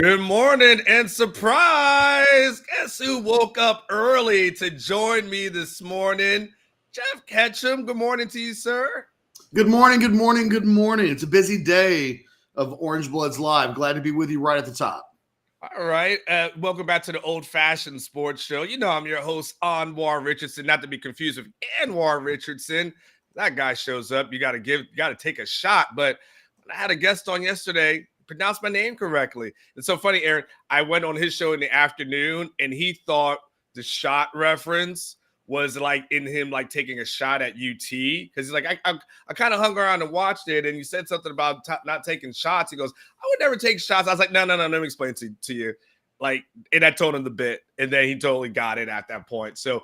Good morning and surprise! Guess who woke up early to join me this morning? Jeff Ketchum. Good morning to you, sir. Good morning, good morning, good morning. It's a busy day of Orange Bloods Live. Glad to be with you right at the top. All right. Welcome back to the old-fashioned sports show. You know I'm your host, Anwar Richardson, not to be confused with Anwar Richardson. That guy shows up. You got to take a shot. But when I had a guest on yesterday, pronounced my name correctly. It's so funny, Aaron. I went on his show in the afternoon, and he thought the shot reference was like in him like taking a shot at UT, because he's like, I kind of hung around and watched it, and you said something about not taking shots. He goes, I would never take shots. I was like, no, let me explain to you. Like, and I told him the bit, and then he totally got it at that point. So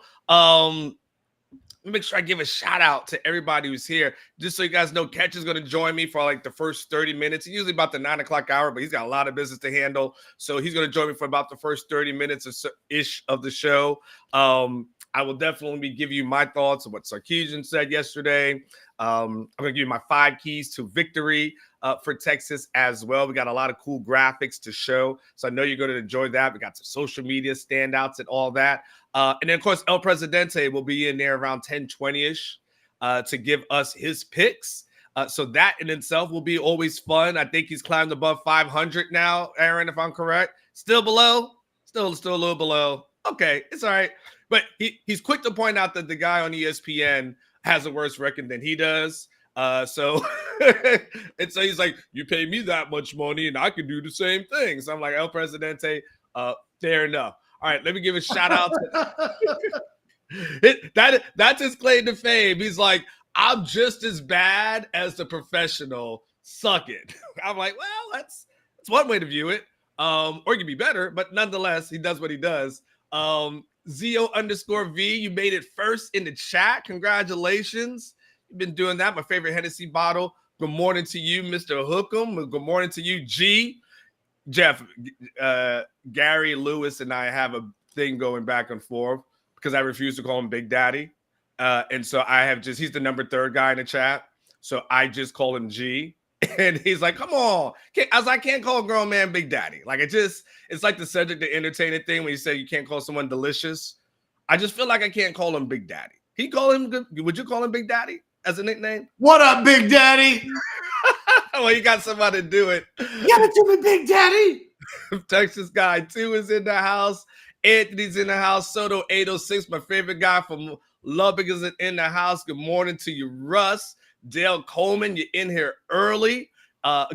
let me make sure I give a shout out to everybody who's here. Just so you guys know, Ketch is going to join me for like the first 30 minutes. Usually about the 9 o'clock hour, but he's got a lot of business to handle. So he's going to join me for about the first 30 minutes ish of the show. I will definitely give you my thoughts on what Sarkeesian said yesterday. I'm going to give you my 5 keys to victory for Texas as well. We got a lot of cool graphics to show, so I know you're going to enjoy that. We got some social media standouts and all that. And then, of course, El Presidente will be in there around 10:20-ish to give us his picks. So that in itself will be always fun. I think he's climbed above 500 now, Aaron, if I'm correct. Still below? Still a little below. Okay, it's all right. But he's quick to point out that the guy on ESPN has a worse record than he does. So he's like, you pay me that much money and I can do the same thing. So I'm like, El Presidente, fair enough. All right, let me give a shout out to that's his claim to fame. He's like, I'm just as bad as the professional. Suck it. I'm like, well, that's one way to view it. Or it could be better, but nonetheless, he does what he does. Zio_V, you made it first in the chat. Congratulations. You've been doing that. My favorite Hennessy bottle. Good morning to you, Mr. Hookem. Good morning to you, G. Jeff, Gary Lewis and I have a thing going back and forth because I refuse to call him Big Daddy. And so he's the number 3 guy in the chat. So I just call him G. And he's like, come on. I can't call a grown man Big Daddy. Like, it's like the subject to entertain it thing when you say you can't call someone delicious. I just feel like I can't call him Big Daddy. Would you call him Big Daddy as a nickname? What up, Big Daddy? Well, you got somebody to do it. Give it to me, Big Daddy. Texas guy 2 is in the house. Anthony's in the house. Soto 806, my favorite guy from Lubbock, is in the house. Good morning to you, Russ. Dale Coleman, you're in here early.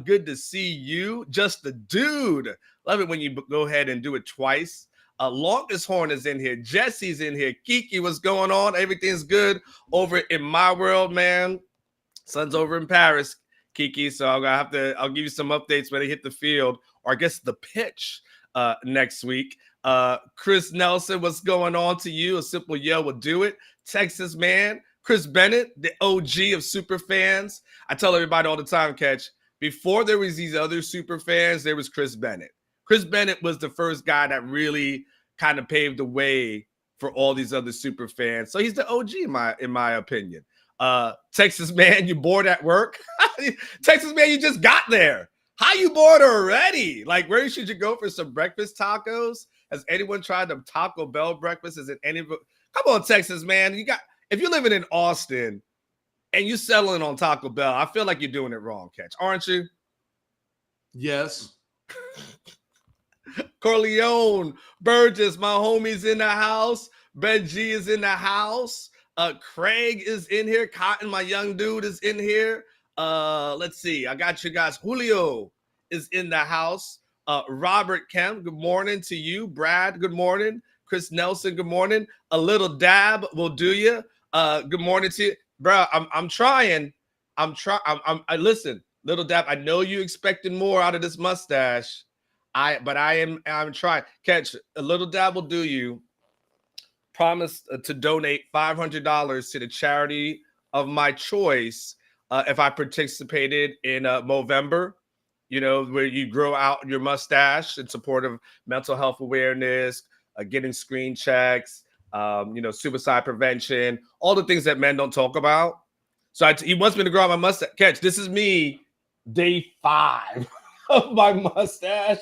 Good to see you. Just the dude. Love it when you go ahead and do it twice. Longest Horn is in here. Jesse's in here. Kiki, what's going on? Everything's good over in my world, man. Son's over in Paris, Kiki. So I'll give you some updates when they hit the field, or I guess the pitch next week. Chris Nelson, what's going on to you? A simple yell will do it. Texas man. Chris Bennett, the OG of super fans. I tell everybody all the time, Ketch, before there was these other super fans, there was Chris Bennett. Chris Bennett was the first guy that really kind of paved the way for all these other super fans. So he's the OG in my opinion. Texas man, you bored at work? Texas man, you just got there. How you bored already? Like, where should you go for some breakfast tacos? Has anyone tried the Taco Bell breakfast? Is it any? Come on, Texas man, if you're living in Austin and you're settling on Taco Bell, I feel like you're doing it wrong, Ketch, aren't you? Yes. Corleone, Burgess, my homie's in the house. Benji is in the house. Craig is in here. Cotton, my young dude, is in here. Let's see. I got you guys. Julio is in the house. Robert Kemp, good morning to you. Brad, good morning. Chris Nelson, good morning. A little dab will do you. Good morning to you, bro. I'm trying. Listen, little dab. I know you expecting more out of this mustache. I'm trying. Catch, a little dab will do you. Promise to donate $500 to the charity of my choice if I participated in Movember. You know, where you grow out your mustache in support of mental health awareness, getting screen checks. Suicide prevention, all the things that men don't talk about. So he wants me to grow out my mustache. Catch, this is me, day 5 of my mustache.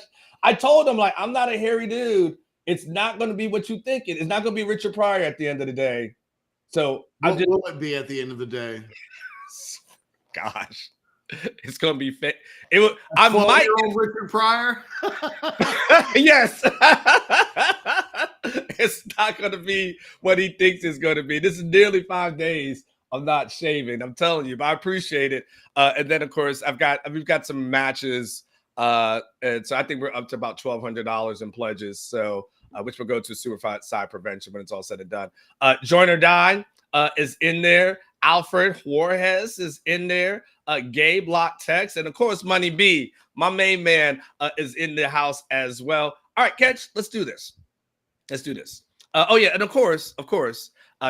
I told him, like, I'm not a hairy dude. It's not going to be what you think. It's not going to be Richard Pryor at the end of the day. So what will it be at the end of the day? Gosh, it's going to be fake. I might. Richard Pryor. Yes. It's not going to be what he thinks it's going to be. This is nearly 5 days of not shaving. I'm telling you, but I appreciate it. And then, of course, we've got some matches. And so I think we're up to about $1,200 in pledges. So, which will go to suicide prevention when it's all said and done. Join or Die is in there. Alfred Juarez is in there. Gabe Lock Tex. And of course, Money B, my main man, is in the house as well. All right, Ketch, let's do this. Let's do this. Oh, yeah. And of course,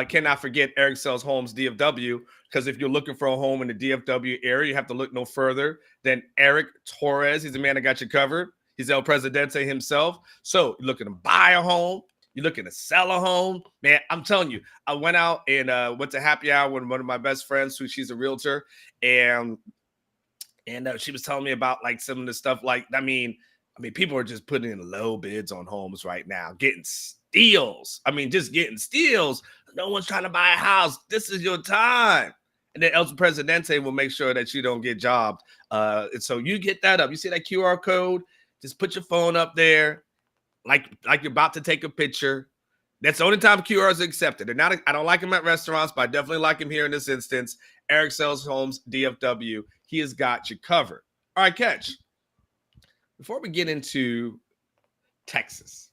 cannot forget Eric Sells Homes DFW, because if you're looking for a home in the DFW area, you have to look no further than Eric Torres. He's the man that got you covered. He's El Presidente himself. So you're looking to buy a home, you're looking to sell a home, man. I'm telling you, I went out and went to happy hour with one of my best friends, she's a realtor, and she was telling me about like some of the stuff. Like, I mean, people are just putting in low bids on homes right now, getting steals. I mean, just getting steals. No one's trying to buy a house. This is your time. And then El Presidente will make sure that you don't get jobbed. And so you get that up. You see that QR code? Just put your phone up there, like you're about to take a picture. That's the only time QRs are accepted. They're not. I don't like them at restaurants, but I definitely like him here in this instance. Eric Sells Homes DFW. He has got you covered. All right, Ketch. Before we get into Texas,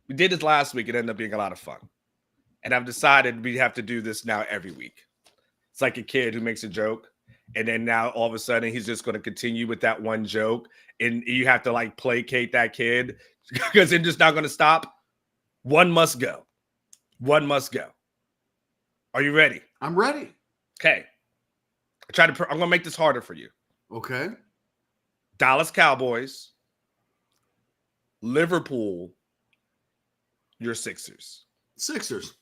we did this last week. It ended up being a lot of fun. And I've decided we have to do this now every week. It's like a kid who makes a joke, and then now all of a sudden he's just going to continue with that one joke, and you have to like placate that kid because they're just not going to stop. One must go. One must go. Are you ready? I'm ready. Okay. I'm going to make this harder for you. Okay. Dallas Cowboys, Liverpool, your Sixers. Sixers?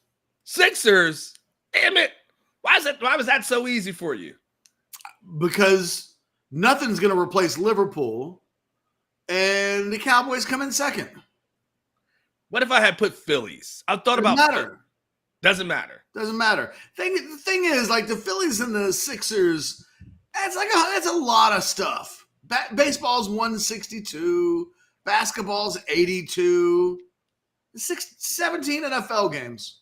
Damn it. Why was that so easy for you? Because nothing's going to replace Liverpool, and the Cowboys come in second. What if I had put Phillies? I thought about matter. Doesn't matter. Doesn't matter. The thing is, like, the Phillies and the Sixers, that's a lot of stuff. Baseball's 162, basketball's 82, 17 NFL games.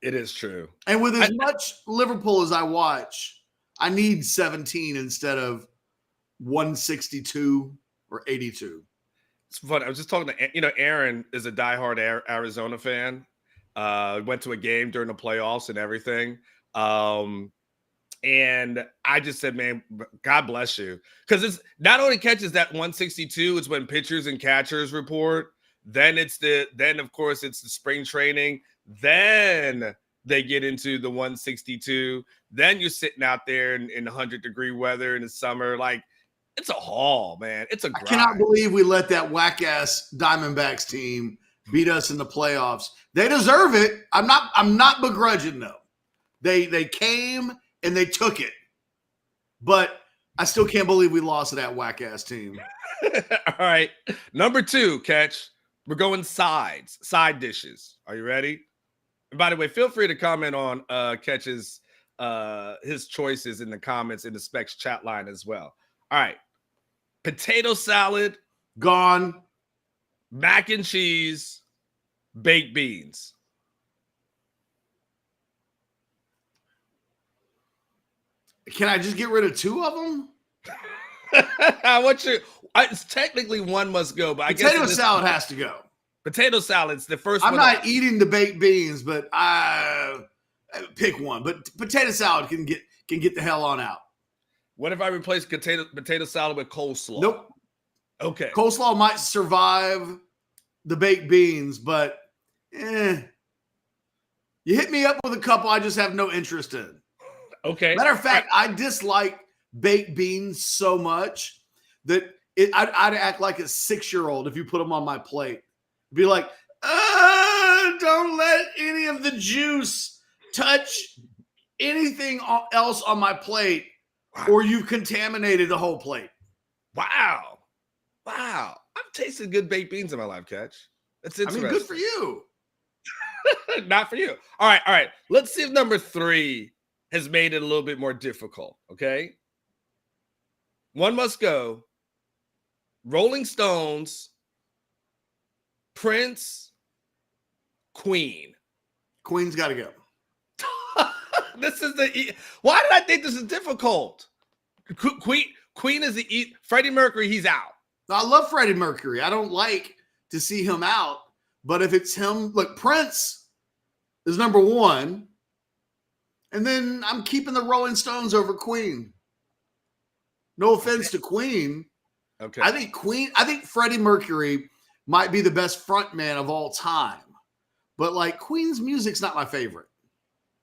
It is true. And with as much Liverpool as I watch, I need 17 instead of 162 or 82. It's funny. I was just talking to, Aaron is a diehard Arizona fan. Went to a game during the playoffs and everything. And I just said, man, God bless you. Because it's not only catches that 162, it's when pitchers and catchers report. Then of course, it's the spring training. Then they get into the 162. Then you're sitting out there in 100-degree weather in the summer. Like, it's a haul, man. It's a grind. I cannot believe we let that whack-ass Diamondbacks team beat us in the playoffs. They deserve it. I'm not begrudging them. They came and they took it. But I still can't believe we lost to that whack-ass team. All right. Number 2, Ketch. We're going side dishes. Are you ready? And by the way, feel free to comment on Ketch's his choices in the comments in the Specs chat line as well. All right. Potato salad. Gone. Mac and cheese. Baked beans. Can I just get rid of 2 of them? It's technically one must go, but potato salad has to go. Potato salad's the first one. I'm not eating the baked beans, but I pick one. But potato salad can get the hell on out. What if I replace potato salad with coleslaw? Nope. Okay. Coleslaw might survive the baked beans, but you hit me up with a couple I just have no interest in. Okay. Matter of fact, I dislike baked beans so much that I'd act like a 6-year-old if you put them on my plate. Be like, don't let any of the juice touch anything else on my plate, or you've contaminated the whole plate. Wow. Wow. I've tasted good baked beans in my life, Ketch. That's I interesting. mean, good for you. Not for you. All right. Let's see if number 3 has made it a little bit more difficult, okay? One must go. Rolling Stones, Prince, Queen. Queen's got to go. This is why did I think this is difficult? Queen is the Freddie Mercury, he's out. I love Freddie Mercury. I don't like to see him out, but if it's him, look, Prince is number 1, and then I'm keeping the Rolling Stones over Queen. No offense to Queen. Okay. I think Freddie Mercury might be the best frontman of all time, but like Queen's music's not my favorite.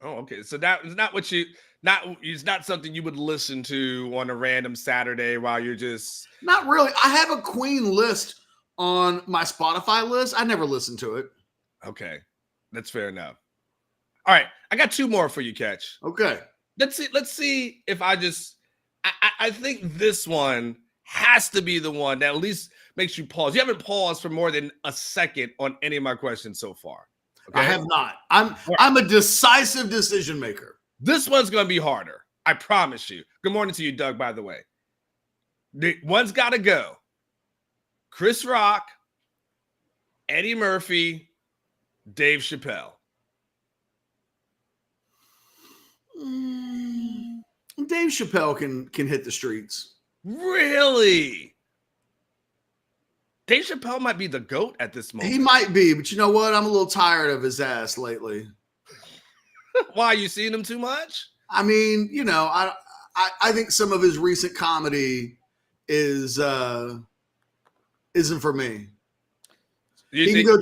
Oh, okay. So that is not what it's not something you would listen to on a random Saturday while you're just. Not really. I have a Queen list on my Spotify list. I never listen to it. Okay. That's fair enough. All right. I got 2 more for you, Ketch. Okay. Let's see if I think this one has to be the one that at least makes you pause. You haven't paused for more than a second on any of my questions so far. Okay? I have not. I'm a decisive decision maker. This one's going to be harder. I promise you. Good morning to you, Doug, by the way. One's got to go. Chris Rock, Eddie Murphy, Dave Chappelle. Dave Chappelle can hit the streets. Really? Dave Chappelle might be the GOAT at this moment. He might be, but you know what? I'm a little tired of his ass lately. Why? You seen him too much? I mean, you know, I think some of his recent comedy isn't for me. He can go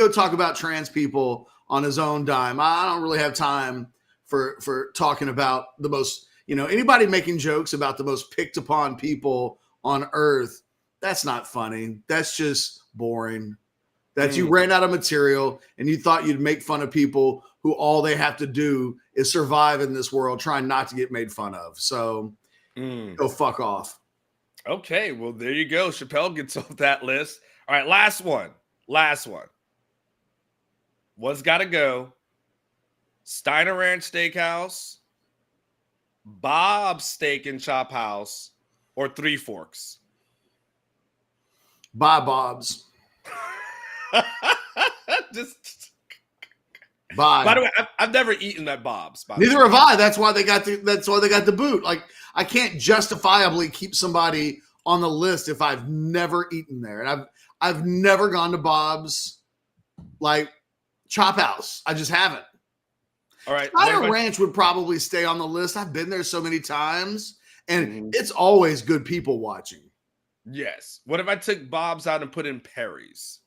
talk about trans people on his own dime. I don't really have time for talking about the most, anybody making jokes about the most picked upon people on earth. That's not funny. That's just boring. You ran out of material and you thought you'd make fun of people who all they have to do is survive in this world, trying not to get made fun of. So go fuck off. Okay, well, there you go. Chappelle gets off that list. All right, last one. One's got to go. Steiner Ranch Steakhouse, Bob's Steak and Chop House, or Three Forks? Bye, Bob's. Bye. By the way, I've never eaten at Bob's. Neither have I. That's why they got the boot. Like, I can't justifiably keep somebody on the list if I've never eaten there, and I've never gone to Bob's like Chop House. I just haven't. All right, Steiner Ranch would probably stay on the list. I've been there so many times, and it's always good people watching. Yes. What if I took Bob's out and put in Perry's?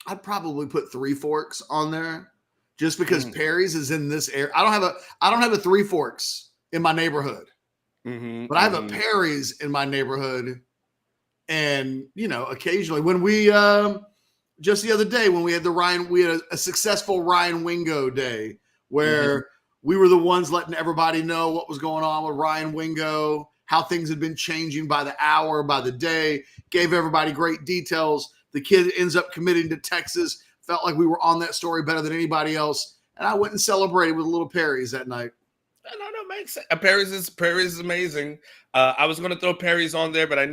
I'd probably put Three Forks on there just because Perry's is in this area. I don't have a Three Forks in my neighborhood, but I have a Perry's in my neighborhood. And, occasionally when we, just the other day when we had a successful Ryan Wingo day where we were the ones letting everybody know what was going on with Ryan Wingo, how things had been changing by the hour, by the day, gave everybody great details. The kid ends up committing to Texas. Felt like we were on that story better than anybody else. And I went and celebrated with a little Perry's that night. No, makes sense. Perry's is amazing. I was going to throw Perry's on there, but I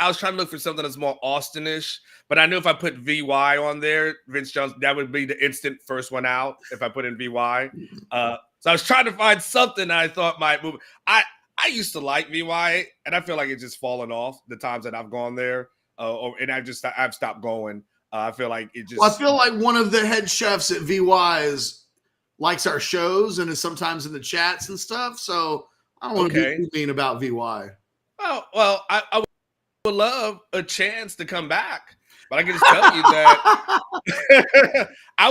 was trying to look for something that's more Austinish. But I knew if I put VY on there, Vince Jones, that would be the instant first one out if I put in VY. So I was trying to find something that I thought might move. I used to like VY, and I feel like it's just fallen off the times that I've gone there. And I've stopped going. I feel like it just. Well, I feel like one of the head chefs at VY likes our shows and is sometimes in the chats and stuff. So I don't want to be mean about VY. Well, I would love a chance to come back, but I can just tell you that I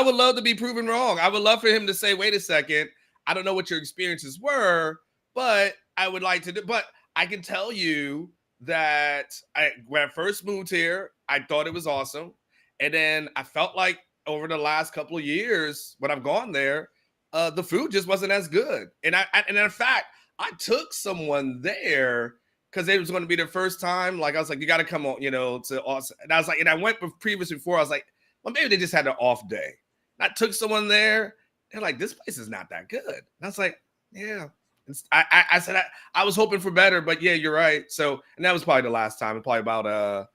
would love to be proven wrong. I would love for him to say, "Wait a second, I don't know what your experiences were, but I would like to do." But I can tell you that when I first moved here, I thought it was awesome. And then I felt like over the last couple of years, when I've gone there, the food just wasn't as good. And in fact, I took someone there because it was going to be the first time. Like I was like, you got to come on, to Austin. And I was like, and I went before. I was like, well, maybe they just had an off day. And I took someone there. They're like, this place is not that good. And I was like, yeah. I said I was hoping for better, but yeah, you're right. So, and that was probably the last time, probably about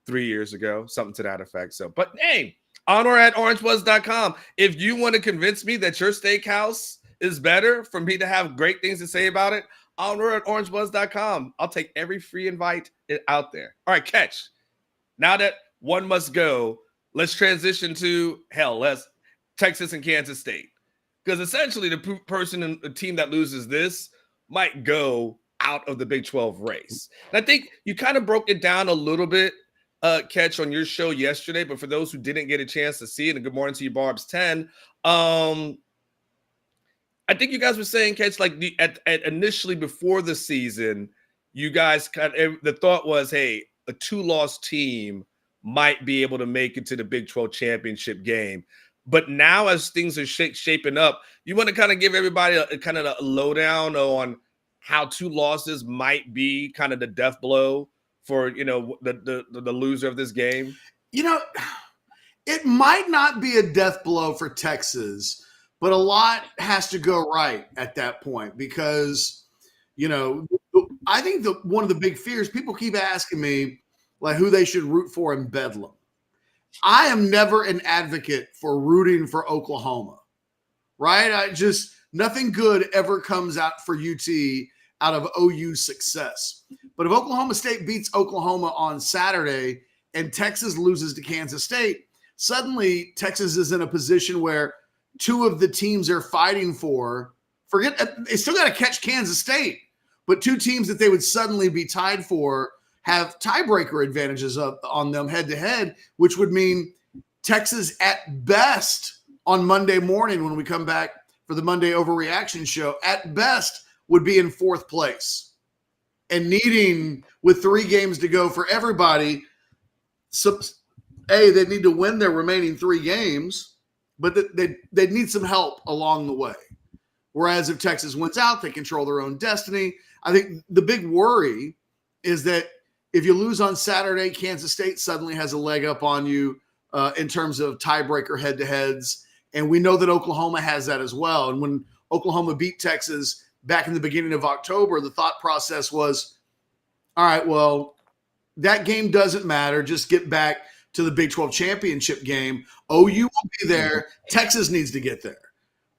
3 years ago, something to that effect. So, but hey, Anwar at orangebuzz.com. If you want to convince me that your steakhouse is better for me to have great things to say about it, Anwar at orangebuzz.com. I'll take every free invite out there. All right, Ketch. Now that one must go, let's transition to let's Texas and Kansas State. Because essentially the person in the team that loses this might go out of the Big 12 race. And I think you kind of broke it down a little bit, Ketch, on your show yesterday. But for those who didn't get a chance to see it, and good morning to you, Barb's 10. I think you guys were saying, Ketch, like initially before the season, you guys the thought was, hey, a 2-loss team might be able to make it to the Big 12 championship game. But now as things are shaping up, you want to kind of give everybody a kind of a lowdown on how 2 losses might be kind of the death blow for, the loser of this game? It might not be a death blow for Texas, but a lot has to go right at that point because, I think one of the big fears, people keep asking me like who they should root for in Bedlam. I am never an advocate for rooting for Oklahoma, right? Nothing good ever comes out for UT out of OU's success. But if Oklahoma State beats Oklahoma on Saturday and Texas loses to Kansas State, suddenly Texas is in a position where 2 of the teams they're fighting they still got to catch Kansas State, but 2 teams that they would suddenly be tied for have tiebreaker advantages on them head-to-head, which would mean Texas at best on Monday morning when we come back for the Monday Overreaction show, at best would be in 4th place. And needing, with 3 games to go for everybody, they need to win their remaining 3 games, but they need some help along the way. Whereas if Texas wins out, they control their own destiny. I think the big worry is that if you lose on Saturday, Kansas State suddenly has a leg up on you in terms of tiebreaker head-to-heads. And we know that Oklahoma has that as well. And when Oklahoma beat Texas back in the beginning of October, the thought process was, all right, well, that game doesn't matter. Just get back to the Big 12 championship game. OU will be there. Texas needs to get there.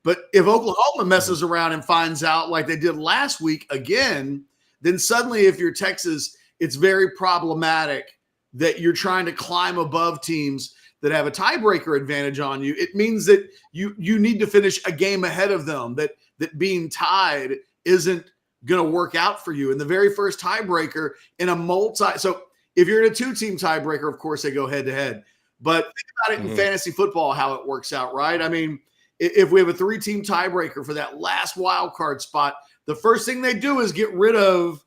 But if Oklahoma messes around and finds out like they did last week again, then suddenly if you're Texas – it's very problematic that you're trying to climb above teams that have a tiebreaker advantage on you. It means that you need to finish a game ahead of them, that being tied isn't going to work out for you. And the very first tiebreaker in a so if you're in a 2-team tiebreaker, of course, they go head-to-head. But think about it in fantasy football, how it works out, right? I mean, if we have a 3-team tiebreaker for that last wild card spot, the first thing they do is get rid of,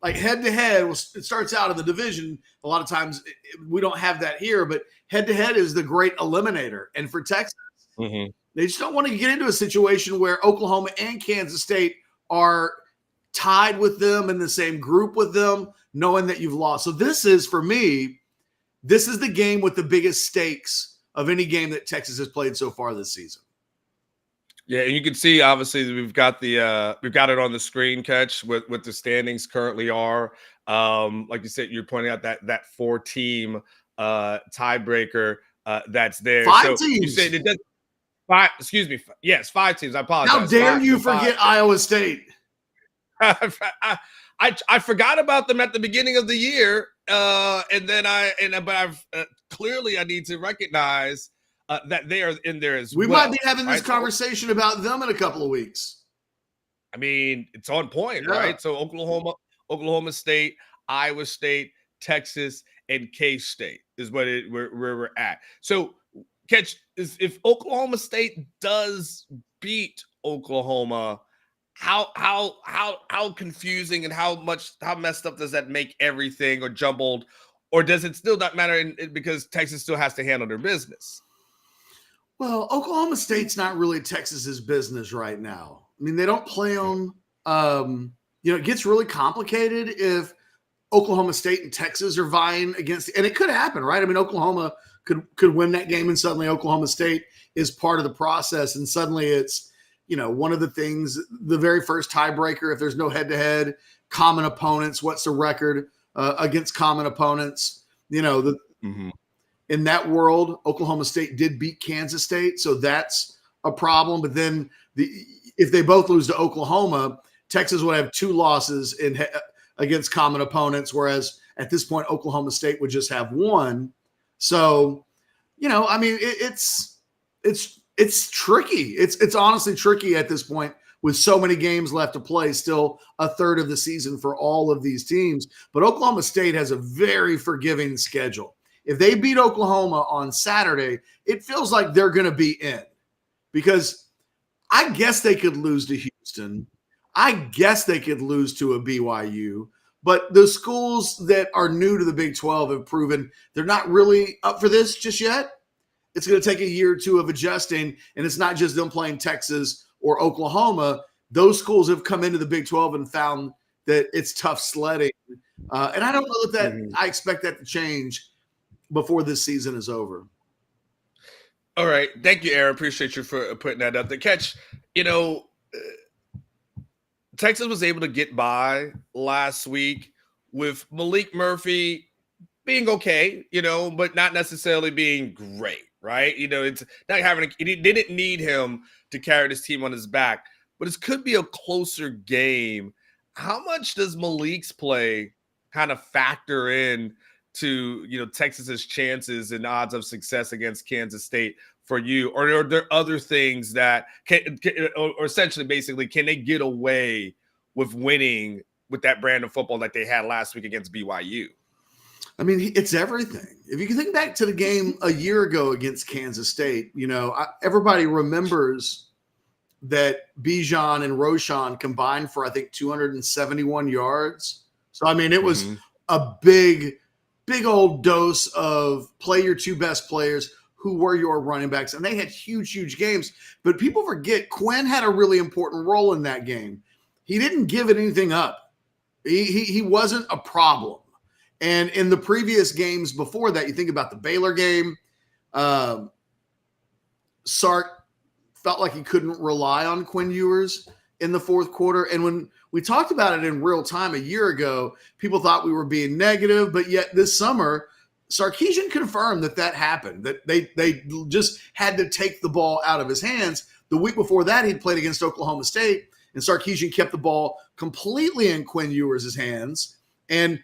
like head-to-head, it starts out in the division. A lot of times we don't have that here, but head-to-head is the great eliminator. And for Texas, they just don't want to get into a situation where Oklahoma and Kansas State are tied with them in the same group with them, knowing that you've lost. So this is, for me, this is the game with the biggest stakes of any game that Texas has played so far this season. Yeah, and you can see obviously we've got it on the screen, Ketch, what the standings currently are. Like you said, you're pointing out that 4-team tiebreaker that's there. 5 teams. You said it does 5. Excuse me. Yes, 5 teams. I apologize. How dare you forget Iowa State? I forgot about them at the beginning of the year, but I've clearly I need to recognize. That they are in there as well. We might be having this conversation about them in a couple of weeks. I mean, it's on point, right? So Oklahoma State, Iowa State, Texas, and K-State is where we're at. So, Ketch, if Oklahoma State does beat Oklahoma, how confusing and how messed up does that make everything, or jumbled, or does it still not matter because Texas still has to handle their business? Well, Oklahoma State's not really Texas's business right now. I mean, they don't play them. it gets really complicated if Oklahoma State and Texas are vying against, and it could happen, right? I mean, Oklahoma could win that game, and suddenly Oklahoma State is part of the process, and suddenly it's, one of the things, the very first tiebreaker, if there's no head-to-head, common opponents, what's the record against common opponents? In that world, Oklahoma State did beat Kansas State, so that's a problem. But then if they both lose to Oklahoma, Texas would have 2 losses against common opponents, whereas at this point, Oklahoma State would just have 1. So, I mean, it's tricky. It's honestly tricky at this point with so many games left to play, still a third of the season for all of these teams. But Oklahoma State has a very forgiving schedule. If they beat Oklahoma on Saturday, it feels like they're going to be in, because I guess they could lose to Houston. I guess they could lose to a BYU. But the schools that are new to the Big 12 have proven they're not really up for this just yet. It's going to take a year or 2 of adjusting, and it's not just them playing Texas or Oklahoma. Those schools have come into the Big 12 and found that it's tough sledding. And I don't know that I expect that to change before this season is over. All right. Thank you, Aaron. Appreciate you for putting that up. The Ketch, Texas was able to get by last week with Malik Murphy being okay, but not necessarily being great, right? It's not he didn't need him to carry this team on his back, but this could be a closer game. How much does Malik's play kind of factor in to, Texas's chances and odds of success against Kansas State for you? Or are there other things that or essentially, basically, can they get away with winning with that brand of football that they had last week against BYU? I mean, it's everything. If you can think back to the game a year ago against Kansas State, everybody remembers that Bijan and Roshan combined for, I think, 271 yards. So, I mean, it was a big old dose of play your 2 best players who were your running backs. And they had huge games. But people forget Quinn had a really important role in that game. He didn't give anything up. He wasn't a problem. And in the previous games before that, you think about the Baylor game, Sark felt like he couldn't rely on Quinn Ewers in the fourth quarter. And when we talked about it in real time a year ago, people thought we were being negative. But yet this summer, Sarkeesian confirmed that happened, that they just had to take the ball out of his hands. The week before that, he'd played against Oklahoma State, and Sarkeesian kept the ball completely in Quinn Ewers' hands. And,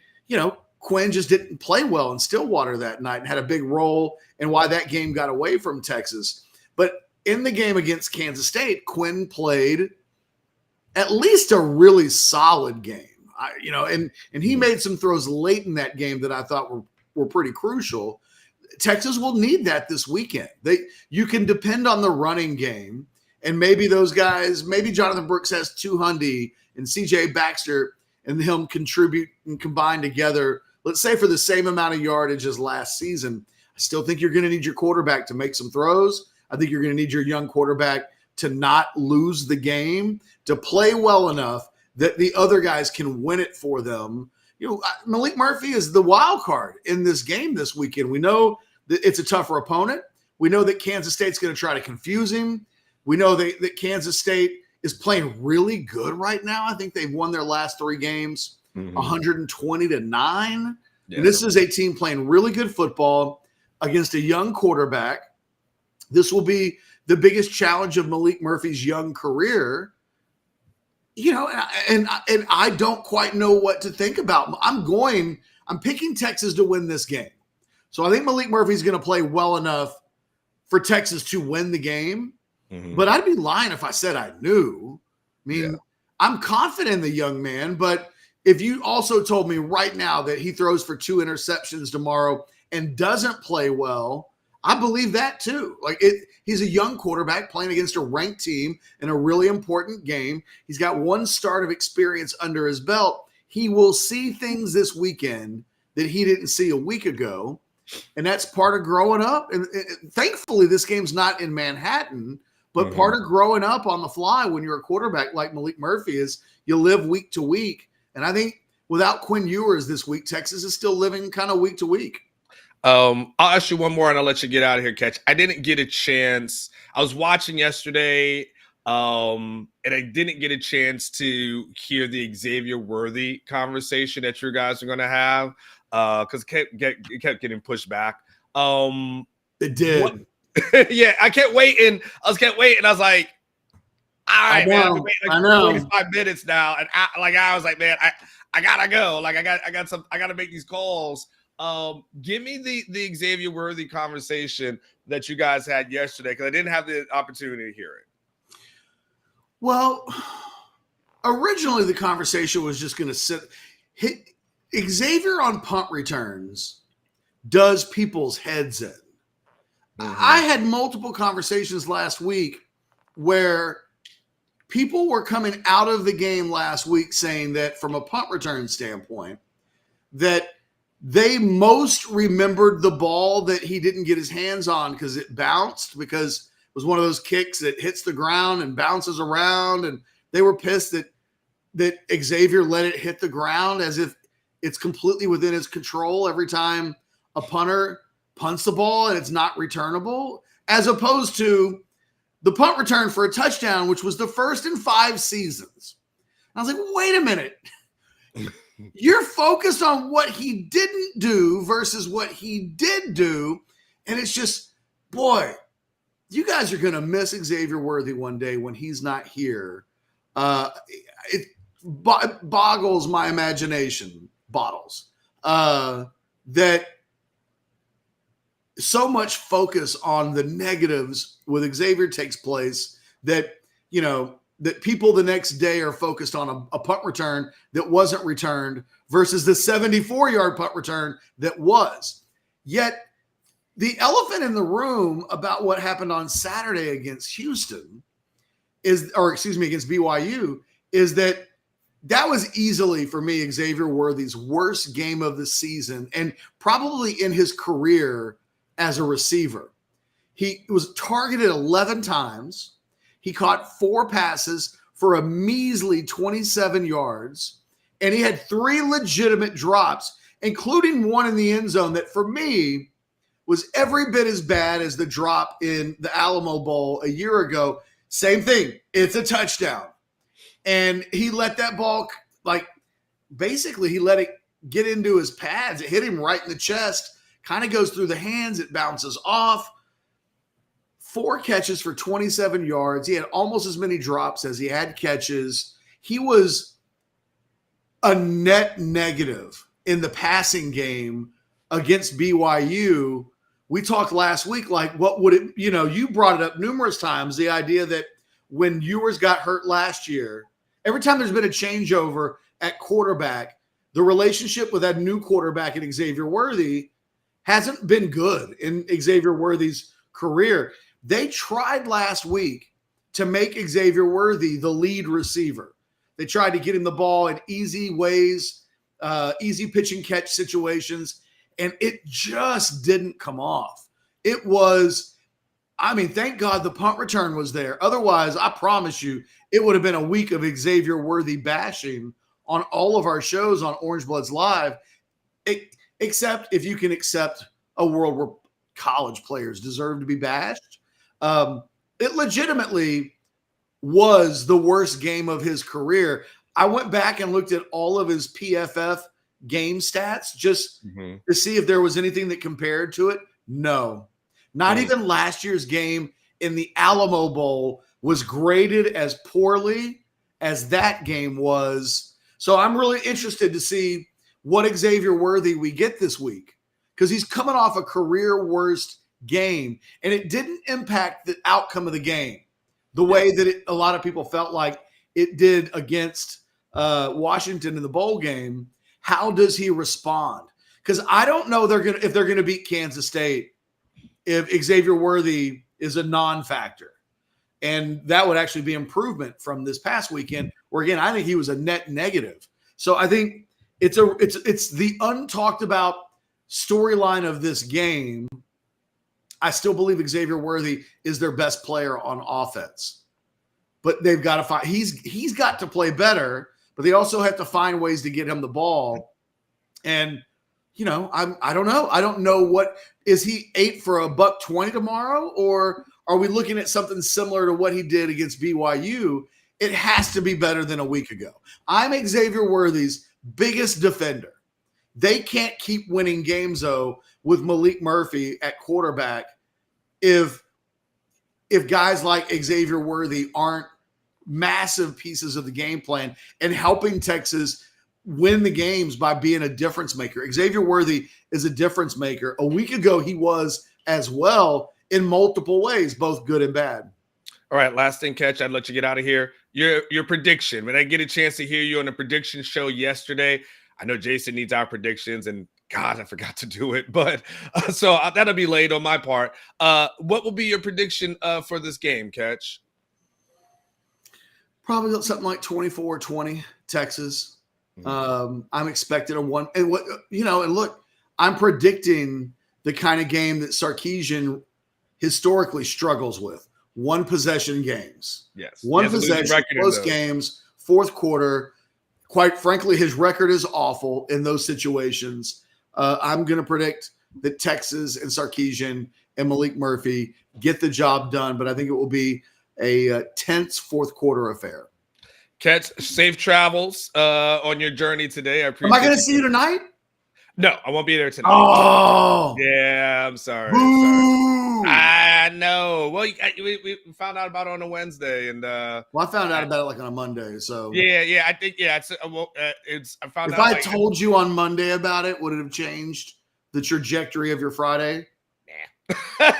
Quinn just didn't play well in Stillwater that night and had a big role in why that game got away from Texas. But in the game against Kansas State, Quinn played at least a really solid game. And he made some throws late in that game that I thought were pretty crucial. Texas will need that this weekend. You can depend on the running game, and maybe those guys, maybe Jonathan Brooks has 200 and CJ Baxter and him contribute and combine together, let's say for the same amount of yardage as last season. I still think you're going to need your quarterback to make some throws. I think you're going to need your young quarterback to not lose the game, to play well enough that the other guys can win it for them. Malik Murphy is the wild card in this game this weekend. We know that it's a tougher opponent. We know that Kansas State's going to try to confuse him. We know that Kansas State is playing really good right now. I think they've won their last 3 games, 120-9. Yeah, and this is a team playing really good football against a young quarterback. This will be the biggest challenge of Malik Murphy's young career. And I don't quite know what to think about. I'm picking Texas to win this game. So I think Malik Murphy's going to play well enough for Texas to win the game. But I'd be lying if I said I knew. I mean, I'm confident in the young man, but if you also told me right now that he throws for 2 interceptions tomorrow and doesn't play well, I believe that too. He's a young quarterback playing against a ranked team in a really important game. He's got 1 start of experience under his belt. He will see things this weekend that he didn't see a week ago, and that's part of growing up. And thankfully, this game's not in Manhattan, But part of growing up on the fly when you're a quarterback like Malik Murphy is you live week to week. And I think without Quinn Ewers this week, Texas is still living kind of week to week. I'll ask you one more and I'll let you get out of here, Ketch. I didn't get a chance. I was watching yesterday, and I didn't get a chance to hear the Xavier Worthy conversation that you guys are going to have because it kept getting pushed back. It did. Yeah, I kept waiting. I was like, all right, man, I've been waiting 25 minutes now. And I was like, man, I gotta go. Like I gotta make these calls. Give me the Xavier Worthy conversation that you guys had yesterday, because I didn't have the opportunity to hear it. Well, originally the conversation was just going to hit Xavier on punt returns does people's heads in. I had multiple conversations last week where people were coming out of the game last week saying that from a punt return standpoint, that they most remembered the ball that he didn't get his hands on because it bounced, because it was one of those kicks that hits the ground and bounces around. And they were pissed that Xavier let it hit the ground as if it's completely within his control every time a punter punts the ball and it's not returnable, as opposed to the punt return for a touchdown, which was the first in 5 seasons. I was like, wait a minute. You're focused on what he didn't do versus what he did do. And it's just, boy, you guys are going to miss Xavier Worthy one day when he's not here. It boggles my imagination, that so much focus on the negatives with Xavier takes place that, that people the next day are focused on a punt return that wasn't returned versus the 74-yard punt return that was. Yet the elephant in the room about what happened on Saturday against against BYU, is that was easily, for me, Xavier Worthy's worst game of the season and probably in his career as a receiver. He was targeted 11 times. He caught 4 passes for a measly 27 yards, and he had 3 legitimate drops, including one in the end zone that, for me, was every bit as bad as the drop in the Alamo Bowl a year ago. Same thing. It's a touchdown. And he let that ball, basically he let it get into his pads. It hit him right in the chest, kind of goes through the hands. It bounces off. 4 catches for 27 yards. He had almost as many drops as he had catches. He was a net negative in the passing game against BYU. We talked last week, what would it, you brought it up numerous times, the idea that when Ewers got hurt last year, every time there's been a changeover at quarterback, the relationship with that new quarterback in Xavier Worthy hasn't been good in Xavier Worthy's career. They tried last week to make Xavier Worthy the lead receiver. They tried to get him the ball in easy ways, easy pitch and catch situations, and it just didn't come off. It was, thank God the punt return was there. Otherwise, I promise you, it would have been a week of Xavier Worthy bashing on all of our shows on Orange Bloods Live, except if you can accept a world where college players deserve to be bashed. It legitimately was the worst game of his career. I went back and looked at all of his PFF game stats just to see if there was anything that compared to it. No, not even last year's game in the Alamo Bowl was graded as poorly as that game was. So I'm really interested to see what Xavier Worthy we get this week, because he's coming off a career worst game, and it didn't impact the outcome of the game the way that a lot of people felt like it did against Washington in the bowl game. How does he respond? Because I don't know if they're gonna beat Kansas State if Xavier Worthy is a non-factor, and that would actually be improvement from this past weekend, where again I think he was a net negative. So I think it's the untalked about storyline of this game. I still believe Xavier Worthy is their best player on offense. But they've got to find he's got to play better, but they also have to find ways to get him the ball. And I don't know. I don't know what is he 8 for $120 tomorrow, or are we looking at something similar to what he did against BYU? It has to be better than a week ago. I'm Xavier Worthy's biggest defender. They can't keep winning games though with Malik Murphy at quarterback if guys like Xavier Worthy aren't massive pieces of the game plan and helping Texas win the games by being a difference maker. Xavier Worthy is a difference maker. A week ago, he was as well in multiple ways, both good and bad. All right, last thing, Ketch, I'd let you get out of here. Your prediction. When I get a chance to hear you on the prediction show yesterday, I know Jason needs our predictions, and God, I forgot to do it. But so that'll be late on my part. What will be your prediction for this game, Ketch? Probably something like 24-20 Texas. I'm expecting a one. And look, I'm predicting the kind of game that Sarkeesian historically struggles with. One possession games. Yes. One possession, close games, fourth quarter. Quite frankly, his record is awful in those situations. I'm going to predict that Texas and Sarkeesian and Malik Murphy get the job done, but I think it will be a tense fourth quarter affair. Ketch, safe travels on your journey today. Am I going to see you tonight? No, I won't be there tonight. Oh, yeah, I'm sorry. I know. Well, we found out about it on a Wednesday, and I found out about it like on a Monday. So yeah, I think it's I found if out. If I told you on Monday about it, would it have changed the trajectory of your Friday? Nah.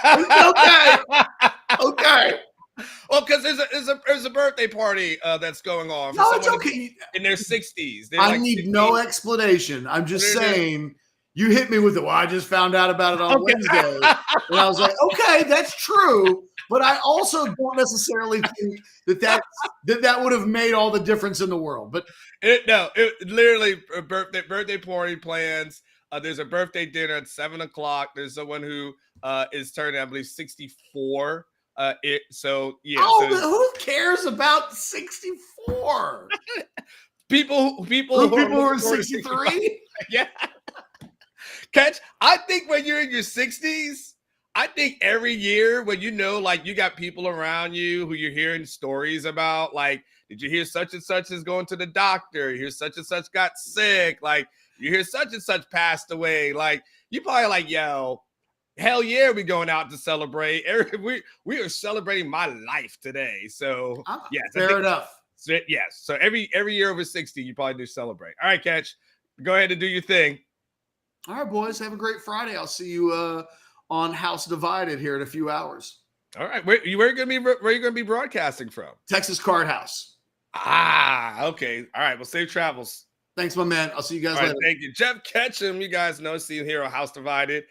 Okay. Well, because there's a birthday party that's going on. No, it's okay. In their 60s. I need no explanation. I'm just saying. You hit me with it. Well, I just found out about it on Wednesday. And I was like, okay, that's true. But I also don't necessarily think that would have made all the difference in the world. But it literally birthday party plans. There's a birthday dinner at 7:00. There's someone who is turning, I believe, 64. So who cares about 64? people who are 63? Yeah. Ketch, I think when you're in your 60s, I think every year when you got people around you who you're hearing stories about, like, did you hear such and such is going to the doctor? You hear such and such got sick. Like, you hear such and such passed away. Like, you probably like, yo, hell yeah, we going out to celebrate. We are celebrating my life today. So, yes. Fair enough. Yes. So every year over 60, you probably do celebrate. All right, Ketch, go ahead and do your thing. All right, boys. Have a great Friday. I'll see you on House Divided here in a few hours. All right. Where are you going to be broadcasting from? Texas Card House. Okay. All right. Well, safe travels. Thanks, my man. I'll see you guys later. Thank you. Jeff Ketchum, you guys know, see him here on House Divided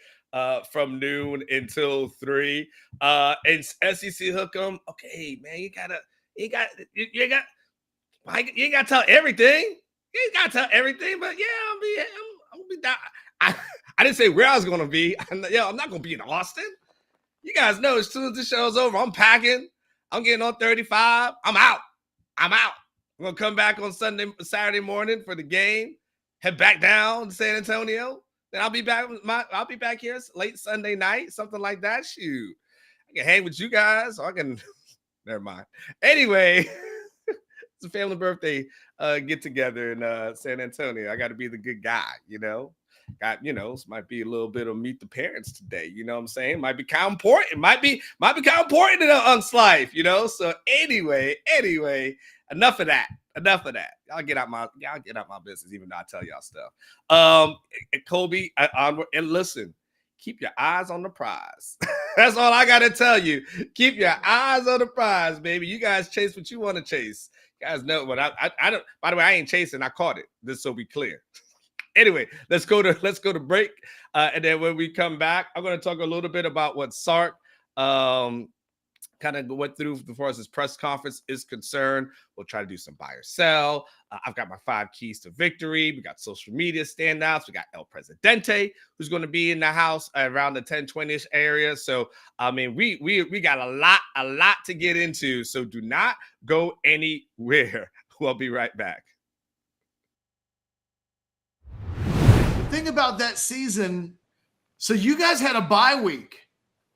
from noon until 3. And SEC Hook'em. Okay, man, you ain't got to tell everything. You ain't got to tell everything, but yeah, I'm going to be down. I didn't say where I was going to be. I'm not going to be in Austin. You guys know as soon as the show's over, I'm packing. I'm getting on 35. I'm out. I'm going to come back on Saturday morning for the game. Head back down to San Antonio. Then I'll be back here late Sunday night, something like that. Shoot. I can hang with you guys. Or I can never mind. Anyway, it's a family birthday get together in San Antonio. I got to be the good guy, this might be a little bit of meet the parents today. You know what I'm saying? Might be kind of important. Might be kind of important in an unc's life, So anyway, enough of that. Y'all get out my business, even though I tell y'all stuff. Kobe, and listen, keep your eyes on the prize. That's all I gotta tell you. Keep your eyes on the prize, baby. You guys chase what you want to chase. You guys know what I don't. By the way, I ain't chasing. I caught it. Just so we clear. Anyway, let's go to break, and then when we come back, I'm going to talk a little bit about what Sark kind of went through as far as this press conference is concerned. We'll try to do some buy or sell. I've got my 5 keys to victory. We got social media standouts. We got El Presidente, who's going to be in the house around the 10-20ish area. So, I mean, we got a lot to get into. So do not go anywhere. We'll be right back. The thing about that season, so you guys had a bye week.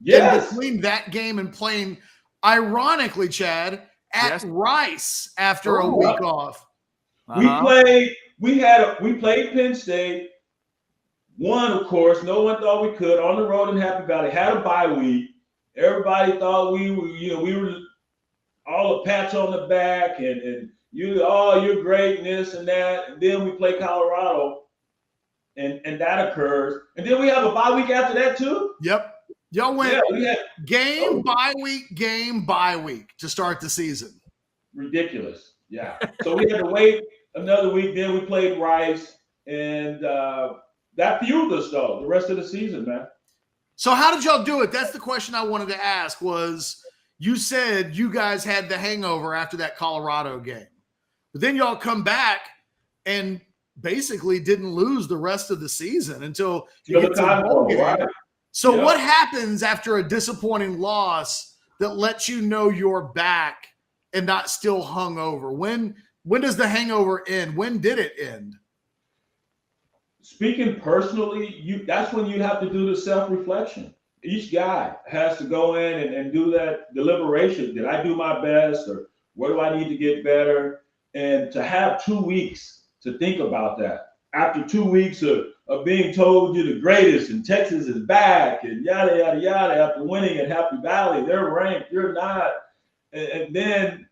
Yes. Between that game and playing, ironically, Chad, at Rice after a week off. We played Penn State. Won, of course. No one thought we could. On the road in Happy Valley. Had a bye week. Everybody thought we were all a patch on the back and you're great and this and that. And then we play Colorado and that occurs. And then we have a bye week after that too. Yep. Y'all went bye week to start the season. Ridiculous. Yeah. So we had to wait another week. Then we played Rice. And that fueled us, though, the rest of the season, man. So how did y'all do it? That's the question I wanted to ask was you said you guys had the hangover after that Colorado game. But then y'all come back and basically didn't lose the rest of the season until you get to the bowl game. Right? So what happens after a disappointing loss that lets you know you're back and not still hungover? When does the hangover end? When did it end? Speaking personally, that's when you have to do the self-reflection. Each guy has to go in and do that deliberation. Did I do my best, or what do I need to get better? And to have 2 weeks to think about that. After 2 weeks of being told you're the greatest and Texas is back and yada, yada, yada, after winning at Happy Valley, they're ranked, you're not. And then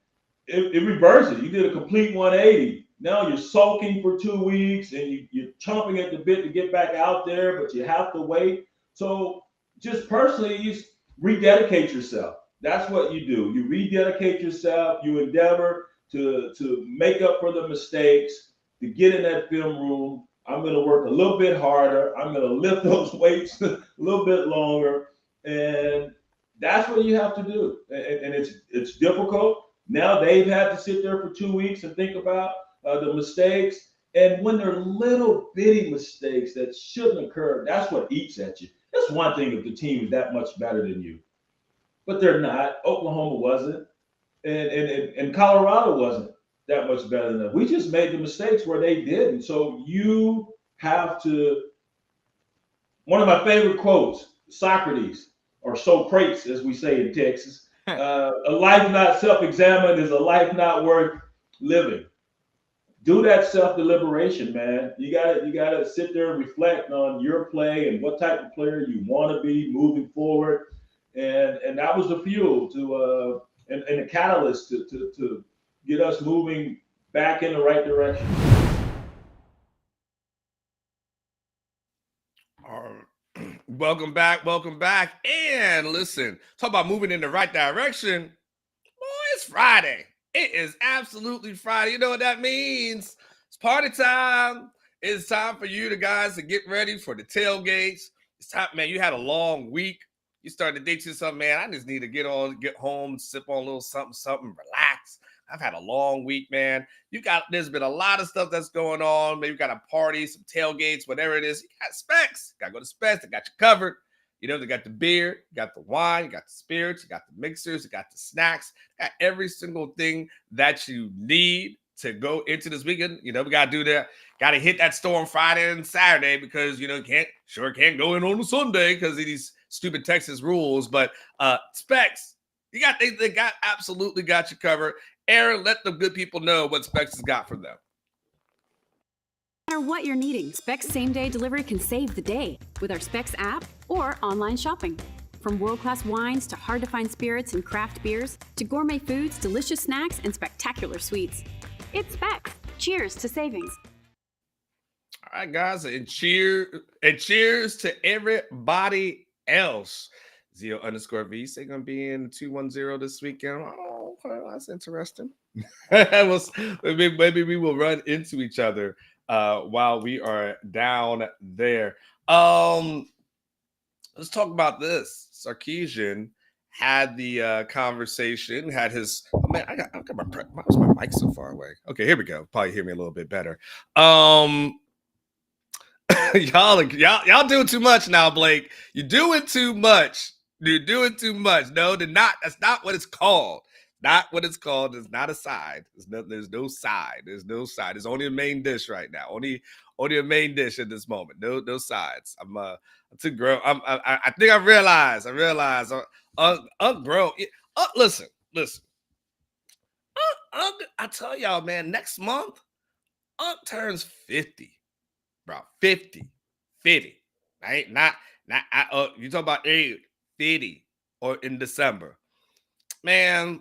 it reverses. You did a complete 180. Now you're sulking for 2 weeks and you're chomping at the bit to get back out there, but you have to wait. So just personally, you rededicate yourself. That's what you do. You rededicate yourself. You endeavor to make up for the mistakes, to get in that film room. I'm going to work a little bit harder. I'm going to lift those weights a little bit longer. And that's what you have to do. And it's difficult. Now they've had to sit there for 2 weeks and think about the mistakes. And when they're little bitty mistakes that shouldn't occur, that's what eats at you. That's one thing if the team is that much better than you. But they're not. Oklahoma wasn't. And Colorado wasn't that much better than them. We just made the mistakes where they didn't. So you have to, one of my favorite quotes, Socrates, or Socrates, as we say in Texas, a life not self-examined is a life not worth living. Do that self-deliberation, man. You gotta sit there and reflect on your play and what type of player you want to be moving forward. And that was the fuel to and the catalyst to get us moving back in the right direction. Welcome back. And listen, talk about moving in the right direction. Boy, it's Friday. It is absolutely Friday. You know what that means? It's party time. It's time for you guys to get ready for the tailgates. It's time, man. You had a long week. You started to think to yourself, man, I just need to get home, sip on a little something, relax. I've had a long week, man. There's been a lot of stuff that's going on. Maybe you got a party, some tailgates, whatever it is. You got Specs. Got to go to Specs. They got you covered. You know, they got the beer, you got the wine, you got the spirits, you got the mixers, you got the snacks, got every single thing that you need to go into this weekend. You know, we got to do that. Got to hit that store on Friday and Saturday because, you know, can't go in on a Sunday because of these stupid Texas rules. But Specs, they absolutely got you covered. Aaron, let the good people know what Specs has got for them. No matter what you're needing, Specs same-day delivery can save the day with our Specs app or online shopping. From world-class wines to hard-to-find spirits and craft beers to gourmet foods, delicious snacks, and spectacular sweets. It's Specs. Cheers to savings. All right, guys, and cheers to everybody else. Zio_V say gonna be in 210 this weekend. Oh, well, that's interesting. Maybe we will run into each other while we are down there. Let's talk about this. Sarkeesian had the conversation, had his. Oh man, I got why was my mic so far away? Okay, here we go. Probably hear me a little bit better. Y'all doing too much now, Blake. You're doing too much. You're doing too much. No, they're not. That's not what it's called. Not what it's called. It's not a side. There's no side. There's no side. There's only a main dish right now. Only a main dish at this moment. No sides. I'm too grown. I think I realized. Bro. Listen. I tell y'all, man. Next month, turns 50. Bro, 50. Right? Not you talk about 50 or in December. Man,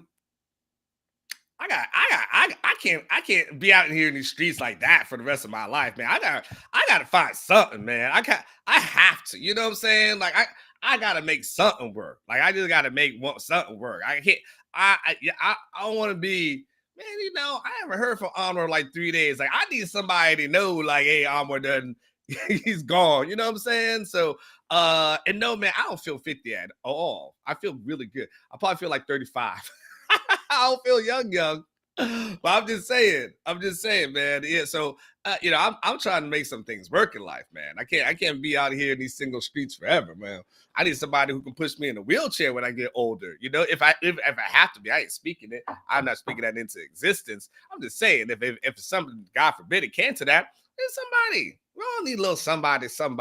I can't be out here in these streets like that for the rest of my life, man. I gotta find something, man. I have to, you know what I'm saying? Like I gotta make something work. Like I just gotta make something work. I can't I don't want to be, man, you know, I haven't heard from Anwar like 3 days. Like I need somebody to know, like, hey, Anwar done he's gone. You know what I'm saying? So and no, man, I don't feel 50 at all. I feel really good. I probably feel like 35. I don't feel young. But I'm just saying, man. Yeah, so you know, I'm trying to make some things work in life, man. I can't be out here in these single streets forever, man. I need somebody who can push me in a wheelchair when I get older. You know, if I have to be, I ain't speaking it. I'm not speaking that into existence. I'm just saying, if something, God forbid, it came to that, there's somebody. We all need a little somebody. So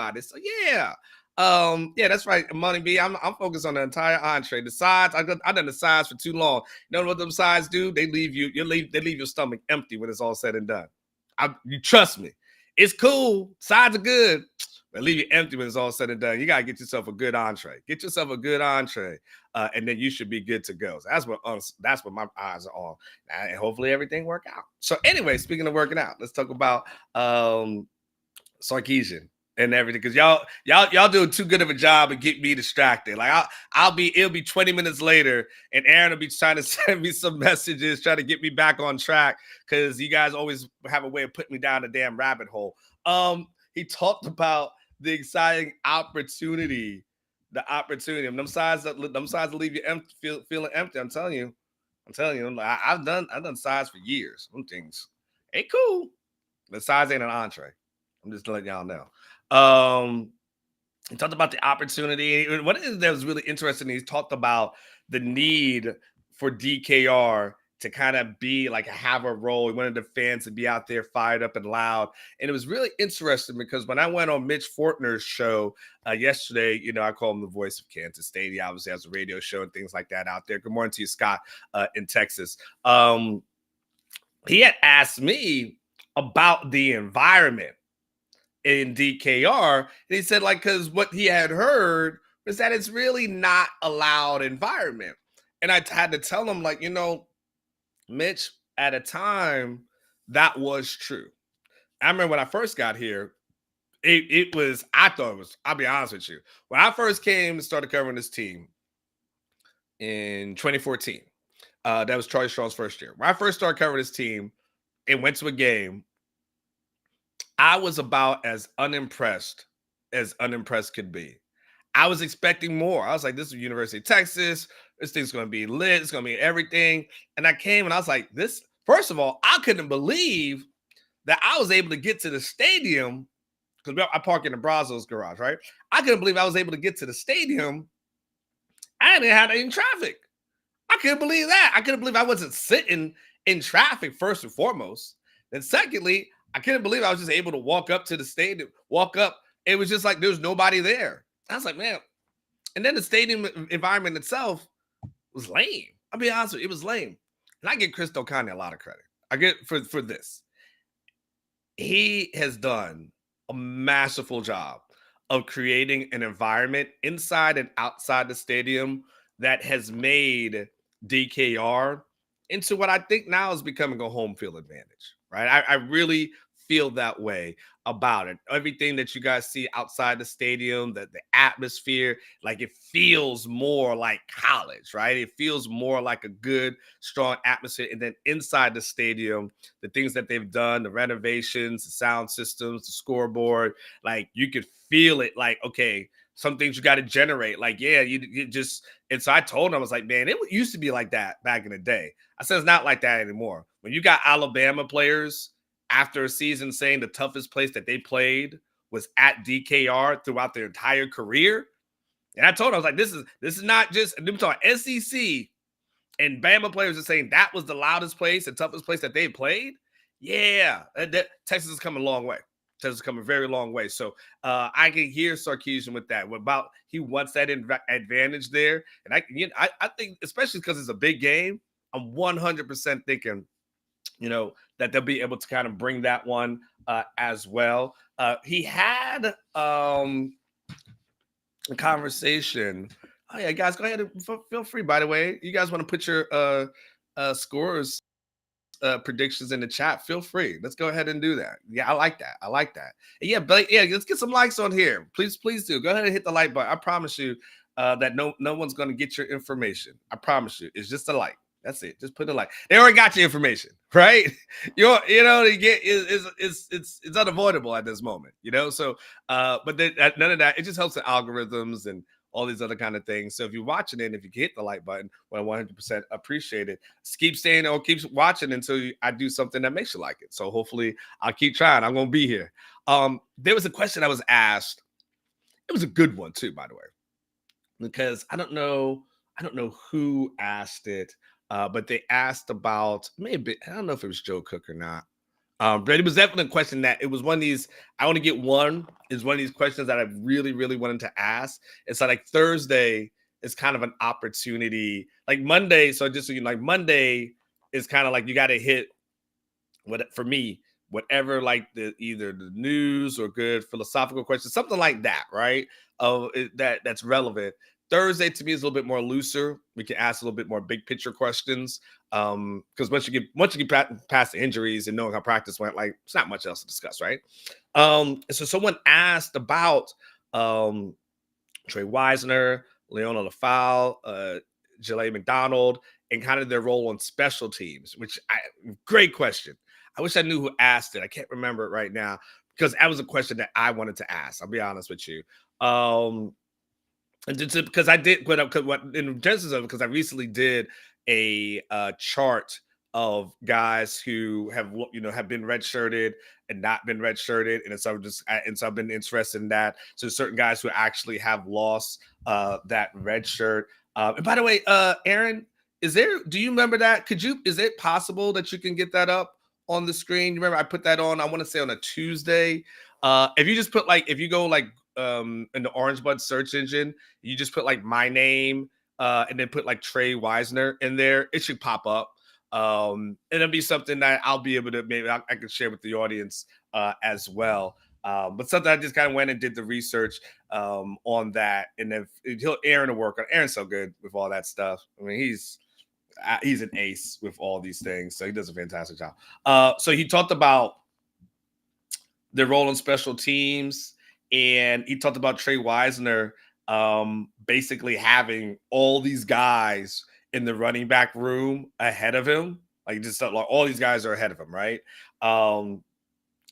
yeah. Yeah, that's right, Money B. I'm focused on the entire entree. The sides, I've done the sides for too long. You know what them sides do? They leave your stomach empty when it's all said and done. You trust me. It's cool. Sides are good, but leave you empty when it's all said and done. You gotta get yourself a good entree. And then you should be good to go. So that's what my eyes are on, and hopefully everything work out. So anyway, speaking of working out, let's talk about Sarkeesian and everything, because y'all doing too good of a job of getting me distracted. Like it'll be 20 minutes later and Aaron will be trying to send me some messages, trying to get me back on track, because you guys always have a way of putting me down a damn rabbit hole. He talked about the exciting opportunity, them sides that leave you empty, feeling empty. I'm telling you, I've done sides for years. Them things ain't cool. The sides ain't an entree. I'm just letting y'all know. He talked about the opportunity. One thing that was really interesting, he talked about the need for DKR to kind of be like have a role. He wanted the fans to be out there fired up and loud. And it was really interesting because when I went on Mitch Fortner's show yesterday, you know, I call him the voice of Kansas State. He obviously has a radio show and things like that out there. Good morning to you, Scott, in Texas. He had asked me about the environment in DKR, and he said, like, because what he had heard was that it's really not a loud environment. And I had to tell him, like, you know, Mitch, at a time that was true. I remember when I first got here, I'll be honest with you, when I first came and started covering this team in 2014, that was Charlie Strong's first year. When I first started covering this team and went to a game, I was about as unimpressed could be. I was expecting more. I was like, this is University of Texas. This thing's going to be lit. It's going to be everything. And I came and I was like, this, first of all, I couldn't believe that I was able to get to the stadium, because I park in the Brazos garage, right? I couldn't believe I was able to get to the stadium. I didn't have any traffic. I couldn't believe that. I couldn't believe I wasn't sitting in traffic, first and foremost. Then secondly, I couldn't believe I was just able to walk up to the stadium, It was just like there was nobody there. I was like, man. And then the stadium environment itself was lame. I'll be honest with you, it was lame. And I give Chris D'O'Connor a lot of credit. I get for this. He has done a masterful job of creating an environment inside and outside the stadium that has made DKR into what I think now is becoming a home field advantage, right? I really feel that way about it. Everything that you guys see outside the stadium, the atmosphere, like it feels more like college, right? It feels more like a good, strong atmosphere. And then inside the stadium, the things that they've done, the renovations, the sound systems, the scoreboard, like you could feel it like, okay, some things you got to generate. Like, yeah, you just, and so I told him, I was like, man, it used to be like that back in the day. I said, it's not like that anymore. When you got Alabama players after a season saying the toughest place that they played was at DKR throughout their entire career. And I told him, I was like, this is not just, I'm talking SEC and Bama players are saying that was the loudest place, the toughest place that they played. Yeah, Texas is coming a long way. Texas is coming a very long way. So I can hear Sarkeesian with that. About he wants that advantage there, and I think especially because it's a big game, I'm 100% thinking, that they'll be able to kind of bring that one as well. He had a conversation. Oh yeah, guys, go ahead and feel free. By the way, you guys want to put your scores predictions in the chat, feel free. Let's go ahead and do that. Yeah, I like that. And yeah, but yeah, let's get some likes on here. Please do. Go ahead and hit the like button. I promise you that no one's going to get your information. I promise you. It's just a like. That's it. Just put a like. They already got your information, right? They get it's unavoidable at this moment, So but none of that. It just helps the algorithms and all these other kind of things. So if you're watching it, if you can hit the like button, well, 100% appreciate it. Just keep staying or keep watching until I do something that makes you like it. So hopefully I'll keep trying. I'm going to be here. There was a question I was asked. It was a good one too, by the way, because I don't know who asked it, but they asked about maybe, I don't know if it was Joe Cook or not. But it was definitely a question that it was one of these. I only get one. Is one of these questions that I really, really wanted to ask. It's like Thursday is kind of an opportunity, like Monday. So just so you know, like Monday is kind of like you got to hit for me, whatever, like either the news or good philosophical questions, something like that, right? That's relevant. Thursday to me is a little bit more looser. We can ask a little bit more big picture questions. Because once you get past the injuries and knowing how practice went, like it's not much else to discuss, right? So someone asked about Trey Wisner, Leona LaFau, Jalea McDonald, and kind of their role on special teams, great question. I wish I knew who asked it. I can't remember it right now because that was a question that I wanted to ask. I'll be honest with you. Because I did in genesis of it, because I recently did a chart of guys who have been redshirted and not been redshirted, and so I've been interested in that. So certain guys who actually have lost that red shirt. And by the way, Aaron, do you remember that? Is it possible that you can get that up on the screen? You remember I put that on, I want to say on a Tuesday. If you just put if you go in the Orange Bud search engine, you just put my name and then put Trey Wisner in there, it should pop up. And it'll be something that I'll be able to, maybe I can share with the audience as well. But something I just kind of went and did the research on that. And then Aaron will work on. Aaron's so good with all that stuff. I mean, he's an ace with all these things. So he does a fantastic job. So he talked about their role in special teams, and he talked about Trey Wisner basically having all these guys in the running back room ahead of him. Just all these guys are ahead of him, right?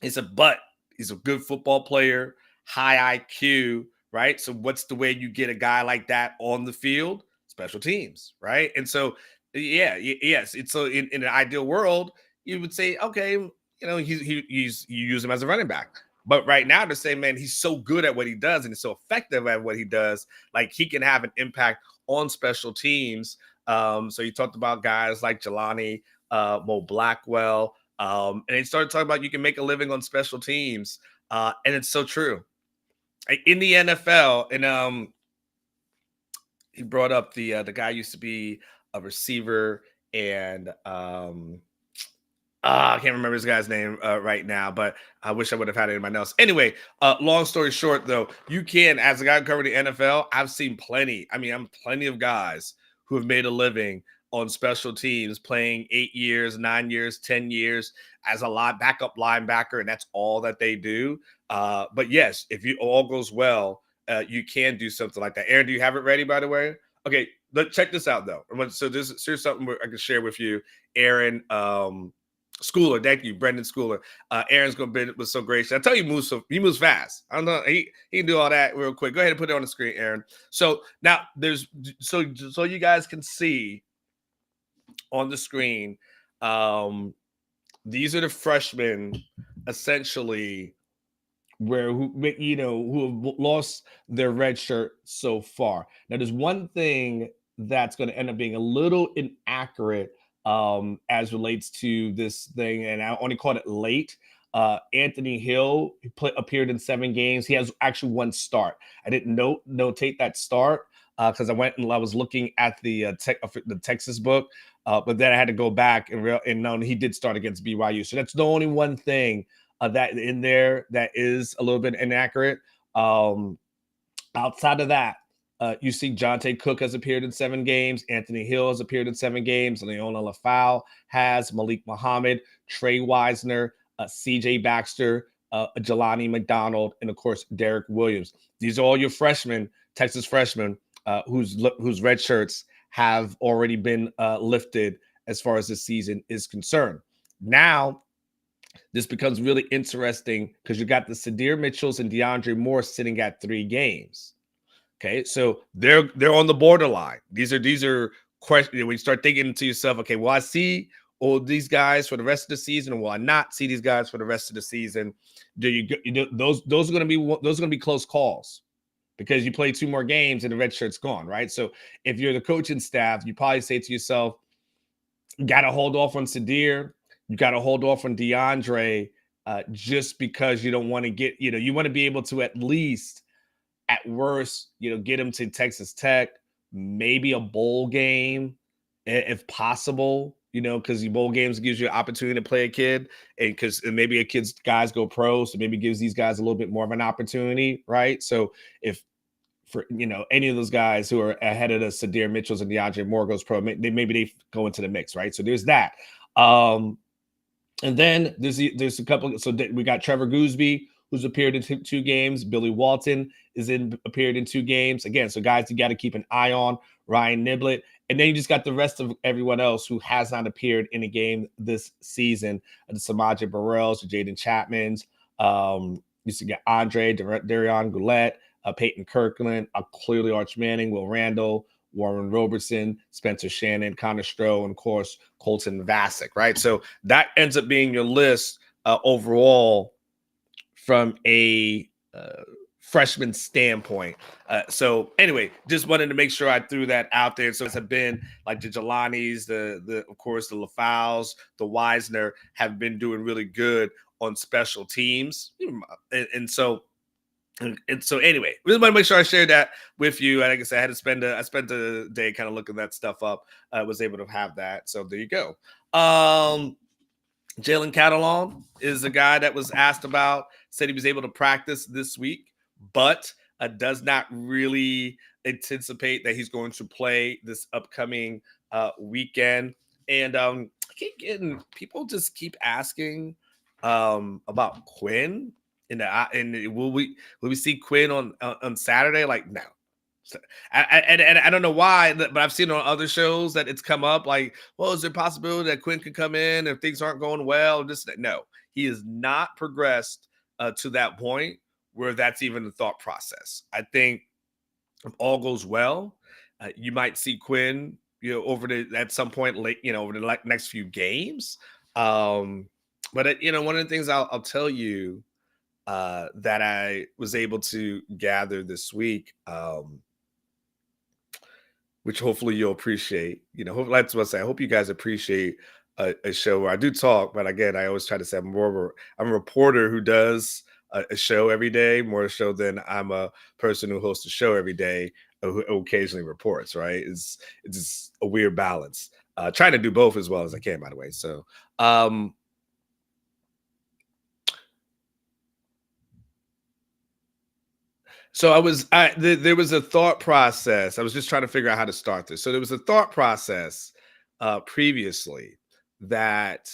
He said, but he's a good football player, high IQ, right? So what's the way you get a guy like that on the field? Special teams, right? And so, yes. It's so in an ideal world, you would say, okay, you use him as a running back. But right now they're saying, man, he's so good at what he does and he's so effective at what he does, he can have an impact on special teams. So he talked about guys like Jelani, Mo Blackwell, and he started talking about you can make a living on special teams, and it's so true. In the NFL, and he brought up the guy used to be a receiver, and I can't remember this guy's name right now, but I wish I would have had it in my notes. Anyway, long story short, though, you can, as a guy covering the NFL, I've seen plenty of guys who have made a living on special teams, playing 8 years, 9 years, 10 years as a backup linebacker, and that's all that they do. But yes, if all goes well, you can do something like that. Aaron, do you have it ready, by the way? Okay, check this out, though. So here's something I can share with you, Aaron. Schooler, thank you, Brendan Schooler. Aaron's was so gracious. I tell you, he moves fast. I don't know, he can do all that real quick. Go ahead and put it on the screen, Aaron. So now so you guys can see on the screen. These are the freshmen, essentially, who have lost their red shirt so far. Now, there's one thing that's going to end up being a little inaccurate as relates to this thing, and I only caught it late. Anthony Hill appeared in 7 games. He has actually 1 start. I didn't notate that start because I went and I was looking at the Texas book, but then I had to go back and know he did start against BYU. So that's the only one thing that in there that is a little bit inaccurate. Outside of that, you see Jonte Cook has appeared in 7 games. Anthony Hill has appeared in 7 games. Leona Lafau has, Malik Muhammad, Trey Wisner, CJ Baxter, Jelani McDonald, and of course, Derek Williams. These are all your freshmen, Texas freshmen, whose red shirts have already been lifted as far as this season is concerned. Now, this becomes really interesting because you got the Sadir Mitchells and DeAndre Moore sitting at 3 games. Okay, so they're on the borderline. These are questions when you start thinking to yourself, okay, will I see all these guys for the rest of the season, or will I not see these guys for the rest of the season? Those are going to be close calls because you play 2 more games and the red shirt's gone, right? So if you're the coaching staff, you probably say to yourself, you got to hold off on Sadir. You got to hold off on DeAndre just because you don't want to get, you want to be able to at least, at worst, get him to Texas Tech, maybe a bowl game if possible, because the bowl games gives you an opportunity to play a kid, and because maybe a kid's guys go pro, so maybe gives these guys a little bit more of an opportunity, right? So if for any of those guys who are ahead of the Sadir Mitchells and DeAndre Moore goes pro, maybe they go into the mix, right? So there's that. And then there's a couple. So we got Trevor Gooseby, who's appeared in 2 games. Billy Walton appeared in 2 games. Again, so guys you got to keep an eye on. Ryan Niblett. And then you just got the rest of everyone else who has not appeared in a game this season. The Samaje Burrells, the Jaden Chapmans. You see, got Andre, Darion Goulet, Peyton Kirkland, clearly Arch Manning, Will Randall, Warren Robertson, Spencer Shannon, Connor Stroh, and of course, Colton Vasek, right? So that ends up being your list overall from a freshman standpoint. So anyway, just wanted to make sure I threw that out there. So it's been like the Jelanis, of course, the Lafaus, the Wisner have been doing really good on special teams. And so anyway, we just want to make sure I shared that with you. And like I said, I spent the day kind of looking that stuff up. I was able to have that. So there you go. Jalen Catalon is a guy that was asked about, said he was able to practice this week, but does not really anticipate that he's going to play this upcoming weekend. And I keep getting people just keep asking about Quinn. And will we see Quinn on Saturday? Like, no. I don't know why, but I've seen on other shows that it's come up like, well, is there a possibility that Quinn could come in if things aren't going well? No, he has not progressed to that point where that's even the thought process. I think if all goes well, you might see Quinn, at some point late, over the next few games. But one of the things I'll tell you that I was able to gather this week, which hopefully you'll appreciate. That's what I say. I hope you guys appreciate a show where I do talk, but again, I always try to say I'm a reporter who does a show every day, more so than I'm a person who hosts a show every day who occasionally reports. Right? It's just a weird balance. Trying to do both as well as I can, by the way. So. So there was a thought process. I was just trying to figure out how to start this. So there was a thought process previously that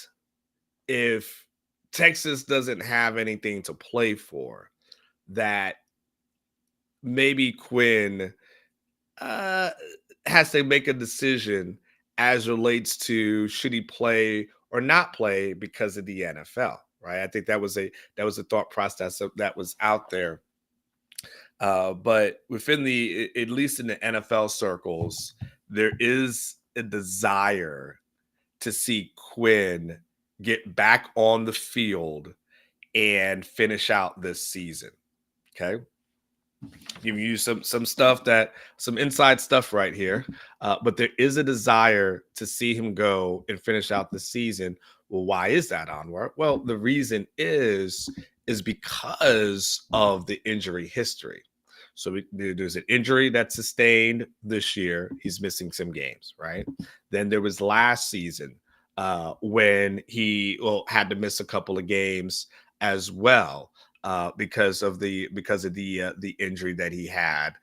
if Texas doesn't have anything to play for, that maybe Quinn has to make a decision as relates to should he play or not play because of the NFL, right? I think that was a thought process that was out there. But within at least in the NFL circles, there is a desire to see Quinn get back on the field and finish out this season. Okay. Give you some inside stuff right here. But there is a desire to see him go and finish out the season. Well, why is that, Anwar? Well, the reason is because of the injury history. So there's an injury that's sustained this year. He's missing some games, right? Then there was last season when he had to miss a couple of games as well because of the injury that he had.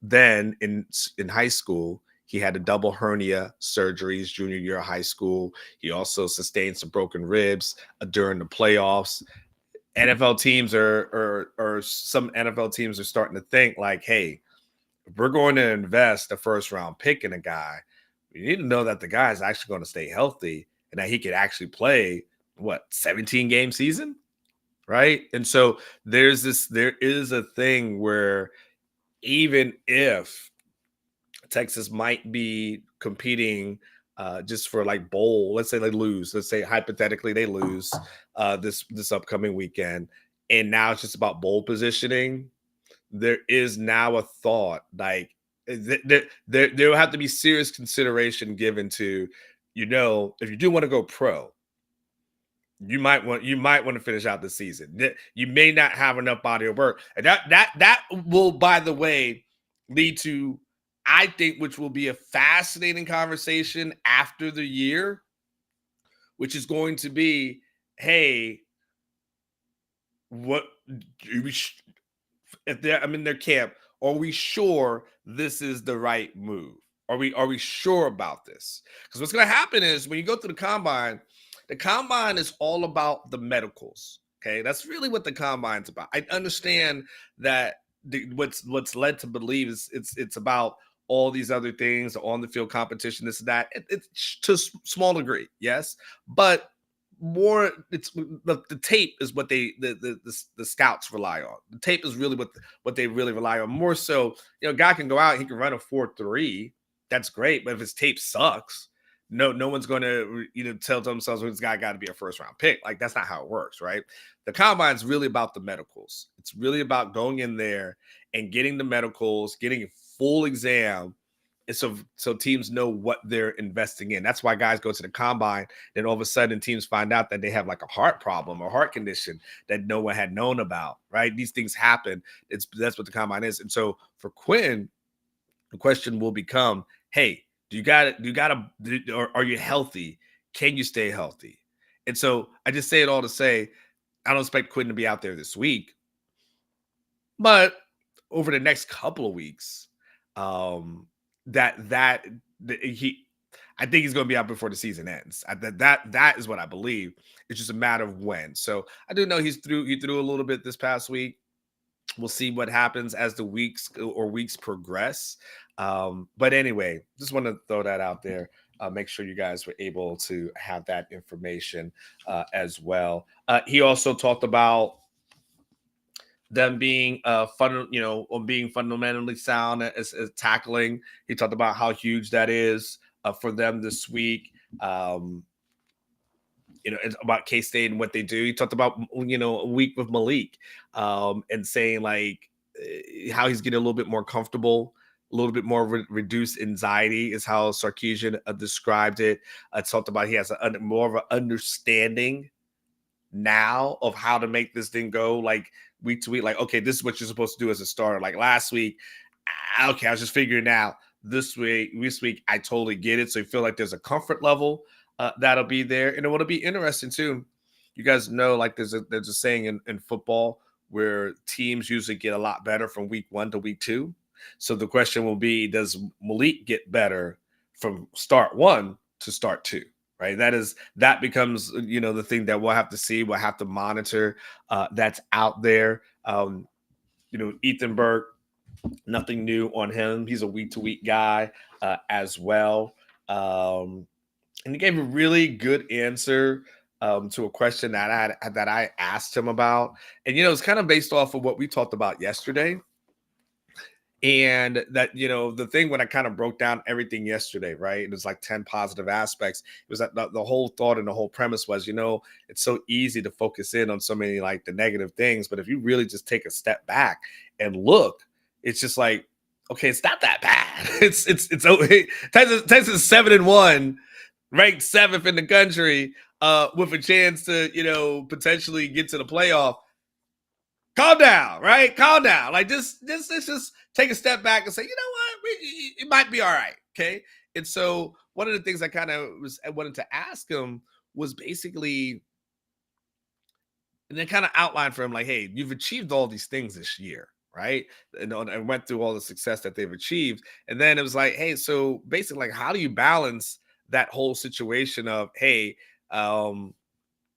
Then in high school, he had a double hernia surgery his junior year of high school. He also sustained some broken ribs during the playoffs. NFL teams or some NFL teams are starting to think like, hey, if we're going to invest a first round pick in a guy, we need to know that the guy is actually going to stay healthy and that he could actually play 17 game season, right? And so there is a thing where even if Texas might be competing just for like bowl, let's say they lose, let's say hypothetically they lose this upcoming weekend, and now it's just about bowl positioning. There is now a thought like there will have to be serious consideration given to, if you do want to go pro, you might want to finish out the season. You may not have enough body of work, and that will, by the way, lead to, I think, which will be a fascinating conversation after the year, which is going to be, hey, what if I'm in their camp? Are we sure this is the right move? Are we sure about this? Because what's going to happen is when you go through the combine is all about the medicals. Okay, that's really what the combine's about. I understand that what's led to believe is it's about all these other things, on the field competition, this and that. It's to a small degree, yes, but more it's the tape is what the scouts rely on. The tape is really what they really rely on. More so, a guy can go out, he can run a 4.3. That's great, but if his tape sucks, no one's going to tell themselves, this guy got to be a first round pick. Like, that's not how it works, right? The combine is really about the medicals. It's really about going in there and getting the medicals, getting a full exam, and so teams know what they're investing in. That's why guys go to the combine, then all of a sudden teams find out that they have like a heart problem or heart condition that no one had known about, right? These things happen. That's what the combine is. And so for Quinn, the question will become, hey, are you healthy? Can you stay healthy? And so I just say it all to say, I don't expect Quinn to be out there this week, but over the next couple of weeks, I think he's going to be out before the season ends. That is what I believe. It's just a matter of when. So I do know he threw a little bit this past week. We'll see what happens as the weeks progress. But anyway, just want to throw that out there. Make sure you guys were able to have that information as well. He also talked about them being being fundamentally sound as tackling. He talked about how huge that is for them this week. It's about K-State and what they do. He talked about, a week with Malik and saying like how he's getting a little bit more comfortable, a little bit more reduced anxiety is how Sarkeesian described it. Talked about he has more of an understanding now of how to make this thing go like week to week. Like, okay, this is what you're supposed to do as a starter. Like last week, okay, I was just figuring it out. This week, I totally get it. So you feel like there's a comfort level that'll be there. And it will be interesting too. You guys know, like there's a saying in football where teams usually get a lot better from week 1 to week 2. So the question will be, does Malik get better from start 1 to start 2? Right. That becomes, the thing that we'll have to see. We'll have to monitor that's out there. Ethan Burke, nothing new on him. He's a week to week guy as well. And he gave a really good answer to a question that I asked him about. And, it's kind of based off of what we talked about yesterday. And that, the thing when I kind of broke down everything yesterday, right? And it's like 10 positive aspects. It was that the whole thought and the whole premise was, it's so easy to focus in on so many like the negative things. But if you really just take a step back and look, it's just like, okay, it's not that bad. It's Texas 7-1, ranked 7th in the country, with a chance to, potentially get to the playoff. Calm down, right? Calm down. Like let's just take a step back and say, you know what, it might be all right, okay? And so one of the things I wanted to ask him was basically, and then kind of outline for him, like, hey, you've achieved all these things this year, right? And went through all the success that they've achieved, and then it was like, hey, so basically, like, how do you balance that whole situation of, hey,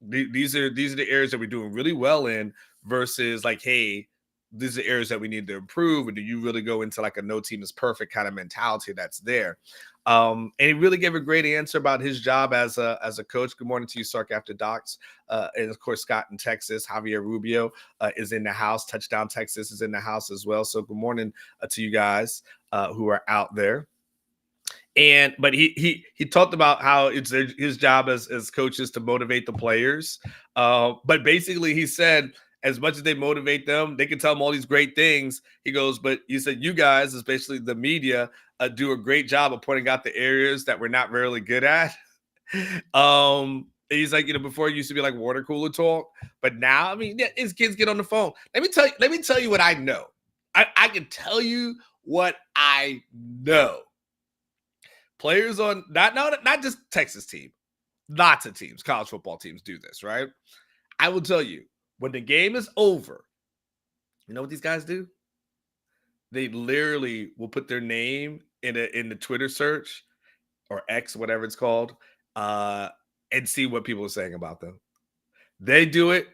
these are the areas that we're doing really well in, versus like, hey, these are the areas that we need to improve, or do you really go into like a no team is perfect kind of mentality that's there? And he really gave a great answer about his job as a coach. Good morning to you, Sark After Docs. And of course, Scott in Texas, Javier Rubio is in the house. Touchdown Texas is in the house as well. So good morning to you guys who are out there. But he talked about how it's his job as coaches to motivate the players. But basically he said, as much as they motivate them, they can tell them all these great things. He goes, but he said, you guys, especially the media, do a great job of pointing out the areas that we're not really good at. He's like, before it used to be like water cooler talk, but now, I mean, his kids get on the phone. Let me tell you what I know. I can tell you what I know. Players on not just Texas team, lots of teams, college football teams do this, right? I will tell you, when the game is over, you know what these guys do? They literally will put their name in the Twitter search or X, whatever it's called, and see what people are saying about them. They do it.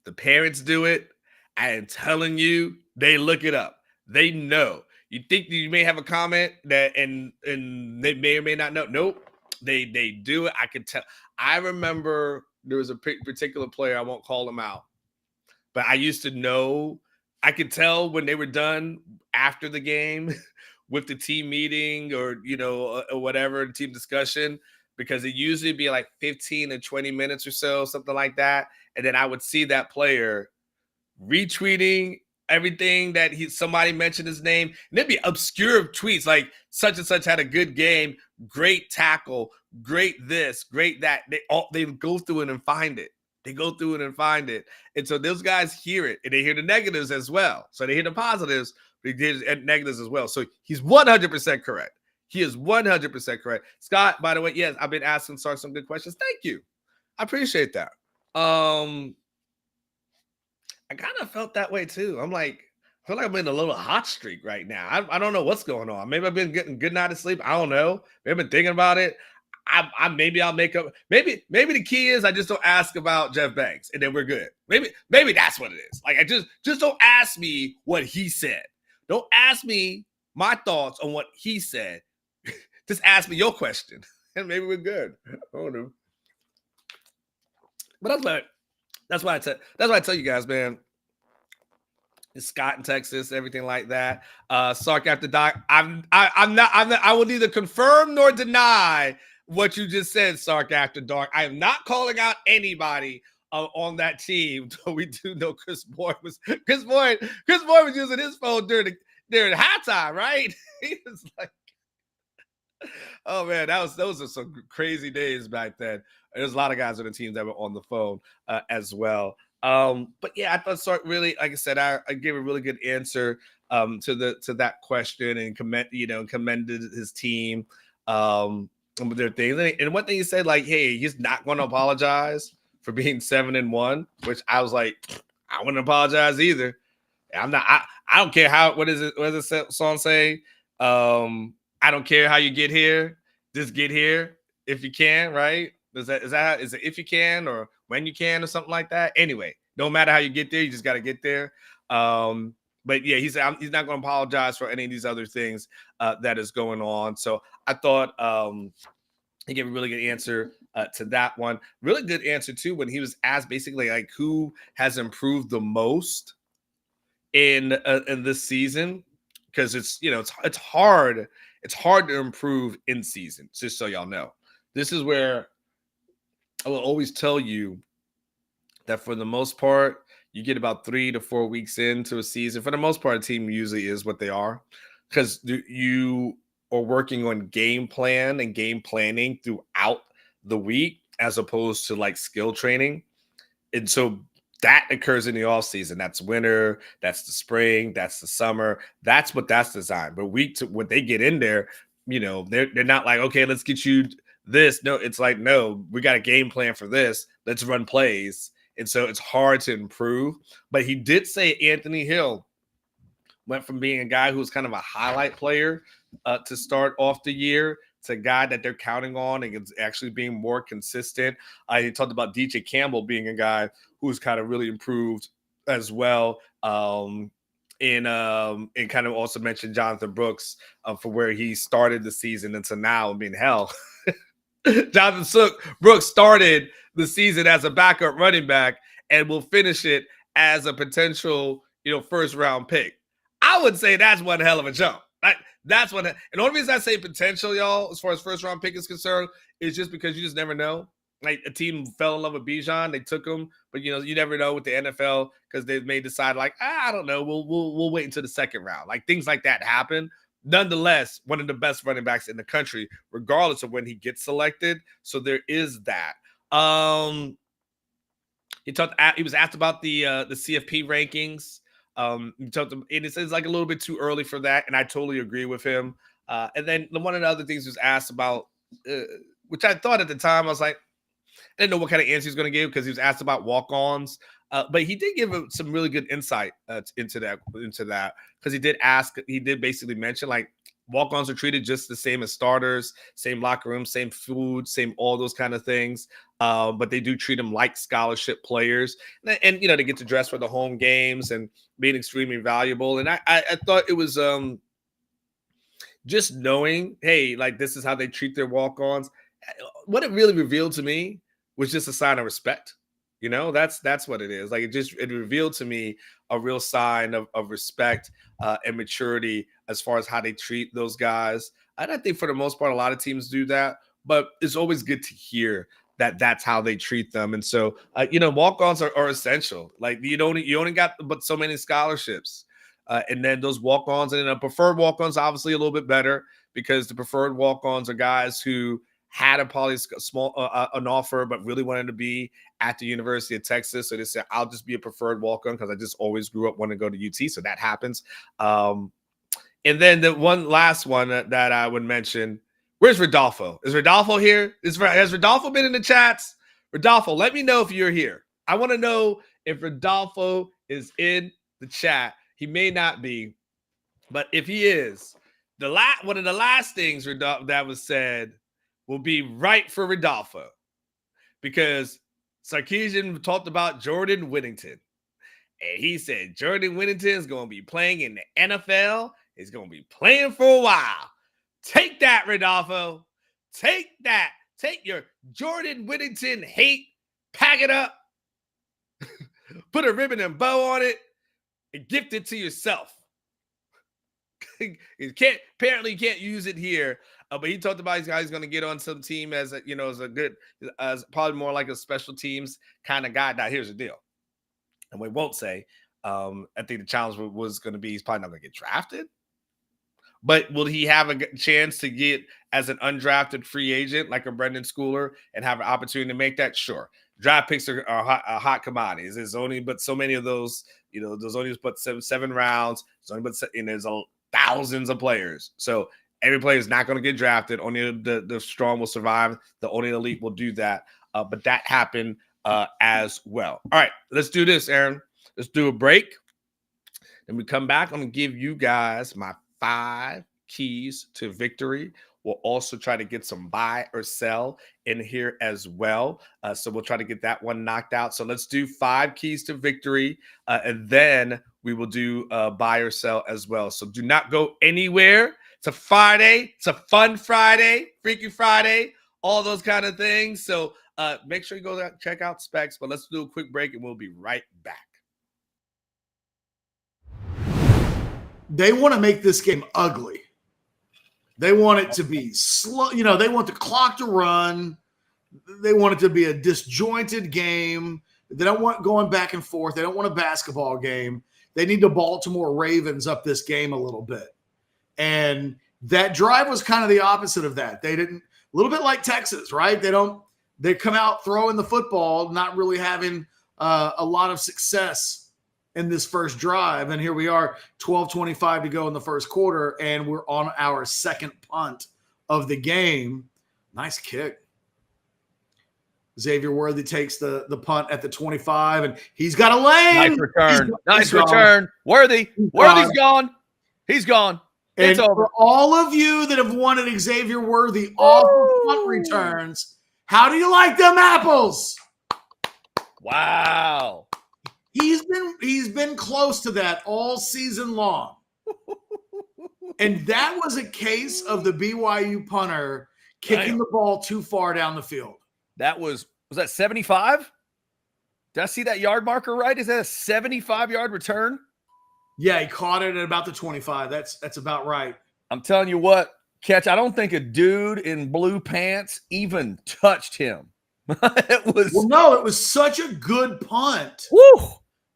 The parents do it. I am telling you, they look it up. They know. You think you may have a comment that and they may or may not know. Nope. They do it. I could tell. I remember there was a particular player, I won't call him out, but I used to know, I could tell when they were done after the game with the team meeting or, or whatever, team discussion, because it usually be like 15 to 20 minutes or so, something like that. And then I would see that player retweeting everything that somebody mentioned his name. And there'd be obscure tweets like such and such had a good game, great tackle, great this, great that. They go through it and find it. They go through it and find it. And so those guys hear it, and they hear the negatives as well. So they hear the positives, but they hear negatives as well. So he's 100% correct. He is 100% correct. Scott, by the way, yes, I've been asking Sark some good questions. Thank you. I appreciate that. I kind of felt that way too. I feel like I'm in a little hot streak right now. I don't know what's going on. Maybe I've been getting a good night of sleep. I don't know. Maybe I've been thinking about it. Maybe I'll make up. Maybe the key is I just don't ask about Jeff Banks, and then we're good. Maybe that's what it is. Like, I just don't ask me what he said. Don't ask me my thoughts on what he said. Just ask me your question, and maybe we're good. I don't know. But that's why I tell you guys, man. It's Scott in Texas, everything like that. Sark After Doc. I will neither confirm nor deny what you just said, Sark After Dark. I am not calling out anybody on that team. So we do know Chris Boyd was using his phone during halftime, right? He was like, oh man, those are some crazy days back then. There's a lot of guys on the team that were on the phone as well. But yeah, I thought Sark really, like I said, I gave a really good answer to that question and commended his team with their things. And one thing he said, like, hey, he's not going to apologize for being 7-1, which I was like, I wouldn't apologize either. I'm not. I don't care how. What is it? What does the song say? I don't care how you get here. Just get here if you can, right? Is it if you can or when you can or something like that? Anyway, no matter how you get there, you just got to get there. But yeah, he said he's not going to apologize for any of these other things that is going on. So I thought He gave a really good answer to that one. Really good answer too when he was asked basically like who has improved the most in this season, because it's it's hard to improve in season. Just so y'all know, this is where I will always tell you that for the most part, you get about 3 to 4 weeks into a season. For the most part, a team usually is what they are, because you are working on game plan and game planning throughout the week as opposed to like skill training. And so that occurs in the off season. That's winter, that's the spring, that's the summer. That's what that's designed. But when they get in there, they're not like, okay, let's get you this. No, it's like, no, we got a game plan for this. Let's run plays. And so it's hard to improve. But he did say Anthony Hill went from being a guy who was kind of a highlight player to start off the year to a guy that they're counting on and is actually being more consistent. He talked about DJ Campbell being a guy who's kind of really improved as well. And kind of also mentioned Jonathan Brooks for where he started the season until now. I mean, hell, Jonathan Brooks started the season as a backup running back and will finish it as a potential, first round pick. I would say that's one hell of a jump. That's one. And the only reason I say potential, y'all, as far as first round pick is concerned, is just because you just never know. Like a team fell in love with Bijan, they took him, but you never know with the NFL because they may decide like, I don't know, we'll wait until the second round. Like things like that happen. Nonetheless, one of the best running backs in the country, regardless of when he gets selected. So there is that. He was asked about the CFP rankings. He talked, and it's like a little bit too early for that, and I totally agree with him. And then one of the other things he was asked about, which I thought at the time, I was like, I didn't know what kind of answer he was going to give because he was asked about walk-ons. But he did give some really good insight into that because he did basically mention like walk-ons are treated just the same as starters, same locker room, same food, same all those kind of things. But they do treat them like scholarship players, and they get to dress for the home games and being extremely valuable. And I thought it was just knowing, hey, like this is how they treat their walk-ons. What it really revealed to me was just a sign of respect. That's what it is. Like it revealed to me a real sign of respect and maturity as far as how they treat those guys. And I think for the most part, a lot of teams do that, but it's always good to hear that that's how they treat them. And so, walk-ons are essential. Like you only got but so many scholarships. And then those walk-ons and then preferred walk-ons, obviously a little bit better because the preferred walk-ons are guys who had probably small an offer, but really wanted to be at the University of Texas. So they said, I'll just be a preferred walk-on because I just always grew up wanting to go to UT. So that happens. And then the one last one that I would mention, where's Rodolfo? Is Rodolfo here? Has Rodolfo been in the chats? Rodolfo, let me know if you're here. I want to know if Rodolfo is in the chat. He may not be, but if he is, one of the last things that was said will be right for Rodolfo because Sarkeesian talked about Jordan Whittington. And he said Jordan Whittington is going to be playing in the NFL. He's going to be playing for a while. Take that, Rodolfo. Take that. Take your Jordan Whittington hate, pack it up, put a ribbon and bow on it, and gift it to yourself. You can't use it here. But he talked about he's going to get on some team as probably more like a special teams kind of guy. Now, here's the deal. And we won't say, I think the challenge was going to be he's probably not going to get drafted. But will he have a chance to get as an undrafted free agent like a Brendan Schooler and have an opportunity to make that? Sure. Draft picks are hot commodities. There's only but so many of those, there's only but seven rounds. There's thousands of players. So every player is not going to get drafted. Only the strong will survive. The only elite will do that. But that happened as well. All right, let's do this, Aaron. Let's do a break. Then we come back. I'm going to give you guys my 5 keys to victory. We'll also try to get some buy or sell in here as well. So we'll try to get that one knocked out. So let's do 5 keys to victory. And then we will do buy or sell as well. So do not go anywhere. It's a Friday. It's a fun Friday, Freaky Friday. all those kind of things. So make sure you go there, check out Specs. But let's do a quick break, and we'll be right back. They want to make this game ugly. They want it to be slow. You know, they want the clock to run. They want it to be a disjointed game. They don't want going back and forth. They don't want a basketball game. They need the Baltimore Ravens up this game a little bit. And that drive was kind of the opposite of that. They didn't, a little bit like Texas, right? They come out throwing the football, not really having a lot of success in this first drive. And here we are, 12:25 to go in the first quarter, and we're on our second punt of the game. Nice kick. Xavier Worthy takes the punt at the 25, and he's got a lane. Nice return. Nice return. Worthy's gone. He's gone. It's and over. For all of you that have wanted Xavier Worthy off of punt returns, how do you like them apples? Wow. He's been close to that all season long. And that was a case of the BYU punter kicking the ball too far down the field. That was that 75? Did I see that yard marker right? Is that a 75-yard return? Yeah, he caught it at about the 25. That's about right. I'm telling you what, Ketch, I don't think a dude in blue pants even touched him. It was such a good punt. Woo!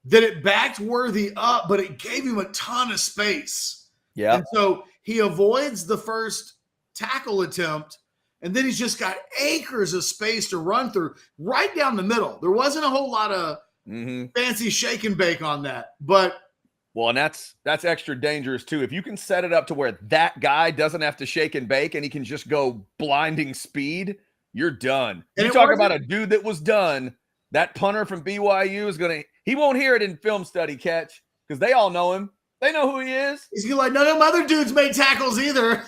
That it backed Worthy up, but it gave him a ton of space. Yeah. And so he avoids the first tackle attempt, and then he's just got acres of space to run through right down the middle. There wasn't a whole lot of fancy shake and bake on that. But well, and that's extra dangerous too. If you can set it up to where that guy doesn't have to shake and bake and he can just go blinding speed, you're done. You talk about a dude that was done. That punter from BYU is going to – he won't hear it in film study, Ketch, because they all know him. They know who he is. He's going to like, none of them other dudes made tackles either.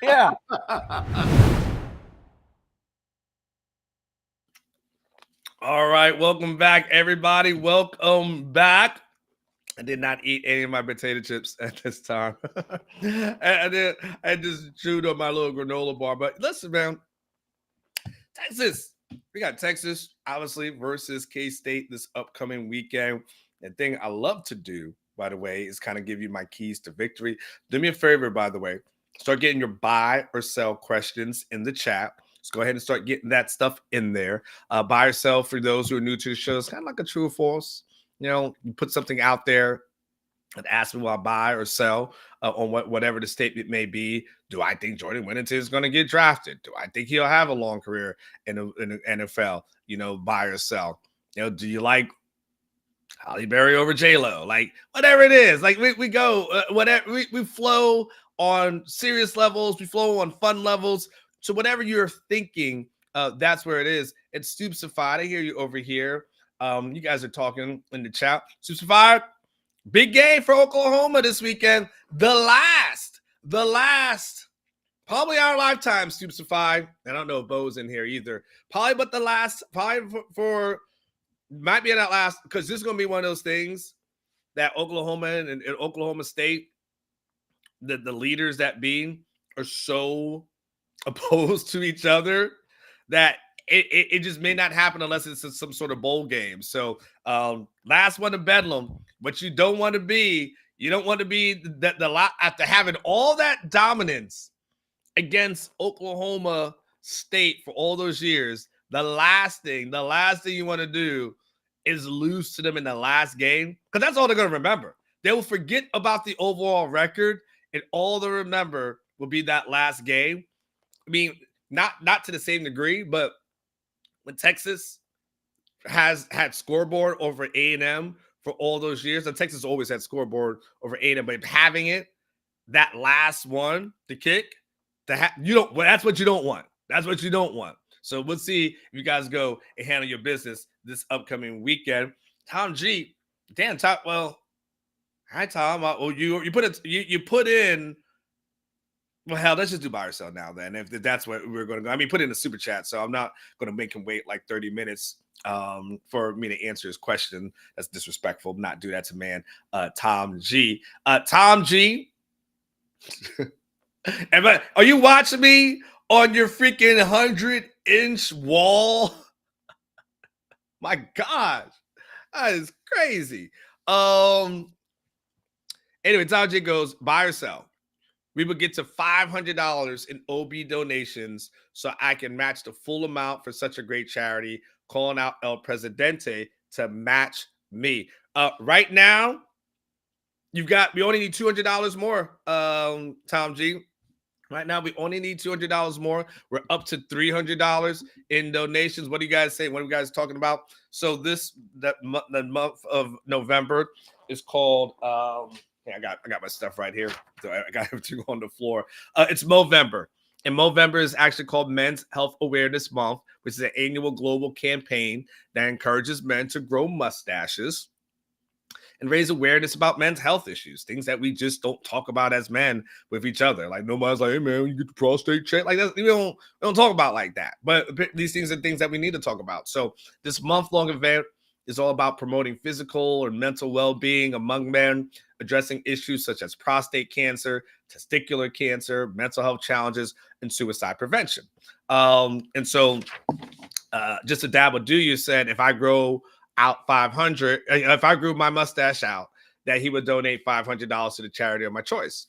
Yeah. All right, welcome back, everybody. Welcome back. I did not eat any of my potato chips at this time. I just chewed on my little granola bar. But listen, man, Texas. We got Texas, obviously, versus K-State this upcoming weekend. The thing I love to do, by the way, is kind of give you my keys to victory. Do me a favor, by the way. Start getting your buy or sell questions in the chat. Let's go ahead and start getting that stuff in there. Buy or sell, for those who are new to the show, it's kind of like a true or false. You know, you put something out there and ask me will I buy or sell on whatever the statement may be. Do I think Jordan Whittington is going to get drafted? Do I think he'll have a long career in the NFL? You know, buy or sell. You know, do you like Halle Berry over J-Lo? Like, whatever it is. Like, we go, whatever. We flow on serious levels. We flow on fun levels. So whatever you're thinking, that's where it is. It's Stoops of Fire. I hear you over here. You guys are talking in the chat. Stoops of Fire. Big game for Oklahoma this weekend. The last, probably our lifetime, Stoops of Five. I don't know if Bo's in here either. Probably for might be in that last, because this is going to be one of those things that Oklahoma and Oklahoma State, the leaders that be, are so opposed to each other that it just may not happen unless it's some sort of bowl game. So last one to Bedlam. What you don't want to be, after having all that dominance against Oklahoma State for all those years, the last thing you want to do is lose to them in the last game, because that's all they're going to remember. They will forget about the overall record, and all they'll remember will be that last game. I mean, not to the same degree, but when Texas has had scoreboard over A&M for all those years, and Texas always had scoreboard over A&M, but having it, that last one, the kick, that's what you don't want. That's what you don't want. So we'll see if you guys go and handle your business this upcoming weekend. Tom G, damn, Tom. Well, hi, Tom. Well, you put in. Well, hell, let's just do buy or sell now then. If that's what we're going to go. I mean, put in a super chat, so I'm not going to make him wait like 30 minutes for me to answer his question. That's disrespectful. Not do that to man. Tom G. Tom G. Are you watching me on your freaking 100-inch wall. My gosh, that is crazy. Anyway, Tom G goes, buy or sell. We would get to $500 in OB donations so I can match the full amount for such a great charity, calling out El Presidente to match me. Right now, we only need $200 more, Tom G. Right now, we only need $200 more. We're up to $300 in donations. What do you guys say? What are you guys talking about? So the month of November is called. I got my stuff right here. So I got everything on the floor. It's Movember, and Movember is actually called Men's Health Awareness Month, which is an annual global campaign that encourages men to grow mustaches and raise awareness about men's health issues, things that we just don't talk about as men with each other. Like nobody's like, hey man, you get the prostate check. Like that, we don't talk about like that. But these things are things that we need to talk about. So this month-long event is all about promoting physical or mental well-being among men, addressing issues such as prostate cancer, testicular cancer, mental health challenges, and suicide prevention. And so just a dabble do, you said if I grow out 500, if I grew my mustache out, that he would donate $500 to the charity of my choice.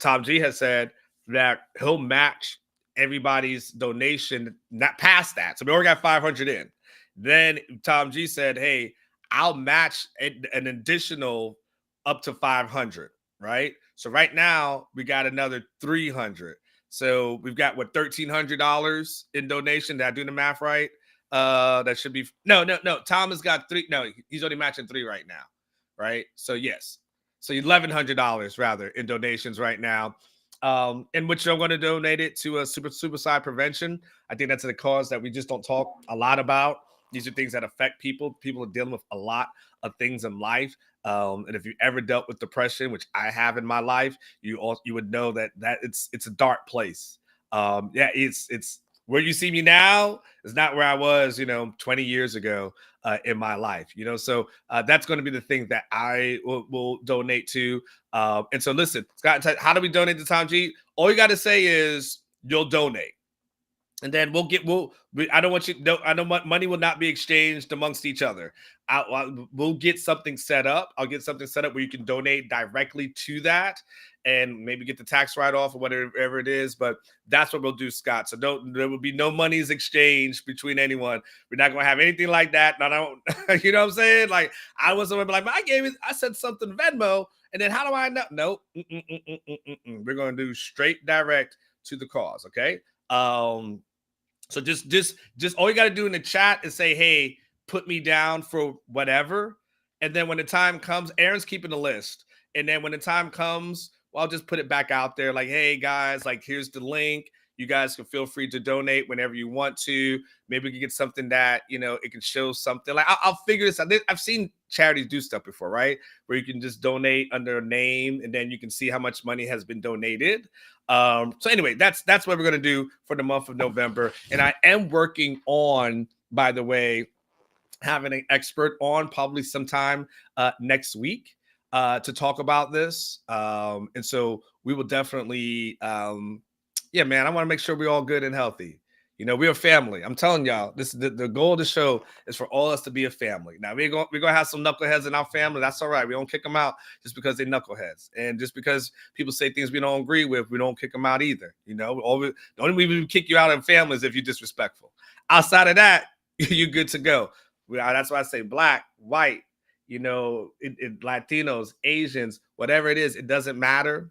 Tom G has said that he'll match everybody's donation, not past that. So we already got 500 in. Then Tom G said, hey, I'll match an additional up to 500, right? So right now we got another 300. So we've got what, $1,300 in donation. Did I do the math right? That should be no. Tom has got 3. No, he's only matching 3 right now, right? So yes, so $1,100 rather in donations right now. In which I'm going to donate it to suicide prevention. I think that's a cause that we just don't talk a lot about. These are things that affect people. People are dealing with a lot of things in life. And if you ever dealt with depression, which I have in my life, you would know that it's a dark place. It's where you see me now is not where I was, 20 years ago in my life, So that's going to be the thing that I will donate to. And so listen, Scott, how do we donate to Tom G? All you got to say is you'll donate. And then I don't want you. I know money will not be exchanged amongst each other. We'll get something set up. I'll get something set up where you can donate directly to that, and maybe get the tax write-off or whatever it is. But that's what we'll do, Scott. So there will be no monies exchanged between anyone. We're not going to have anything like that. And I don't, you know what I'm saying? Like I wasn't like, I said something Venmo, and then how do I know? Nope. We're going to do straight direct to the cause. Okay. So just all you got to do in the chat is say, hey, put me down for whatever. And then when the time comes, Aaron's keeping the list. And then when the time comes, well, I'll just put it back out there like, hey, guys, like, here's the link. You guys can feel free to donate whenever you want to. Maybe we can get something that, it can show something. Like, I'll figure this out. I've seen charities do stuff before, right? Where you can just donate under a name, and then you can see how much money has been donated. So anyway, that's what we're going to do for the month of November. And I am working on, by the way, having an expert on probably sometime next week to talk about this. And so we will definitely, yeah, man, I want to make sure we're all good and healthy. We're a family. I'm telling y'all, this is the goal of the show is for all us to be a family. Now we're gonna have some knuckleheads in our family. That's all right. We don't kick them out just because they're knuckleheads, and just because people say things we don't agree with, we don't kick them out either. The only way we kick you out of family is if you're disrespectful. Outside of that, you're good to go. That's why I say black, white, Latinos, Asians, whatever it is, it doesn't matter.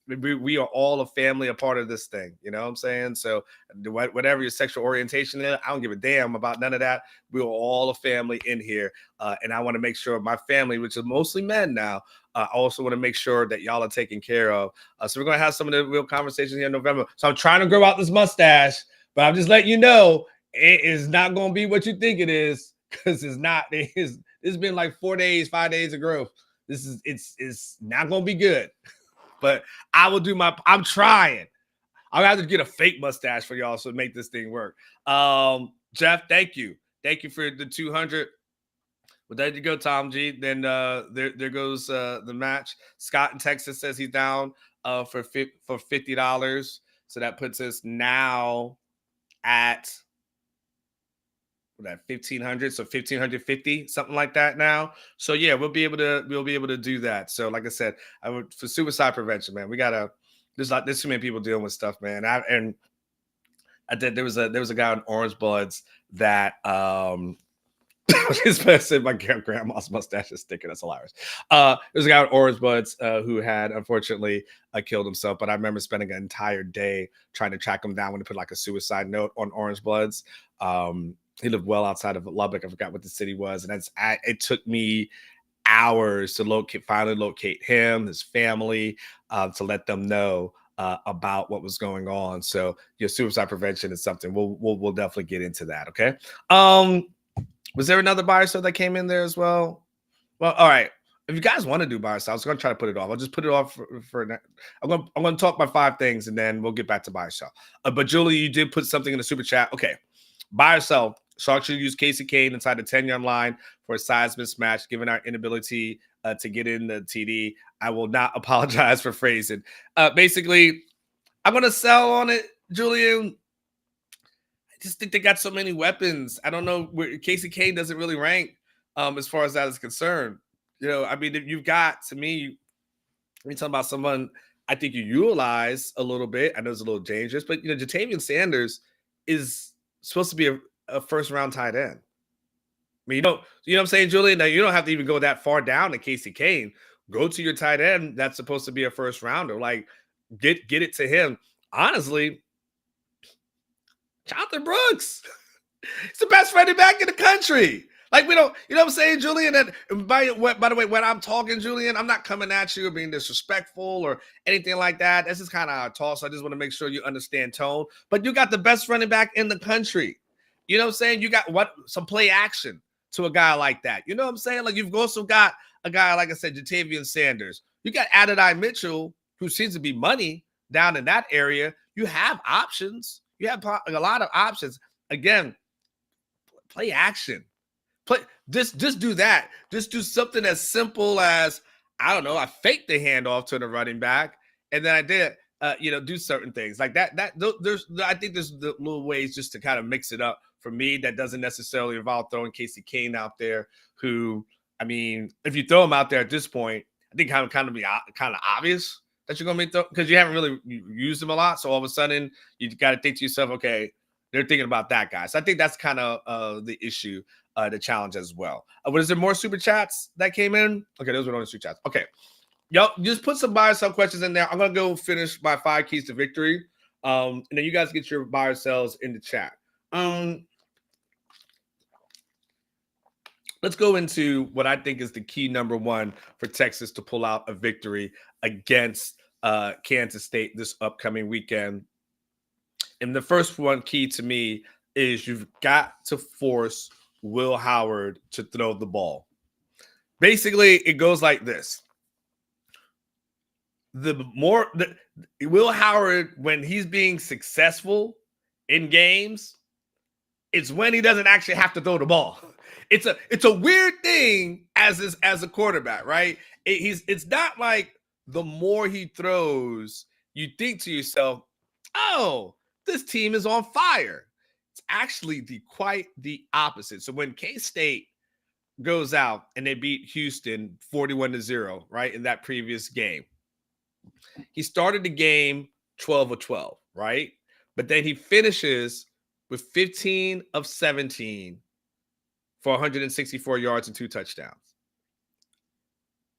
We are all a family, a part of this thing. You know what I'm saying? So whatever your sexual orientation is, I don't give a damn about none of that. We are all a family in here. And I want to make sure my family, which is mostly men now, I also want to make sure that y'all are taken care of. So we're going to have some of the real conversations here in November. So I'm trying to grow out this mustache, but I'm just letting you know, it is not going to be what you think it is, because it's not. It's been like 5 days of growth. It's not going to be good. But I will do I'm trying. I'll have to get a fake mustache for y'all so make this thing work. Jeff, thank you. Thank you for the 200. Well, there you go, Tom G. Then there goes the match. Scott in Texas says he's down for $50. So that puts us now at that 1,500, so 1,550, something like that now. So yeah, we'll be able to do that. So like I said, for suicide prevention, man, there's too many people dealing with stuff, man. I did. There was a guy on Orange Bloods that his person, my grandma's mustache is sticking. That's hilarious. There's a guy on Orange Bloods who had unfortunately killed himself. But I remember spending an entire day trying to track him down when he put like a suicide note on Orange Bloods. He lived well outside of Lubbock. I forgot what the city was, and it took me hours to finally locate him, his family, to let them know about what was going on. So your suicide prevention is something we'll definitely get into that. Okay. Was there another buy or sell that came in there as well? Well, all right. If you guys want to do buy or sell, I was going to try to put it off. I'll just put it off for I'm going to talk about 5 things and then we'll get back to buy or sell. But Julie, you did put something in the super chat. Okay. Buy or sell. Sark should use Casey Kane inside the 10-yard line for a size mismatch, given our inability to get in the TD. I will not apologize for phrasing. Basically, I'm going to sell on it, Julian. I just think they got so many weapons. I don't know where Casey Kane doesn't really rank as far as that is concerned. You know, I mean, you've got, to me, when you're talking about someone I think you utilize a little bit. I know it's a little dangerous, but, you know, Jatavian Sanders is supposed to be a first-round tight end. I mean, you know what I'm saying, Julian? Now, you don't have to even go that far down to Casey Kane. Go to your tight end that's supposed to be a first-rounder. Like, get it to him. Honestly, Jonathan Brooks. He's the best running back in the country. Like, we don't, you know what I'm saying, Julian? And by the way, when I'm talking, Julian, I'm not coming at you or being disrespectful or anything like that. This is kind of a toss. I just want to make sure you understand tone. But you got the best running back in the country. You know what I'm saying? You got some play action to a guy like that. You know what I'm saying? Like, you've also got a guy, like I said, Jatavian Sanders. You got Adonai Mitchell, who seems to be money down in that area. You have options. You have a lot of options. Again, play action. Just do that. Just do something as simple as, I don't know, I faked the handoff to the running back, and then I did, do certain things like that. I think there's the little ways just to kind of mix it up for me that doesn't necessarily involve throwing Casey Kane out there, who, I mean, if you throw him out there at this point, I think kind of obvious that you're going to be because you haven't really used him a lot. So all of a sudden you got to think to yourself, okay, they're thinking about that guy. So I think that's kind of the issue, the challenge as well. Was there more super chats that came in? Okay, those were only super chats. Okay. Y'all just put some buy or sell questions in there. I'm going to go finish my 5 keys to victory. And then you guys get your buy or sells in the chat. Let's go into what I think is the key number 1 for Texas to pull out a victory against Kansas State this upcoming weekend. And the first one key to me is you've got to force Will Howard to throw the ball. Basically, it goes like this. Will Howard, when he's being successful in games, it's when he doesn't actually have to throw the ball. It's a weird thing as a quarterback, right? It's not like the more he throws, you think to yourself, oh, this team is on fire. It's actually quite the opposite. So when K-State goes out and they beat Houston 41-0, right, in that previous game, he started the game 12 of 12, right? But then he finishes with 15 of 17 for 164 yards and 2 touchdowns.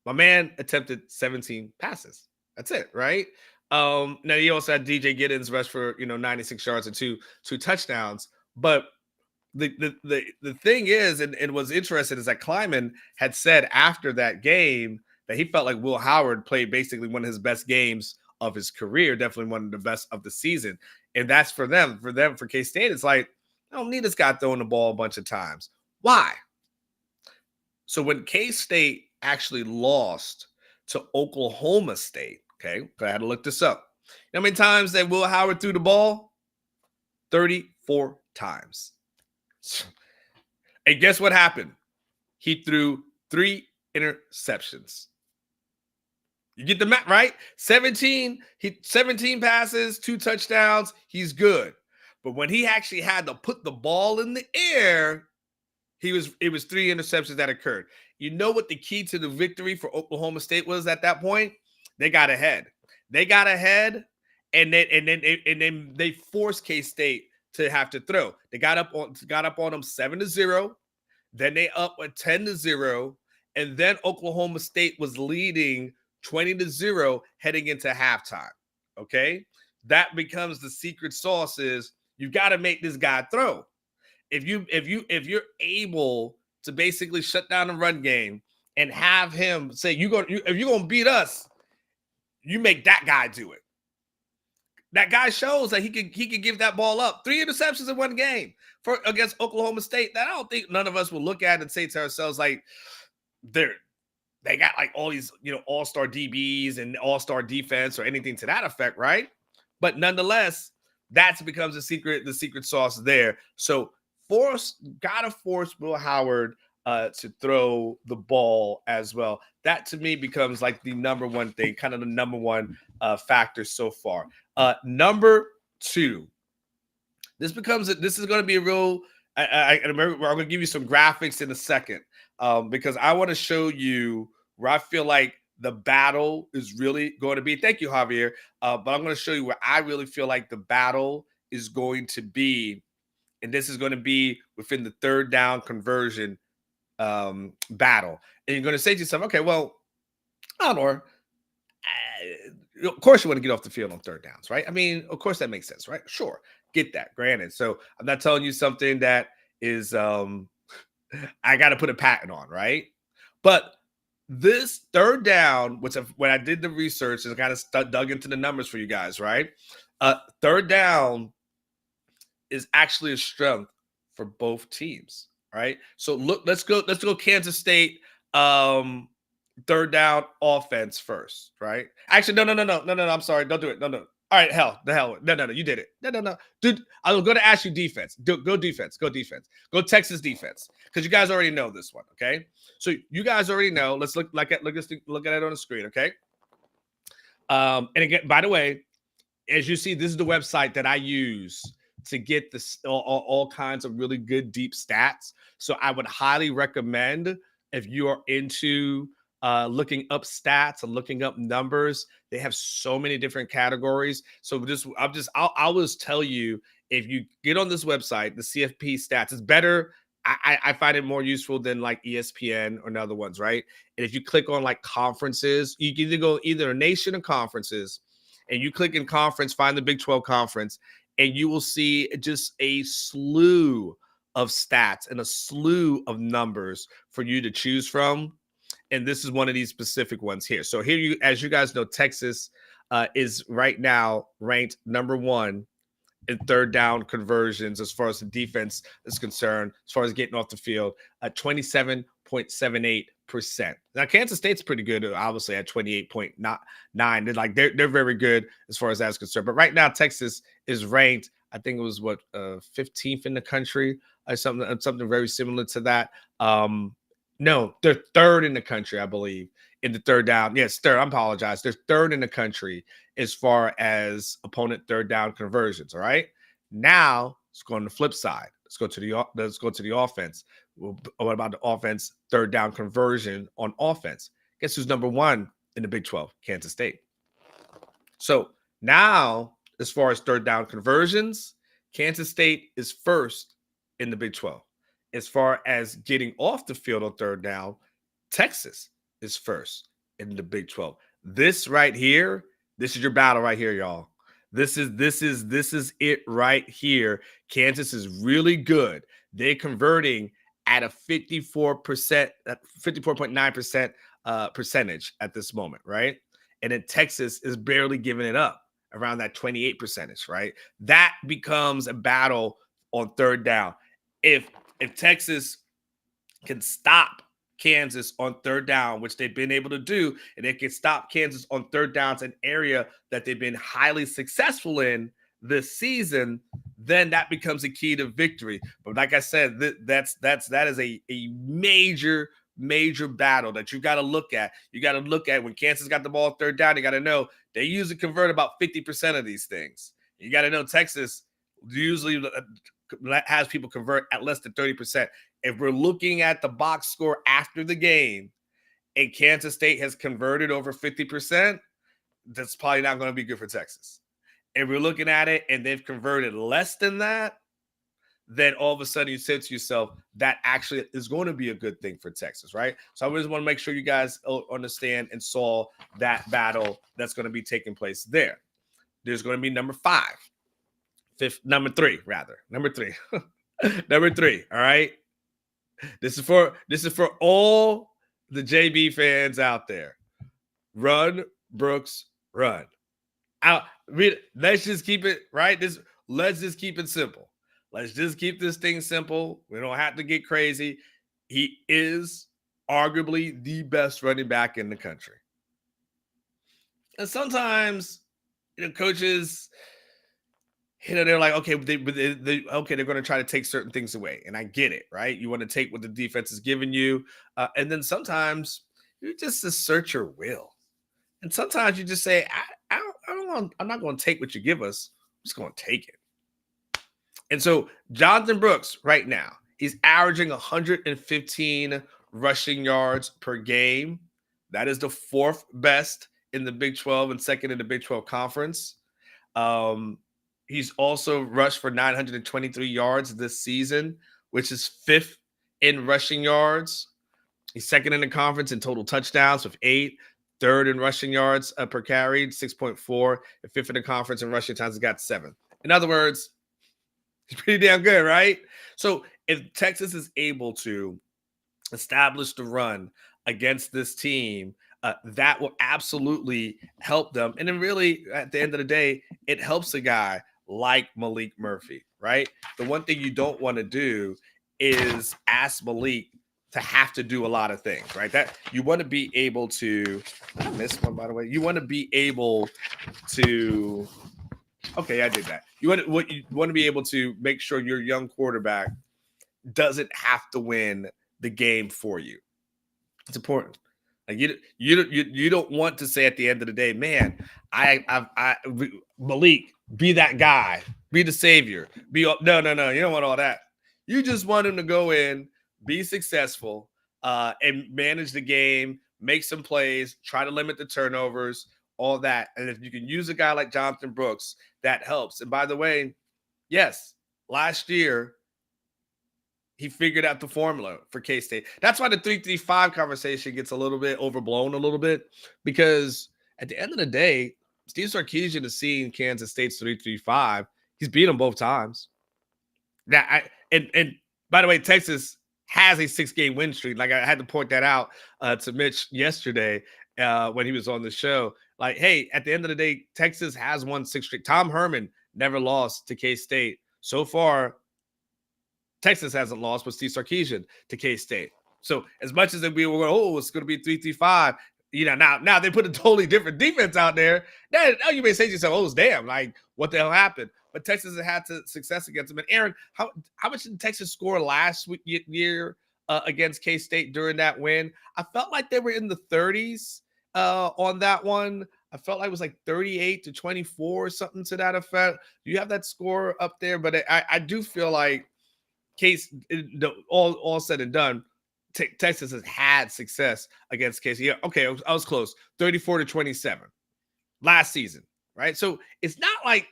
My man attempted 17 passes. That's it, right? Now he also had DJ Giddens rush for 96 yards and two touchdowns. But the thing is, and what's interesting is that Kleiman had said after that game that he felt like Will Howard played basically one of his best games of his career, definitely one of the best of the season. And that's for K-State, it's like, I don't need this guy throwing the ball a bunch of times. Why? So when K-State actually lost to Oklahoma State, okay, I had to look this up. You know how many times that Will Howard threw the ball? 34 times. And guess what happened? He threw 3 interceptions. You get the map right. 17 passes, 2 touchdowns. He's good. But when he actually had to put the ball in the air, it was 3 interceptions that occurred. You know what the key to the victory for Oklahoma State was at that point? They got ahead. And then they forced K-State to have to throw. They got up on them 7-0. Then they up at 10-0. And then Oklahoma State was leading 20-0 heading into halftime. Okay, that becomes the secret sauce. Is you got to make this guy throw. If you're able to basically shut down the run game and have him say if you're gonna beat us, you make that guy do it. That guy shows that he could give that ball up. 3 interceptions in one game against Oklahoma State. That I don't think none of us will look at and say to ourselves like they got like all these all-star DBs and all-star defense or anything to that effect, right? But nonetheless, that becomes the secret sauce there. So gotta force Will Howard to throw the ball as well. That to me becomes like the number one thing, kind of the number one factor so far. Number 2, this is going to be a real. I'm going to give you some graphics in a second because I want to show you where I feel like the battle is really going to be. Thank you, Javier. But I'm going to show you where I really feel like the battle is going to be. And this is going to be within the third down conversion battle. And you're going to say to yourself, okay, well, Anwar, of course you want to get off the field on third downs, right? I mean, of course that makes sense, right? Sure. Get that. Granted. So I'm not telling you something that is I got to put a patent on, right? But this third down, when I did the research and kind of dug into the numbers for you guys, right? Third down is actually a strength for both teams, right? So look, let's go Kansas State third down offense first, right? Actually, no, I'm sorry. Don't do it. No. All right, the hell. No, you did it. No. Dude, I'm going to ask you defense. Go defense. Go Texas defense. Because you guys already know this one, okay? So you guys already know. Let's look at it on the screen, okay? And again, by the way, as you see, this is the website that I use to get all kinds of really good deep stats. So I would highly recommend if you are into looking up stats and looking up numbers. They have so many different categories. So I'll always tell you, if you get on this website, the CFP stats is better. I find it more useful than like ESPN or other ones, right? And if you click on like conferences, you can either go a nation or conferences, and you click in conference, find the Big 12 conference, and you will see just a slew of stats and a slew of numbers for you to choose from. And this is one of these specific ones here. So here, as you guys know, Texas is right now ranked number 1 in third down conversions as far as the defense is concerned, as far as getting off the field, at 27.78%. Now, Kansas State's pretty good, obviously, at 28.9. They're very good as far as that's concerned. But right now, Texas is ranked, I think it was 15th in the country, or something very similar to that. No, they're third in the country, I believe, in the third down. Yes, third. I apologize. They're third in the country as far as opponent third down conversions. All right. Now let's go on the flip side. Let's go to the offense. What about the offense third down conversion on offense? Guess who's number 1 in the Big 12? Kansas State. So now, as far as third down conversions, Kansas State is first in the Big 12. As far as getting off the field on third down, Texas is first in the Big 12. This right here, this is your battle right here, y'all. This is it right here. Kansas is really good. They're converting at a 54.9% percentage at this moment, right? And then Texas is barely giving it up around that 28%, right? That becomes a battle on third down. If Texas can stop Kansas on third down, which they've been able to do, and they can stop Kansas on third downs, an area that they've been highly successful in this season, then that becomes a key to victory. But like I said, that is a major major battle that you got to look at. You got to look at when Kansas got the ball third down. You got to know they usually convert about 50% of these things. You got to know Texas usually has people convert at less than 30%. If we're looking at the box score after the game and Kansas State has converted over 50%, that's probably not going to be good for Texas. If we're looking at it and they've converted less than that, then all of a sudden you say to yourself, that actually is going to be a good thing for Texas, right? So I just want to make sure you guys understand and saw that battle that's going to be taking place there. There's going to be number three, number three. Number three, all right? This is for all the JB fans out there. Run, Brooks, run. Let's just keep it, right? Let's just keep it simple. Let's just keep this thing simple. We don't have to get crazy. He is arguably the best running back in the country. And sometimes, coaches, they're like, okay, they're going to try to take certain things away. And I get it, right? You want to take what the defense is giving you. And then sometimes you just assert your will. And sometimes you just say, I'm not going to take what you give us. I'm just going to take it. And so Jonathan Brooks right now, he's averaging 115 rushing yards per game. That is the fourth best in the Big 12 and second in the Big 12 conference. He's also rushed for 923 yards this season, which is fifth in rushing yards. He's second in the conference in total touchdowns with 8, third in rushing yards per carry, 6.4, and fifth in the conference in rushing times. He's got 7. In other words, he's pretty damn good, right? So if Texas is able to establish the run against this team, that will absolutely help them. And then really, at the end of the day, it helps a guy like Malik Murphy, right? The one thing you don't want to do is ask Malik to have to do a lot of things, right? That you want to be able to, I missed one, by the way. You want to be able to, okay, I did that. You want to be able to make sure your young quarterback doesn't have to win the game for you. It's important. Like you don't want to say at the end of the day, man, Malik, be that guy, be the savior, no. You don't want all that. You just want him to go in, be successful, and manage the game, make some plays, try to limit the turnovers, all that. And if you can use a guy like Jonathan Brooks, that helps. And by the way, yes, last year he figured out the formula for K-State. That's why the 3-3-5 conversation gets a little bit overblown a little bit, because at the end of the day, Steve Sarkeesian has seen Kansas State's 3-3-5. He's beat them both times. Now, and by the way, Texas has a 6-game win streak. Like, I had to point that out to Mitch yesterday when he was on the show. Like, hey, at the end of the day, Texas has won 6 straight. Tom Herman never lost to K-State. So far, Texas hasn't lost with Steve Sarkeesian to K-State. So as much as we were going, it's going to be 3-3-5, now they put a totally different defense out there. Now you may say to yourself, damn, like, what the hell happened? But Texas has had success against them. And Aaron, how much did Texas score last year against K-State during that win? I felt like they were in the 30s on that one. I felt like it was like 38-24 or something to that effect. Do you have that score up there? But I do feel like all said and done, Texas has had success against K-State. Yeah, okay, I was close. 34-27 last season, right? So it's not like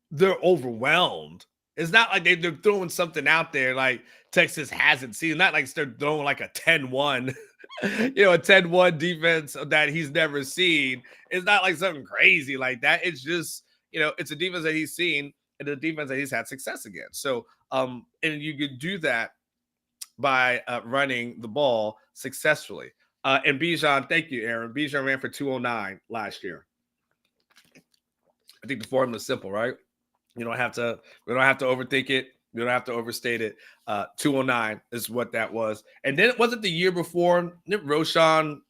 they're overwhelmed. It's not like they're throwing something out there like Texas hasn't seen. Not like they're throwing like a 10-1, a 10-1 defense that he's never seen. It's not like something crazy like that. It's just, it's a defense that he's seen and a defense that he's had success against. So, and you could do that by running the ball successfully. And Bijan, thank you, Aaron. Bijan ran for 209 last year. I think the formula is simple, right? We don't have to overthink it. We don't have to overstate it. 209 is what that was. And then it wasn't the year before. Didn't Roshan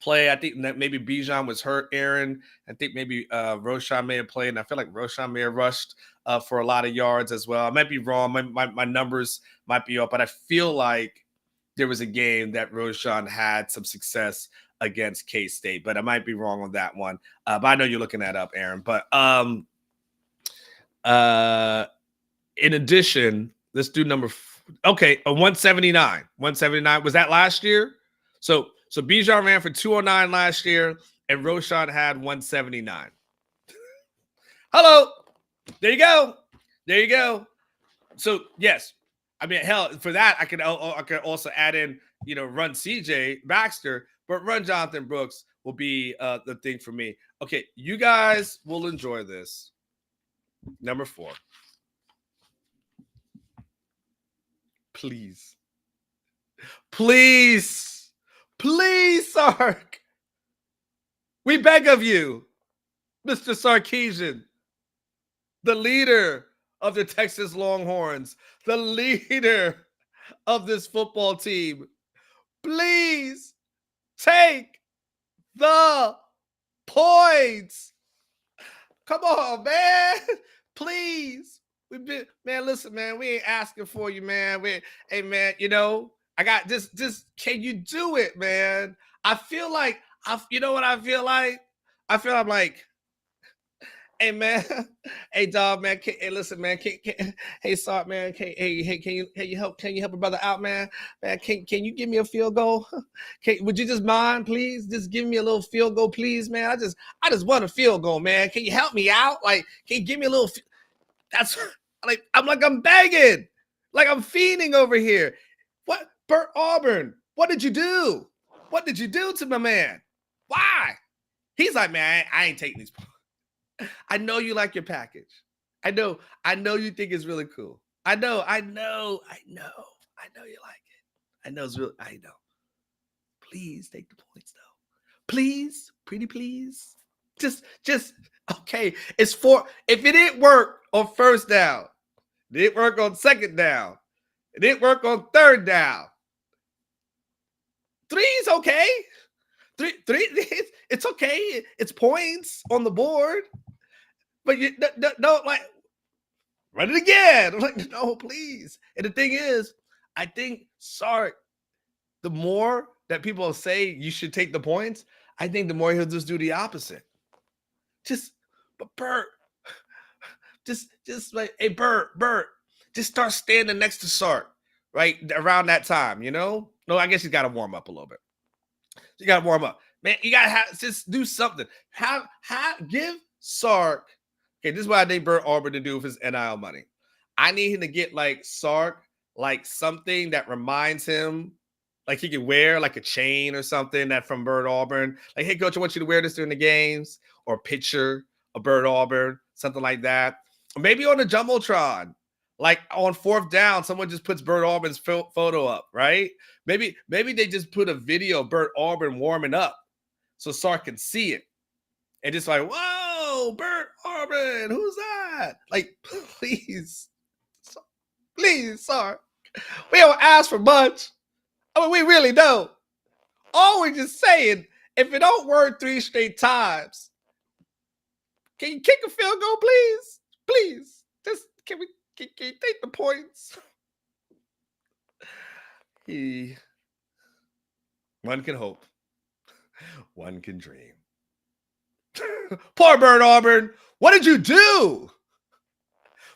play? I think that maybe Bijan was hurt, Aaron. I think maybe Roshan may have played, and I feel like Roshan may have rushed for a lot of yards as well. I might be wrong. My numbers might be up, but I feel like there was a game that Roshan had some success against K-State, but I might be wrong on that one. But I know you're looking that up, Aaron. But in addition, let's do number. A 179. 179 was that last year? So Bijan ran for 209 last year, and Roshan had 179. Hello, there you go. There you go. So yes, I mean, hell, for that I could also add in, run CJ Baxter, but run Jonathan Brooks will be the thing for me. Okay, you guys will enjoy this. Number 4. Please, Sark. We beg of you, Mr. Sarkeesian, the leader of the Texas Longhorns, the leader of this football team. Please take the points. Come on, man. Please. Listen, man, we ain't asking for you, man. Hey, man, I got this. Can you do it, man? I feel like, you know what I feel like? I'm like, hey, man. Hey, dog, man. Hey, listen, man. Hey, Sark, man. Can you help a brother out, man? Man, can you give me a field goal? Would you just mind, please? Just give me a little field goal, please, man. I just want a field goal, man. Can you help me out? Like, can you give me a little? That's like I'm begging, like I'm fiending over here. What, Bert Auburn? What did you do? What did you do to my man? Why? He's like, man, I ain't taking these. I know you like your package. I know you think it's really cool. I know you like it. I know it's real. I know. Please take the points though. Please, pretty please. Just okay. It's 4. If it didn't work on first down, it didn't work on second down, it didn't work on third down. 3's okay. Three, it's okay. It's points on the board. But you don't like run it again. I'm like, no, please. And the thing is, I think Sark, the more that people say you should take the points, I think the more he'll just do the opposite. But Bert, just like, hey, Bert, just start standing next to Sark, right around that time, No, I guess he's got to warm up a little bit. You got to warm up, man. You got to just do something. Give Sark. Okay, this is what I need Bert Auburn to do with his NIL money. I need him to get like Sark, like something that reminds him, like he can wear like a chain or something that from Bert Auburn. Like, hey, coach, I want you to wear this during the games, or a picture of Bert Auburn, something like that. Or maybe on the Jumbotron, like on 4th down, someone just puts Bert Auburn's photo up, right? Maybe they just put a video of Bert Auburn warming up so Sark can see it. And just like, whoa, Bert Auburn, who's that? Like, please, Sark. We don't ask for much. I mean, we really don't. All we're just saying, if it don't work 3 straight times, can you kick a field goal, please? Please. Just, can you take the points? One can hope. One can dream. Poor Bert Auburn. What did you do?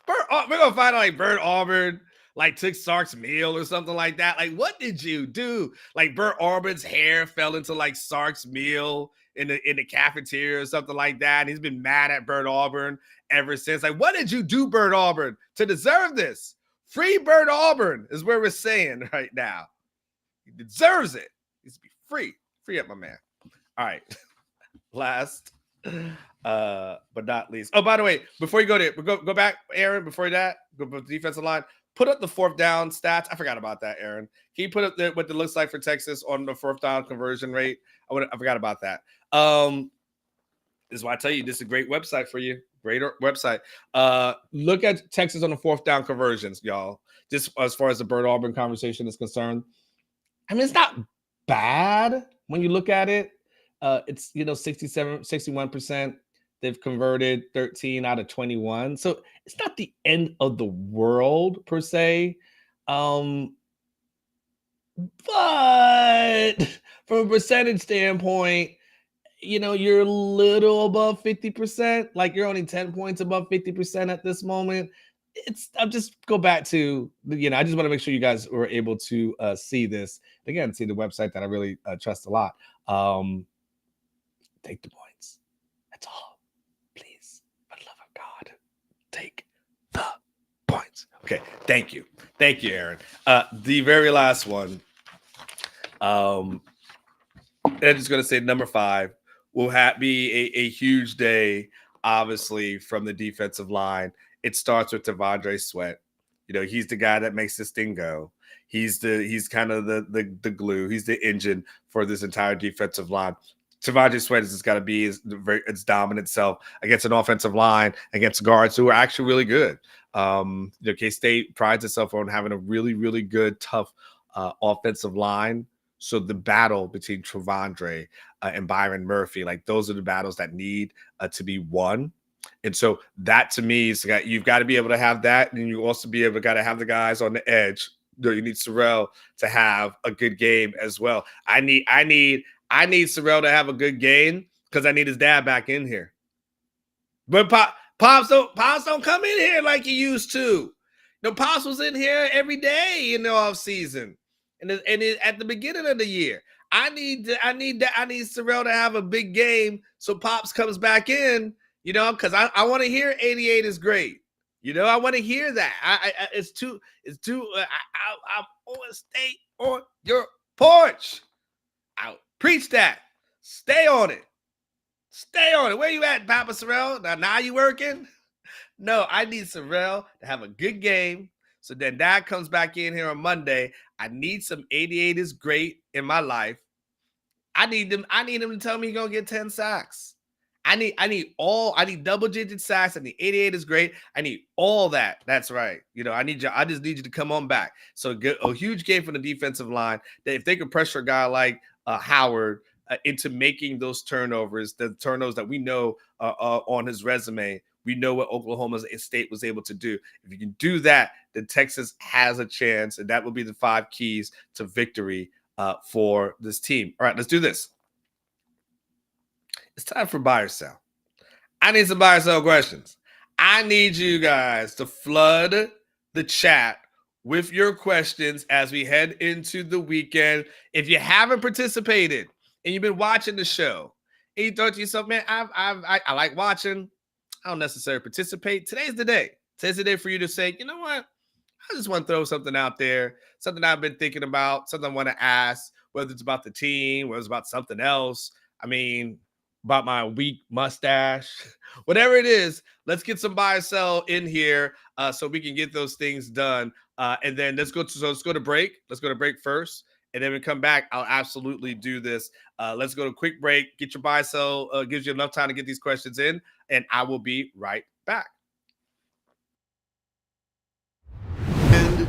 We're going to find out like Bert Auburn like took Sark's meal or something like that. Like, what did you do? Like Bert Auburn's hair fell into like Sark's meal in the cafeteria or something like that. And he's been mad at Bert Auburn ever since. Like, what did you do, Bert Auburn, to deserve this? Free Bert Auburn is where we're saying right now. He deserves it. He needs to be free. Free up, my man. All right. Last, but not least. Oh, by the way, before you go there, go back, Aaron. Before that, go to the defensive line. Put up the 4th down stats. I forgot about that, Aaron. Can you put up what it looks like for Texas on the 4th down conversion rate? I forgot about that. This is why I tell you this is a great website for you. Great website. Look at Texas on the 4th down conversions, y'all. Just as far as the Bert Auburn conversation is concerned. I mean, it's not bad when you look at it. It's 61%. They've converted 13 out of 21. So it's not the end of the world per se. But from a percentage standpoint, you're a little above 50%. Like you're only 10 points above 50% at this moment. I'll just go back to, I just want to make sure you guys were able to see this. Again, see the website that I really trust a lot. Take the points. That's all. Please, for the love of God, take the points. Okay, thank you. Thank you, Aaron. The very last one. I'm just going to say number 5 will be a huge day, obviously, from the defensive line. It starts with T'Vondre Sweat. He's the guy that makes this thing go. He's kind of the glue. He's the engine for this entire defensive line. T'Vondre Sweat has got to be its dominant self against an offensive line, against guards who are actually really good. K-State prides itself on having a really, really good, tough offensive line. So the battle between T'Vondre and Byron Murphy, like those are the battles that need to be won. And so that to me is you've got to be able to have that, and you also got to have the guys on the edge. You need Sorrell to have a good game as well. I need Sorrell to have a good game because I need his dad back in here. But Pops don't come in here like he used to. Pops was in here every day in the offseason. And at the beginning of the year, I need Sorrell to have a big game so Pops comes back in, because I want to hear 88 is great. I want to hear that. It's too. I'm on stay on your porch. I'll preach that. Stay on it. Stay on it. Where you at, Papa Sorrell? Now you working? No, I need Sorrell to have a good game. So then Dad comes back in here on Monday. I need some 88 is great in my life. I need him to tell me he's gonna get 10 sacks. I need double digit sacks. I need 88 is great. I need all that. That's right. I just need you to come on back. So a huge game from the defensive line that if they could pressure a guy like Howard into making those turnovers, the turnovers that we know on his resume. We know what Oklahoma State was able to do. If you can do that, then Texas has a chance, and that will be the 5 keys to victory for this team. All right, let's do this. It's time for buy or sell. I need some buy or sell questions. I need you guys to flood the chat with your questions as we head into the weekend. If you haven't participated and you've been watching the show, and you thought to yourself, man, I like watching, I don't necessarily participate. Today's the day. Today's the day for you to say, you know what? I just want to throw something out there, something I've been thinking about, something I want to ask, whether it's about the team, whether it's about something else. About my weak mustache, whatever it is. Let's get some buy or sell in here so we can get those things done. And then let's go to break. Let's go to break first. And then when we come back, I'll absolutely do this. Let's go to a quick break. Get your buy, sell. Gives you enough time to get these questions in. And I will be right back. And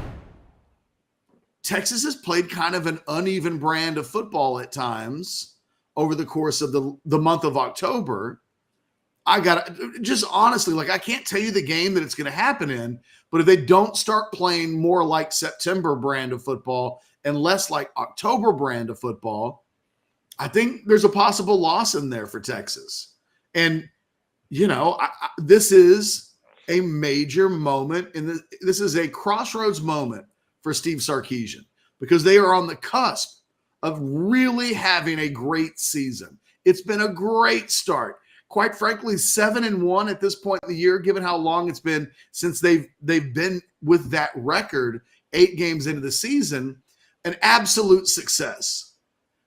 Texas has played kind of an uneven brand of football at times over the course of the month of October. I got just honestly, like, I can't tell you the game that it's going to happen in, but if they don't start playing more like September brand of football and less like October brand of football, I think there's a possible loss in there for Texas. And, this is a major moment this is a crossroads moment for Steve Sarkeesian because they are on the cusp of really having a great season. It's been a great start. Quite frankly, 7-1 at this point in the year, given how long it's been since they've been with that record, 8 games into the season, an absolute success.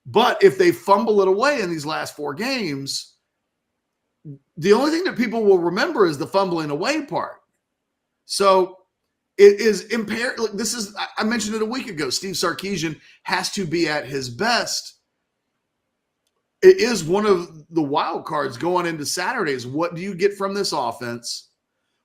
But if they fumble it away in these last 4 games, the only thing that people will remember is the fumbling away part. So it is imperative. I mentioned it a week ago. Steve Sarkeesian has to be at his best. It is one of the wild cards going into Saturdays. What do you get from this offense?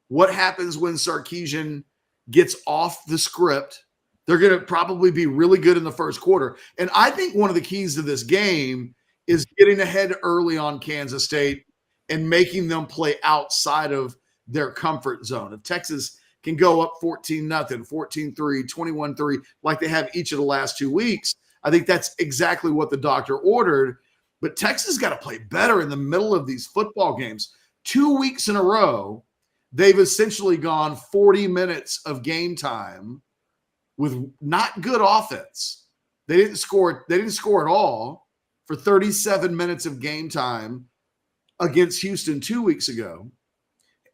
What happens when Sarkeesian gets off the script? They're going to probably be really good in the first quarter. And I think one of the keys to this game is getting ahead early on Kansas State and making them play outside of their comfort zone. If Texas can go up 14-0, 14-3, 21-3, like they have each of the last 2 weeks. I think that's exactly what the doctor ordered. But Texas got to play better in the middle of these football games. 2 weeks in a row, they've essentially gone 40 minutes of game time with not good offense. They didn't score at all for 37 minutes of game time against Houston 2 weeks ago.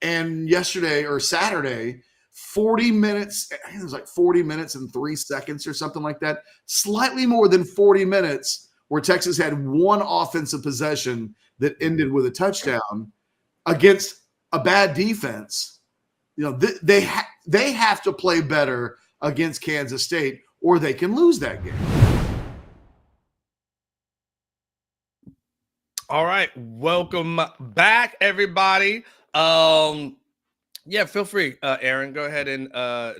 And yesterday or Saturday, 40 minutes, I think it was like 40 minutes and 3 seconds or something like that. Slightly more than 40 minutes where Texas had one offensive possession that ended with a touchdown against a bad defense. You know, they have to play better against Kansas State or they can lose that game. All right, welcome back, everybody. Yeah, feel free, Aaron. Go ahead and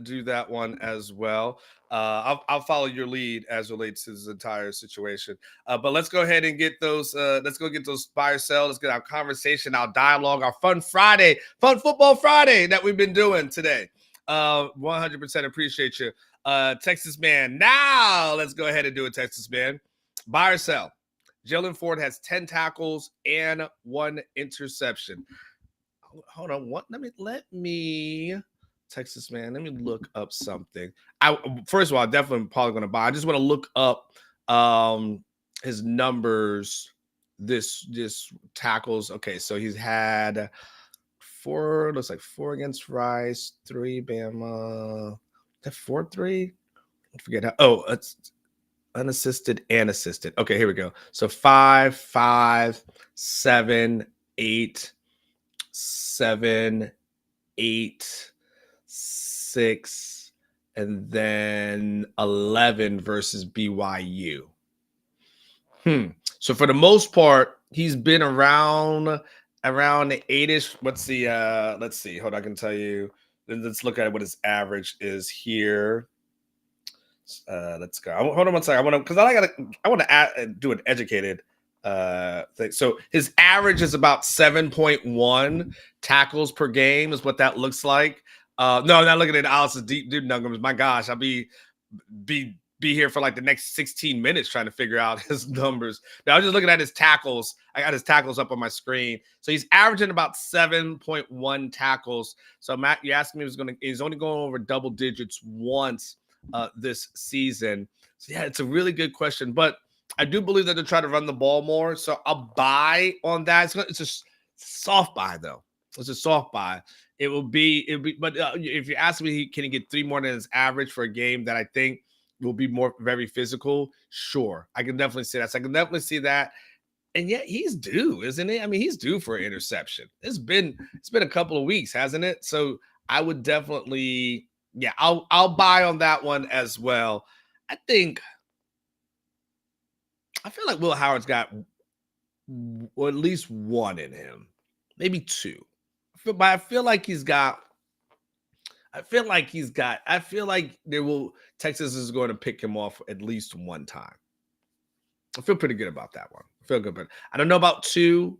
do that one as well. I'll follow your lead as relates to this entire situation. But let's go ahead and get those. Let's go get those buy or sell. Let's get our conversation, our dialogue, our fun football Friday that we've been doing today. 100% appreciate you, Texas man. Now let's go ahead and do it, Texas man. Buy or sell. Jalen Ford has 10 tackles and 1 interception. Hold on, what? Let me Texas man. Let me look up something. First of all, I'm definitely probably going to buy. I just want to look up his numbers. This tackles. Okay, so he's had 4. Looks like 4 against Rice, 3 Bama. That 4-3. I forget how. Oh, it's unassisted and assisted. Okay, here we go. So 5, 5, 7, 8. 7, 8, 6, and then 11 versus BYU. So for the most part, he's been around the 8-ish. Let's see. Hold on, I can tell you. Let's look at what his average is here. Let's go. Hold on one second. I want to do an educated thing. So his average is about 7.1 tackles per game is what that looks like. No, I'm not looking at Alice's deep numbers. My gosh, I'll be here for like the next 16 minutes trying to figure out his numbers. Now I'm just looking at his tackles. I got his tackles up on my screen. So he's averaging about 7.1 tackles. So Matt, you asked me, he's only going over double digits once this season. So yeah, it's a really good question, but I do believe that they'll try to run the ball more. So I'll buy on that. It's a soft buy, though. It's a soft buy. It'll be. But if you ask me, can he get 3 more than his average for a game that I think will be very physical? Sure, I can definitely see that. So I can definitely see that. And yet he's due, isn't he? I mean, he's due for an interception. It's been a couple of weeks, hasn't it? So I would definitely, yeah, I'll buy on that one as well. I feel like Will Howard's got at least 1 in him, maybe 2. But I feel like Texas is going to pick him off at least 1 time. I feel pretty good about that one. I feel good, but I don't know about 2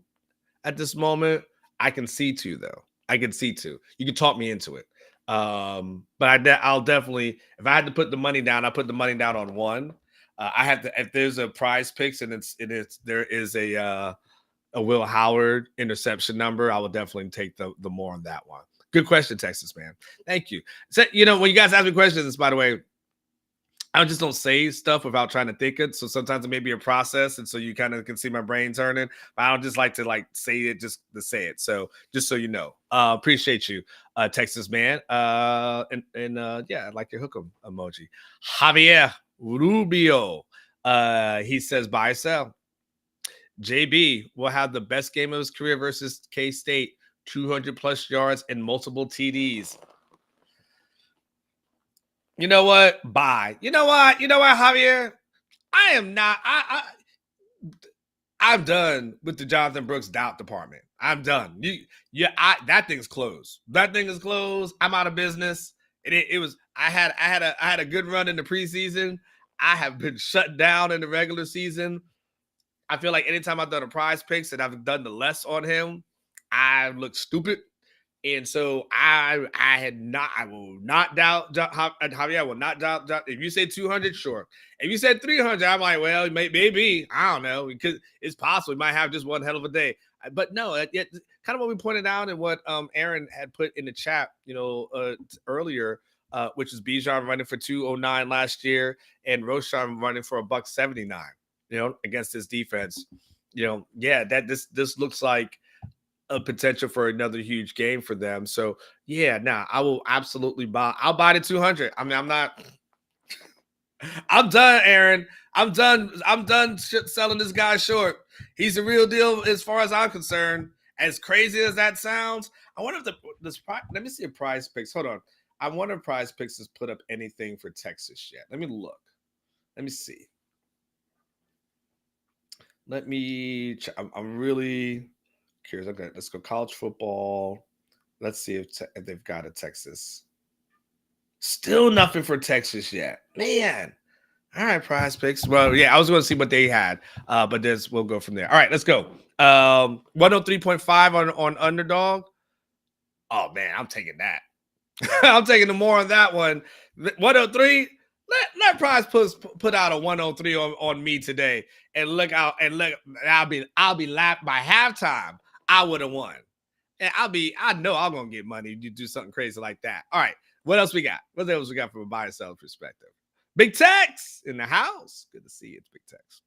at this moment. I can see 2 though. I can see 2. You can talk me into it. But I'll definitely, if I had to put the money down, I'll put the money down on 1. I have to, if there's a prize picks and there is a Will Howard interception number, I will definitely take the more on that one. Good question, Texas man. Thank you. So, when you guys ask me questions, by the way, I just don't say stuff without trying to think it. So sometimes it may be a process, and so you kind of can see my brain turning. But I don't just like to say it just to say it. So just so you know, appreciate you, Texas man. Yeah, I like your hook emoji. Javier Rubio, he says buy or sell. JB will have the best game of his career versus K-State, 200 plus yards and multiple TDs. You know what? Bye. You know what, Javier? I am not. I'm done with the Jonathan Brooks doubt department. I'm done. That thing's closed. That thing is closed. I'm out of business. It was. I had a good run in the preseason. I have been shut down in the regular season. I feel like anytime I've done a prize picks and I've done the less on him, I look stupid. And so I will not doubt Javier. I will not doubt. If you say 200, sure. If you said 300, I'm like, well, maybe I don't know, because it's possible he might have just one hell of a day. But no, kind of what we pointed out and what Aaron had put in the chat, earlier, which is Bijan running for 209 last year and Roshan running for $179. Against this defense. That this looks like a potential for another huge game for them. So I will absolutely buy. I'll buy the 200. I mean, I'm done, Aaron. I'm done selling this guy short. He's the real deal as far as I'm concerned. As crazy as that sounds, I wonder if let me see if Prize Picks. Hold on. I wonder if Prize Picks has put up anything for Texas yet. Let me look. Let me see. I'm really curious. Okay, let's go college football. Let's see if they've got a Texas. Still nothing for Texas yet, man. All right, Prize Picks. Well, yeah, I was going to see what they had, but we'll go from there. All right, let's go. 103.5 on underdog. Oh man, I'm taking that. I'm taking the more on that one. 103. Let Prize put out a 103 on me today, and look out and look. I'll be lapped by halftime. I would have won, and I know I'm gonna get money. You do something crazy like that. All right, what else we got? What else we got from a buy and sell perspective? Big Tex in the house. Good to see you. It's Big Tex.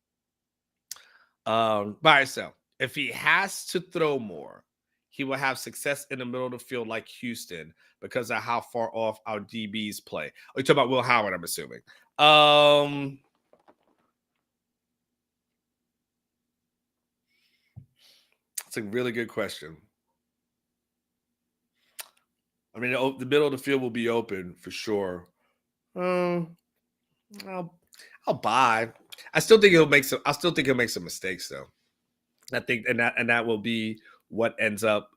Buy or sell. If he has to throw more, he will have success in the middle of the field like Houston because of how far off our DBs play. Oh, you're talking about Will Howard, I'm assuming. That's a really good question. I mean, the middle of the field will be open for sure. I'll buy. I still think he'll make some mistakes though. I think and that will be what ends up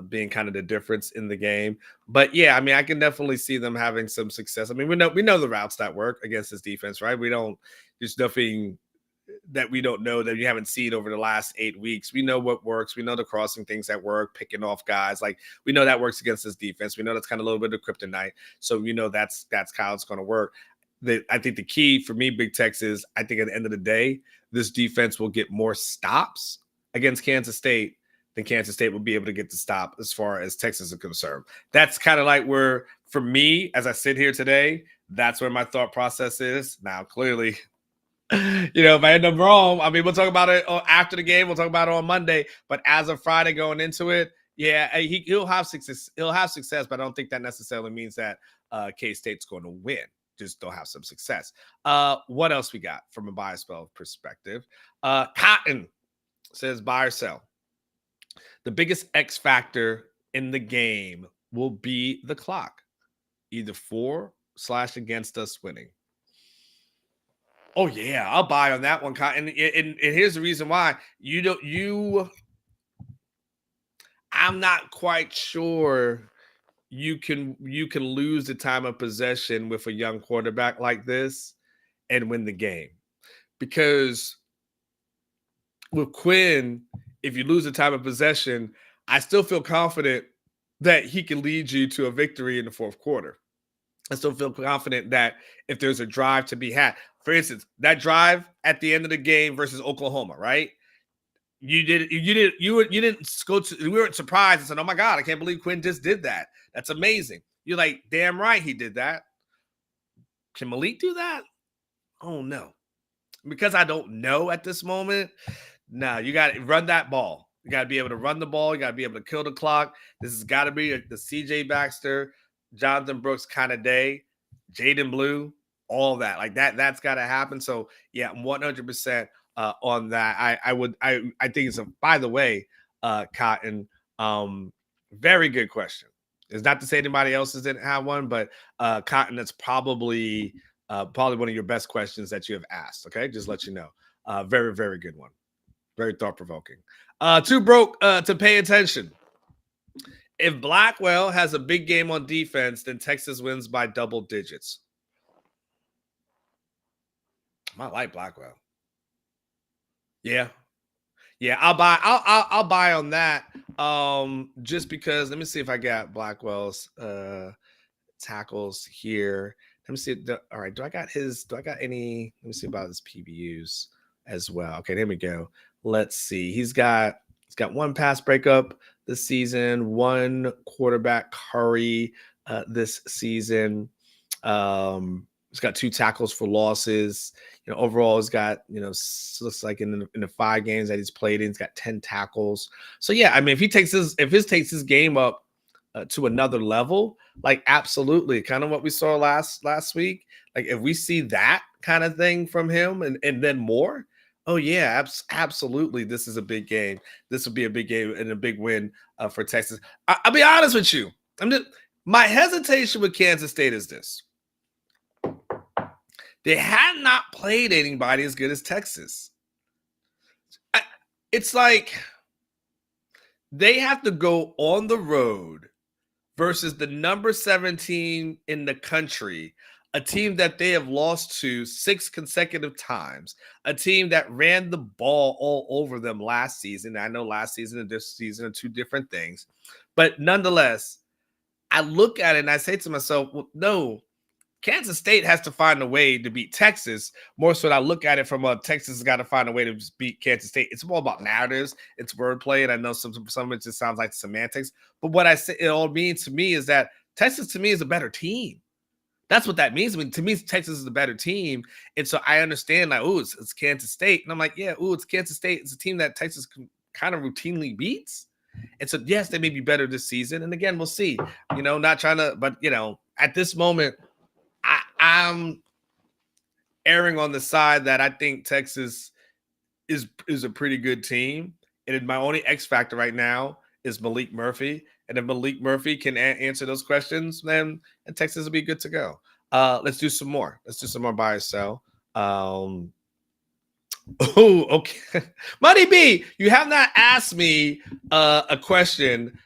being kind of the difference in the game. But yeah, I mean, I can definitely see them having some success. I mean, we know the routes that work against this defense, right? There's nothing that we don't know that you haven't seen over the last 8 weeks. We know what works. We know the crossing things that work, picking off guys. Like we know that works against this defense. We know that's kind of a little bit of kryptonite. So that's how it's going to work. I think the key for me, Big Tex, is I think at the end of the day, this defense will get more stops against Kansas State than Kansas State will be able to get the stop as far as Texas is concerned. That's kind of like where, for me, as I sit here today, that's where my thought process is. Now, clearly, if I end up wrong, I mean, we'll talk about it after the game. We'll talk about it on Monday. But as of Friday going into it, yeah, he'll have success. He'll have success, but I don't think that necessarily means that K-State's going to win. Just don't have some success. What else we got from a buy or sell perspective? Cotton says buy or sell. The biggest X factor in the game will be the clock, either for/against us winning. Oh yeah, I'll buy on that one, Cotton. And here's the reason why. I'm not quite sure you can lose the time of possession with a young quarterback like this and win the game. Because with Quinn, if you lose the time of possession, I still feel confident that he can lead you to a victory in the fourth quarter. I still feel confident that if there's a drive to be had, for instance, that drive at the end of the game versus Oklahoma, right? You weren't surprised and said, "Oh my God, I can't believe Quinn just did that. That's amazing." You're like, "Damn right he did that." Can Malik do that? Oh no. Because I don't know at this moment. No, you got to run that ball. You got to be able to run the ball. You got to be able to kill the clock. This has got to be the CJ Baxter, Jonathan Brooks kind of day, Jaden Blue, all that. Like that's got to happen. So yeah, I'm 100% on that. I think it's by the way, Cotton, very good question. It's not to say anybody else didn't have one, but Cotton, that's probably one of your best questions that you have asked. Okay, just let you know. Very, very good one. Very thought-provoking. Too broke to pay attention. If Blackwell has a big game on defense, then Texas wins by double digits. I like Blackwell. Yeah. I'll buy on that. Just because, let me see if I got Blackwell's tackles here. Let me see. All right, do I got any? Let me see about his PBUs as well. Okay, there we go. Let's see. He's got one pass breakup this season, one quarterback hurry this season. He's got 2 tackles for losses. Overall, he's got, looks like in the 5 games that he's played in, he's got 10 tackles. So yeah, I mean, if he takes his game up to another level, like absolutely, kind of what we saw last week. Like if we see that kind of thing from him and then more, oh yeah, absolutely, this is a big game. This will be a big game and a big win for Texas. I'll be honest with you. My hesitation with Kansas State is this. They had not played anybody as good as Texas. It's like they have to go on the road versus the number 17 in the country, a team that they have lost to 6 consecutive times, a team that ran the ball all over them last season. I know last season and this season are 2 different things, but nonetheless, I look at it and I say to myself, well, no, Kansas State has to find a way to beat Texas. More so, I look at it from Texas has got to find a way to beat Kansas State. It's all about narratives, it's wordplay, and I know some of it just sounds like semantics. But what I say it all means to me is that Texas to me is a better team. That's what that means. I mean, to me, Texas is a better team, and so I understand like, oh, it's Kansas State, and I'm like, yeah, it's Kansas State. It's a team that Texas kind of routinely beats, and so yes, they may be better this season. And again, we'll see. Not trying to, but at this moment, I'm erring on the side that I think Texas is a pretty good team. And my only X factor right now is Malik Murphy. And if Malik Murphy can answer those questions, then Texas will be good to go. Let's do some more. Buy or sell. Oh, okay. Money B, you have not asked me a question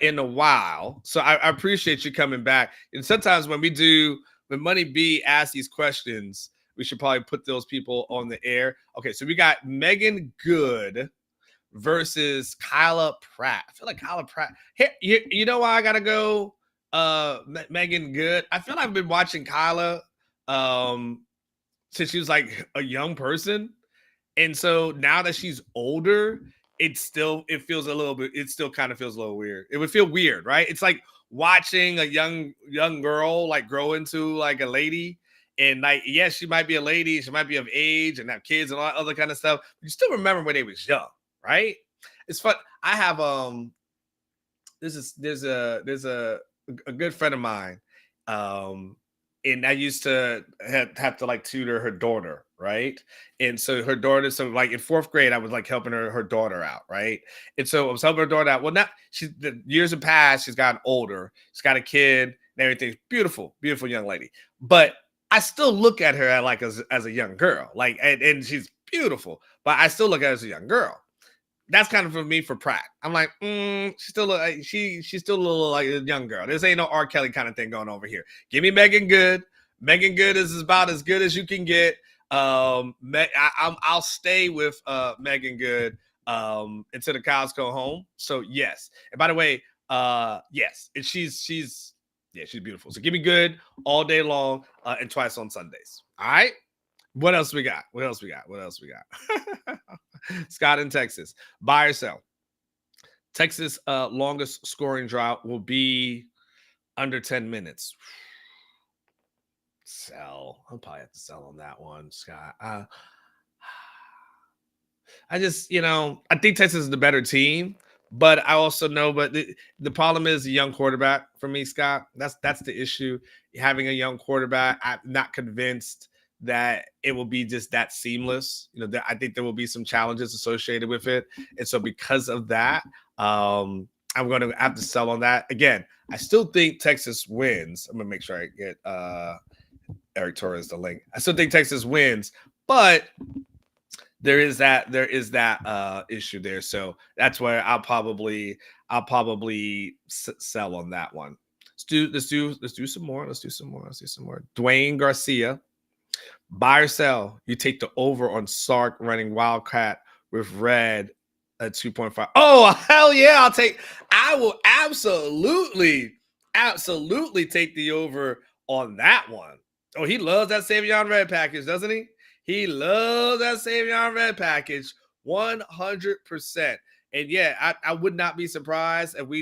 in a while. So I appreciate you coming back. And sometimes when Money B asks these questions, we should probably put those people on the air. Okay, so we got Megan Good versus Kyla Pratt. I feel like Kyla Pratt. Here, you know why I gotta go Megan Good? I feel like I've been watching Kyla since she was like a young person. And so now that she's older, it still kind of feels a little weird. It would feel weird, right? It's like watching a young girl like grow into like a lady, and like, yes, she might be a lady, she might be of age and have kids and all that other kind of stuff. But you still remember when they was young, right? It's fun. I have there's a good friend of mine, and I used to have to like tutor her daughter, right? And so her daughter, so like in 4th grade, I was like helping her daughter out, right? And so I was helping her daughter out. Well, now the years have passed, she's gotten older, she's got a kid and everything. Beautiful young lady. But I still look at her as a young girl, like, and she's beautiful, but I still look at her as a young girl. That's kind of for me for Pratt. I'm like, she's still a little like a young girl. This ain't no R. Kelly kind of thing going over here. Give me Megan Good. Megan Good is about as good as you can get. I'll stay with Megan Good until the cows go home. So yes. And by the way, yes, and she's beautiful. So give me Good all day long and twice on Sundays. All right. What else we got? Scott in Texas. Buy or sell? Texas longest scoring drought will be under 10 minutes. Sell. I'll probably have to sell on that one, Scott. I just, I think Texas is the better team, but I also know, but the problem is a young quarterback for me, Scott. That's the issue. Having a young quarterback, I'm not convinced that it will be just that seamless. I think there will be some challenges associated with it. And so because of that, I'm going to have to sell on that. Again, I still think Texas wins. I'm going to make sure I get Eric Torres the link. I still think Texas wins, but there is that issue there. So that's where I'll probably sell on that one. Let's do some more. Dwayne Garcia. Buy or sell? You take the over on Sark running Wildcat with red at 2.5. Oh, hell yeah. I will absolutely take the over on that one. Oh, he loves that Savion Red package, doesn't he? He loves that Savion Red package 100%. And yeah, I would not be surprised if he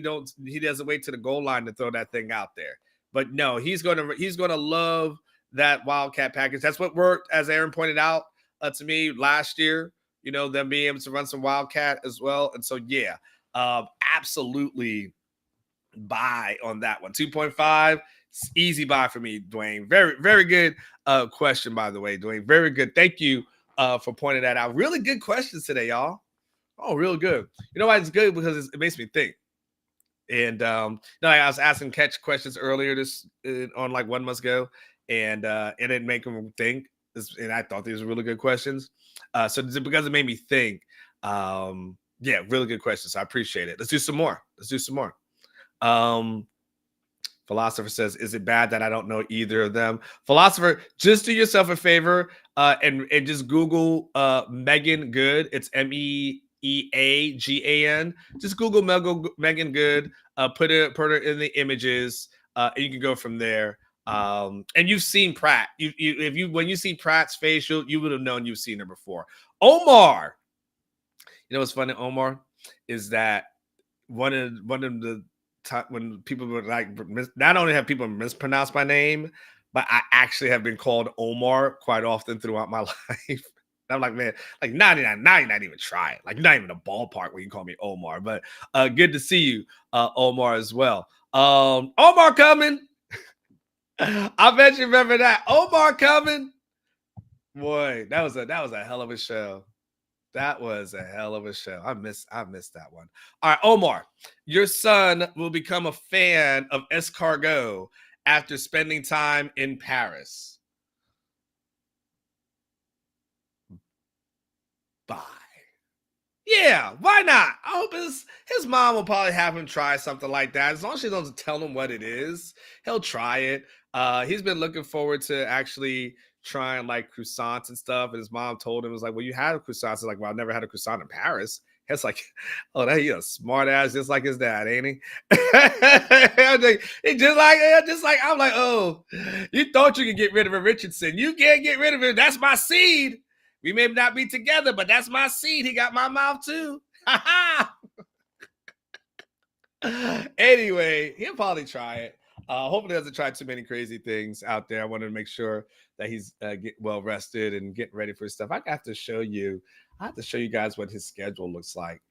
doesn't wait to the goal line to throw that thing out there. But no, he's gonna love that Wildcat package. That's what worked, as Aaron pointed out to me last year. Them being able to run some Wildcat as well. And so yeah, absolutely buy on that one. 2.5, easy buy for me, Dwayne. Very, very good question, by the way, Dwayne. Very good. Thank you for pointing that out. Really good questions today, y'all. Oh, real good. You know why it's good? Because it makes me think. And I was asking Ketch questions earlier on like 1 month ago, and it didn't make him think. And I thought these were really good questions. So because it made me think, yeah, really good questions. So I appreciate it. Let's do some more. Philosopher says, is it bad that I don't know either of them? Philosopher, just do yourself a favor and just Google Megan Good. It's MEEAGAN. Just Google Megan Good. Put her in the images, and you can go from there. And you've seen Pratt. When you see Pratt's face, you would have known you've seen her before. Omar, what's funny, Omar, is that one of the when people were like, not only have people mispronounced my name, but I actually have been called Omar quite often throughout my life. I'm like, man, like 99, not even try it. Like, you're not even a ballpark when you call me Omar. But good to see you, Omar, as well. Omar coming. I bet you remember that. Omar coming. Boy, that was a hell of a show. That was a hell of a show. I missed that one. All right, Omar, your son will become a fan of escargot after spending time in Paris. Bye. Yeah, why not? I hope his mom will probably have him try something like that. As long as she doesn't tell him what it is, he'll try it. He's been looking forward to actually trying like croissants and stuff. And his mom told him, was like, well, you had a croissant. It's like, well, I've never had a croissant in Paris. It's like, oh, that he a smart ass just like his dad, ain't he? just like I'm like, oh, you thought you could get rid of a Richardson. You can't get rid of him. That's my seed. We may not be together, but that's my seed. He got my mouth too. Anyway, he'll probably try it. Hopefully he doesn't try too many crazy things out there. I wanted to make sure that he's get well rested and getting ready for his stuff. I have to show you guys what his schedule looks like.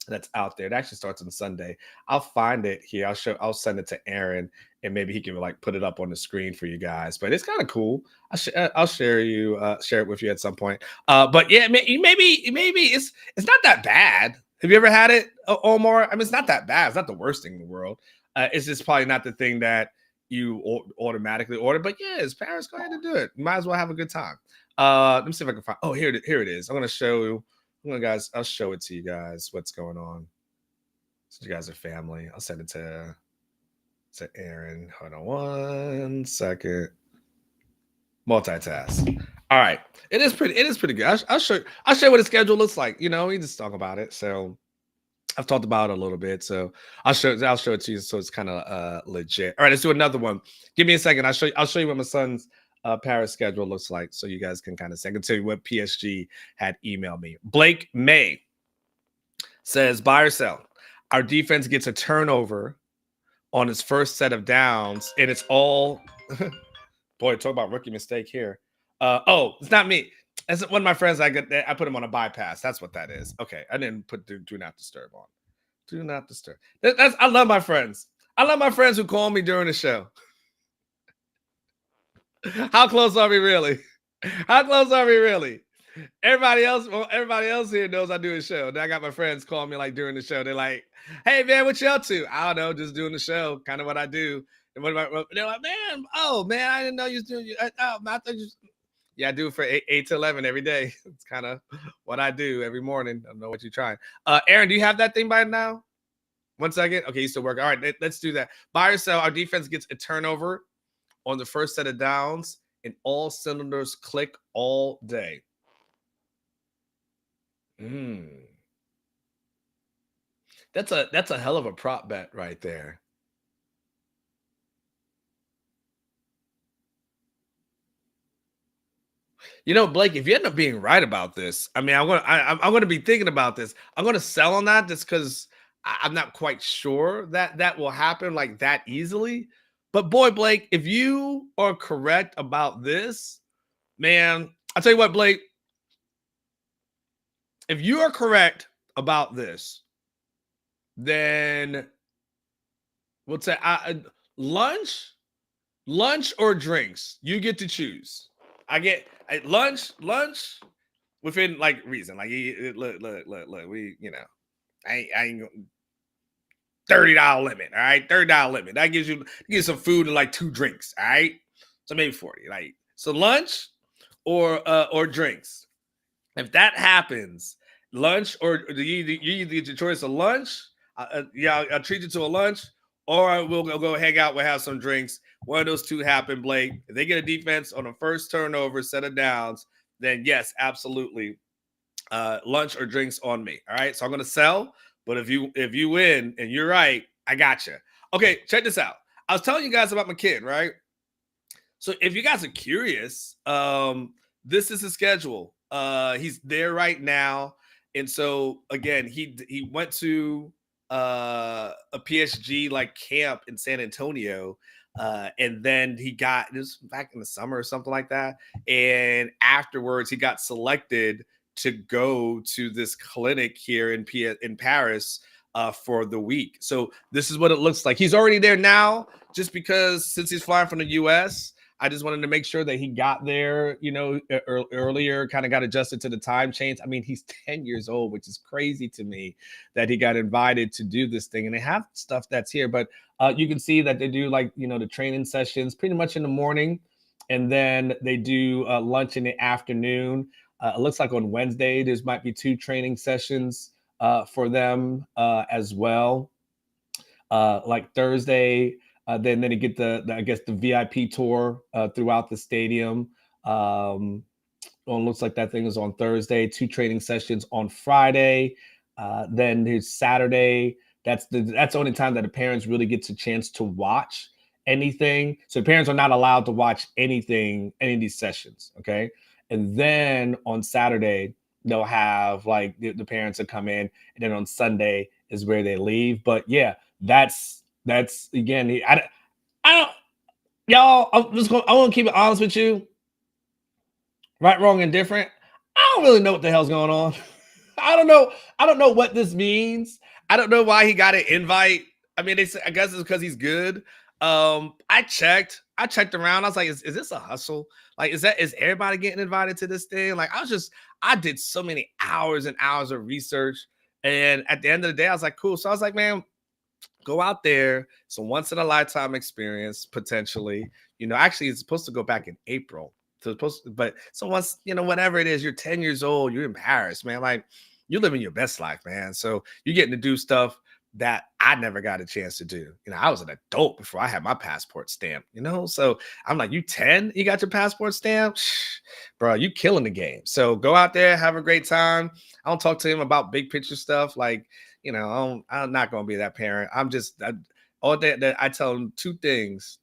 That's out there. It actually starts on Sunday. I'll find it here. I'll send it to Aaron, and maybe he can like put it up on the screen for you guys. But it's kind of cool. I'll share it with you at some point. But yeah, maybe it's not that bad. Have you ever had it, Omar? I mean, it's not that bad. It's not the worst thing in the world. It's just probably not the thing that you automatically order. But yeah, it's Paris. Go ahead and do it. You might as well have a good time. Let me see if I can find. Oh, here it is. I'm gonna show you. Guys, I'll show it to you guys what's going on. So you guys are family. I'll send it to Aaron. Hold on 1 second. Multitask. All right. It is pretty good. I'll show you what the schedule looks like. We just talk about it. So I've talked about it a little bit. So I'll show it to you so it's kind of legit. All right, let's do another one. Give me a second. I'll show you what my son's Paris schedule looks like, so you guys can kind of see. I can tell you what PSG had emailed me. Blake May says, buy or sell. Our defense gets a turnover on its first set of downs, and it's all boy, talk about rookie mistake here. It's not me. It's one of my friends. I put him on a bypass. That's what that is. Okay, I didn't put do not disturb on. Do not disturb. I love my friends. I love my friends who call me during the show. How close are we really? How close are we really? Everybody else here knows I do a show. Then I got my friends calling me like during the show. They're like, "Hey man, what you up to?" I don't know, just doing the show. Kind of what I do. And they're like, "Man, I didn't know you was doing." I thought you. Yeah, I do it for 8 to 11 every day. It's kind of what I do every morning. I don't know what you're trying. Aaron, do you have that thing by now? 1 second. Okay, you still working. All right, let's do that. Buy or sell. Our defense gets a turnover on the first set of downs, and all cylinders click all day. That's a hell of a prop bet right there. You know, Blake, if you end up being right about this, I mean, I'm going to be thinking about this. I'm going to sell on that just because I'm not quite sure that that will happen like that easily. But boy, Blake, if you are correct about this, man, I'll tell you what, Blake, if you are correct about this, then we'll say lunch or drinks. You get to choose. I get lunch within like reason. Like look. We, you know, I ain't gonna $30 limit. All right, $30 limit. That gives you some food and like 2 drinks. All right, so maybe 40. Like so, lunch or drinks. If that happens, lunch or you either get your choice of lunch. I'll treat you to a lunch, or we'll go hang out. We'll have some drinks. One of those two happen, Blake. If they get a defense on the first turnover, set of downs, then yes, absolutely, lunch or drinks on me. All right, so I'm gonna sell. But if you win and you're right, I got you. Okay, check this out. I was telling you guys about my kid, right? So if you guys are curious, this is his schedule. He's there right now, and so again, he went to a PSG like camp in San Antonio, and then he got this back in the summer or something like that, and afterwards he got selected to go to this clinic here in Paris for the week. So this is what it looks like. He's already there now, just because since he's flying from the US, I just wanted to make sure that he got there, you know, earlier, kind of got adjusted to the time change. I mean, he's 10 years old, which is crazy to me that he got invited to do this thing. And they have stuff that's here, but you can see that they do like, you know, the training sessions pretty much in the morning. And then they do lunch in the afternoon. It looks like on Wednesday, there's might be 2 training sessions for them as well. Like Thursday, then you get the VIP tour throughout the stadium. Looks like that thing is on Thursday. 2 training sessions on Friday. Then there's Saturday. That's the only time that the parents really gets a chance to watch anything. So parents are not allowed to watch any of these sessions. Okay. And then on Saturday, they'll have like the parents that come in, and then on Sunday is where they leave. But yeah, that's again, I don't, y'all. I want to keep it honest with you. Right, wrong, and different. I don't really know what the hell's going on. I don't know what this means. I don't know why he got an invite. I mean, I guess it's because he's good. I checked around. I was like, is this a hustle? Like, is everybody getting invited to this thing? Like, I did so many hours and hours of research. And at the end of the day, I was like, cool. So I was like, man, go out there. It's a once in a lifetime experience, potentially. You know, actually, it's supposed to go back in April. So once, you know, whatever it is, you're 10 years old, you're in Paris, man. Like, you're living your best life, man. So you're getting to do stuff that I never got a chance to do. You know, I was an adult before I had my passport stamp, you know? So I'm like, you 10, you got your passport stamp? Bro, you killing the game. So go out there, have a great time. I don't talk to him about big picture stuff. Like, you know, I'm not going to be that parent. All day I tell him 2 things,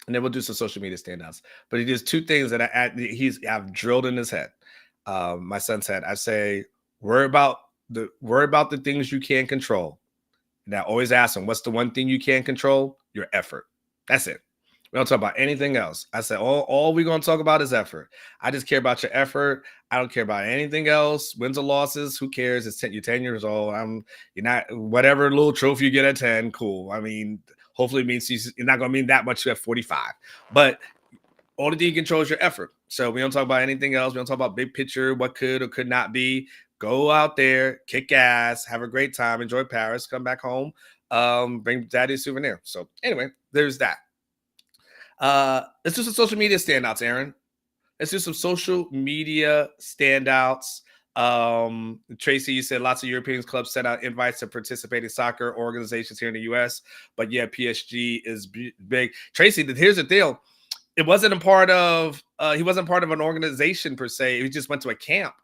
and then we'll do some social media standouts. But he does 2 things that I've drilled in his head. My son's head. I say, worry about the things you can't control. And I always ask him, what's the one thing you can't control? Your effort. That's it. We don't talk about anything else. I said, all we're going to talk about is effort. I just care about your effort. I don't care about anything else. Wins or losses, who cares? You're 10 years old. You're not, whatever little trophy you get at 10, cool. I mean, hopefully it means you're not going to mean that much at 45. But all the thing you control is your effort. So we don't talk about anything else. We don't talk about big picture, what could or could not be. Go out there, kick ass, have a great time, enjoy Paris, come back home, bring daddy a souvenir. So anyway, there's that. Let's do some social media standouts, Aaron. Let's do some social media standouts. Tracy, you said lots of European clubs sent out invites to participate in soccer organizations here in the U.S. But yeah, PSG is big. Tracy, here's the deal. It wasn't a part of, he wasn't part of an organization per se. He just went to a camp.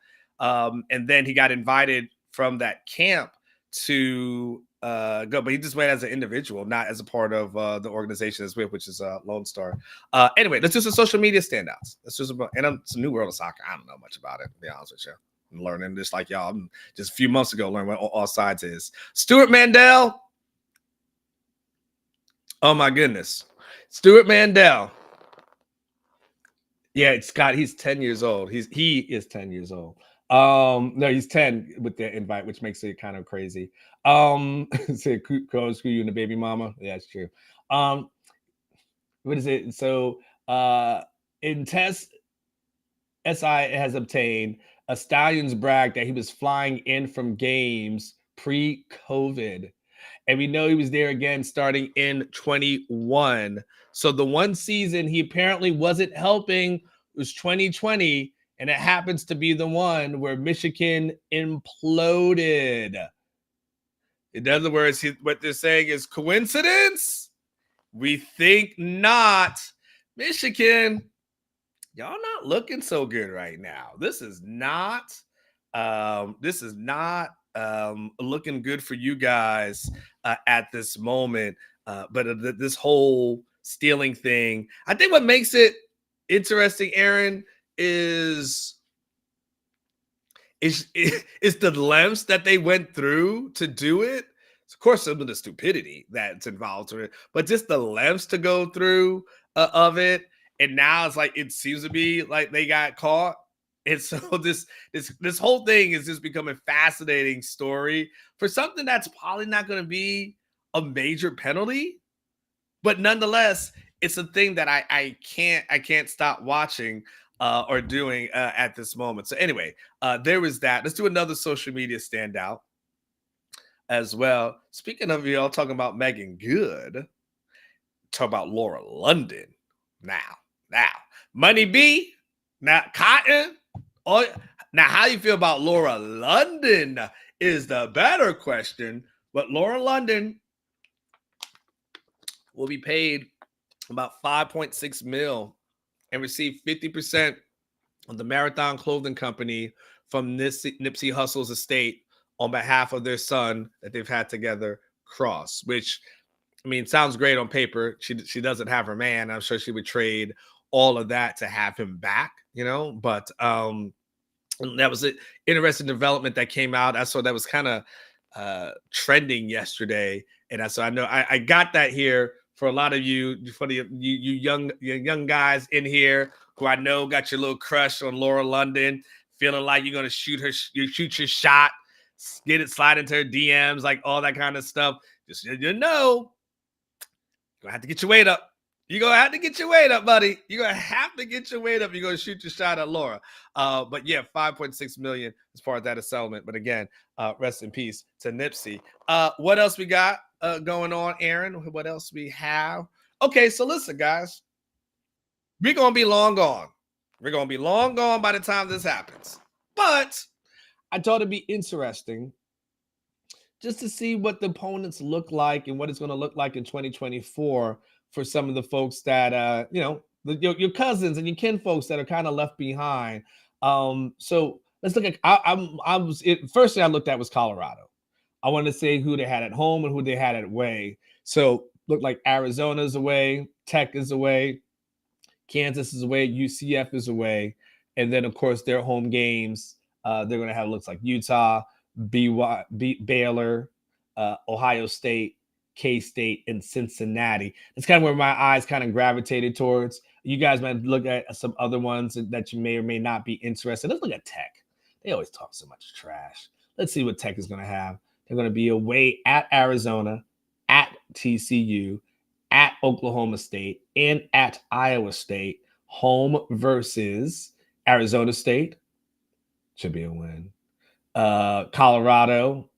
And then he got invited from that camp to go, but he just went as an individual, not as a part of the organization as well, which is Lone Star. Anyway, let's do some social media standouts. Let's do some, and it's a new world of soccer. I don't know much about it, to be honest with you. I'm learning just like y'all. I'm just a few months ago learned what all sides is. Stuart Mandel. Oh my goodness. Stuart Mandel. Yeah, it's Scott. He's 10 years old. He is 10 years old. No, he's 10 with the invite, which makes it kind of crazy. Say screw you and the baby mama. Yeah, it's true. What is it? So in test SI has obtained, a Stallions bragged that he was flying in from games pre-COVID. And we know he was there again starting in 21. So the one season he apparently wasn't helping was 2020. And it happens to be the one where Michigan imploded. In other words, what they're saying is coincidence? We think not. Michigan, y'all not looking so good right now. This is not looking good for you guys at this moment. But this whole stealing thing, I think what makes it interesting, Aaron, is the lengths that they went through to do it. Of course, some of the stupidity that's involved with it, but just the lengths to go through of it. And now it's like it seems to be like they got caught. And so this whole thing is just becoming a fascinating story for something that's probably not going to be a major penalty, but nonetheless, it's a thing that I can't stop watching or doing at this moment. So anyway, there was that. Let's do another social media standout as well. Speaking of y'all talking about Megan Good, talk about Laura London. Now, Money B, now Cotton. Oh, now how you feel about Laura London is the better question. But Laura London will be paid about $5.6 million and receive 50% of the Marathon Clothing Company from Nipsey Hussle's estate on behalf of their son that they've had together, Cross, which, I mean, sounds great on paper. She doesn't have her man. I'm sure she would trade all of that to have him back, but that was an interesting development that came out. I saw that was kind of trending yesterday. And so I know I got that here for a lot of you, for the you young guys in here who I know got your little crush on Laura London, feeling like you're gonna shoot your shot, get it, slide into her DMs, like all that kind of stuff. Just you're gonna have to get your weight up. You're gonna have to get your weight up, buddy. You're gonna have to get your weight up. You're gonna shoot your shot at Laura. But yeah, $5.6 million as far as that is settlement. But again, rest in peace to Nipsey. What else we got going on, Aaron? What else we have? Okay, so listen, guys. We're gonna be long gone. We're gonna be long gone by the time this happens. But I thought it'd be interesting just to see what the opponents look like and what it's going to look like in 2024 for some of the folks that, your cousins and your kin folks that are kind of left behind. So let's look at, first thing I looked at was Colorado. I wanted to say who they had at home and who they had at away. So looked like Arizona's away, Tech is away, Kansas is away, UCF is away. And then, of course, their home games, they're going to have looks like Utah, Baylor, Ohio State, K-State, and Cincinnati. That's kind of where my eyes kind of gravitated towards. You guys might look at some other ones that you may or may not be interested. Let's look at Tech. They always talk so much trash. Let's see what Tech is going to have. They're going to be away at Arizona, at TCU, at Oklahoma State, and at Iowa State. Home versus Arizona State. Should be a win. Colorado.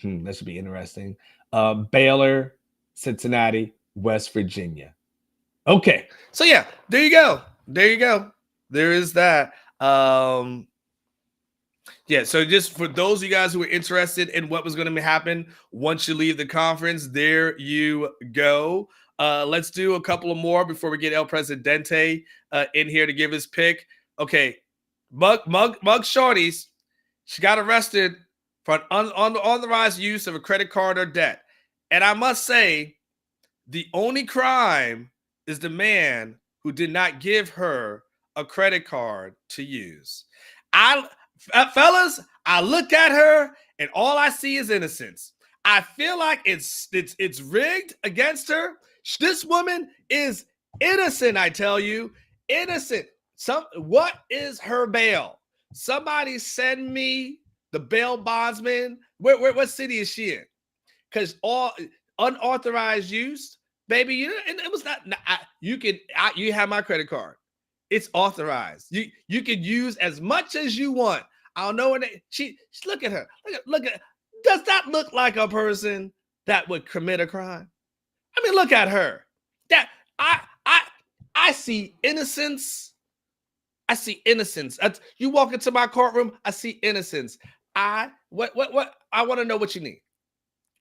That should be interesting. Baylor, Cincinnati, West Virginia. Okay. So yeah, there you go. There is that. Yeah, so just for those of you guys who are interested in what was going to happen once you leave the conference, there you go. Let's do a couple of more before we get El Presidente in here to give his pick. Okay, Mug Shorties. She got arrested for unauthorized use of a credit card or debt. And I must say, the only crime is the man who did not give her a credit card to use. Fellas, I look at her and all I see is innocence. I feel like it's rigged against her. This woman is innocent, I tell you. Innocent. What is her bail? Somebody send me the bail bondsman. What city is she in? Because all unauthorized use, baby, it was not. You have my credit card. It's authorized. You can use as much as you want. I don't know what she look at her. Look at. Does that look like a person that would commit a crime? I mean, look at her. That I see innocence. I see innocence. You walk into my courtroom, I see innocence. What I want to know what you need.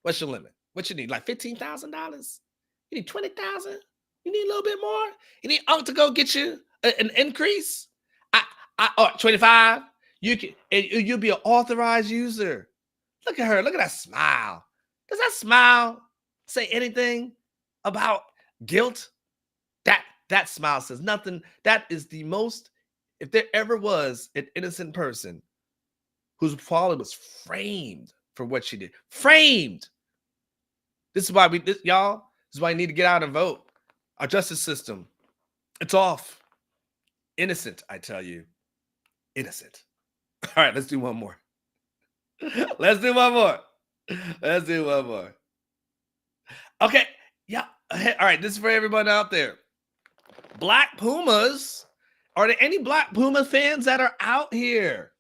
What's your limit? What you need? Like $15,000? You need 20,000? You need a little bit more? You need Unc to go get you an increase? 25? You'll be an authorized user. Look at her. Look at that smile. Does that smile say anything about guilt? That smile says nothing. That is the most, if there ever was an innocent person whose father was framed for what she did. Framed. This is why y'all, this is why you need to get out and vote. Our justice system, it's off. Innocent, I tell you. Innocent. All right, let's do one more. Let's do one more. Okay. Yeah. All right. This is for everyone out there. Black Pumas. Are there any Black Puma fans that are out here?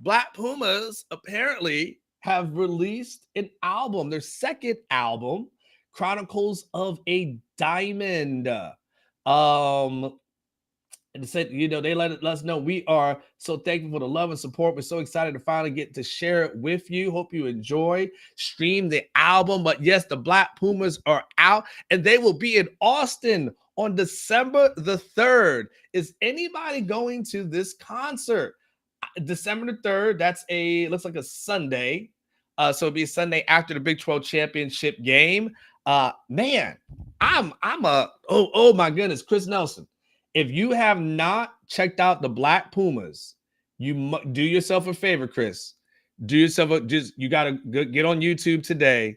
Black Pumas apparently have released an album, their second album, Chronicles of a Diamond. And said, they let us know we are so thankful for the love and support. We're so excited to finally get to share it with you. Hope you enjoy. Stream the album. But yes, the Black Pumas are out and they will be in Austin on December the 3rd. Is anybody going to this concert? December the 3rd, looks like a Sunday. So it'll be a Sunday after the Big 12 championship game. Man, oh my goodness, Chris Nelson. If you have not checked out the Black Pumas, you do yourself a favor, Chris. You got to get on YouTube today.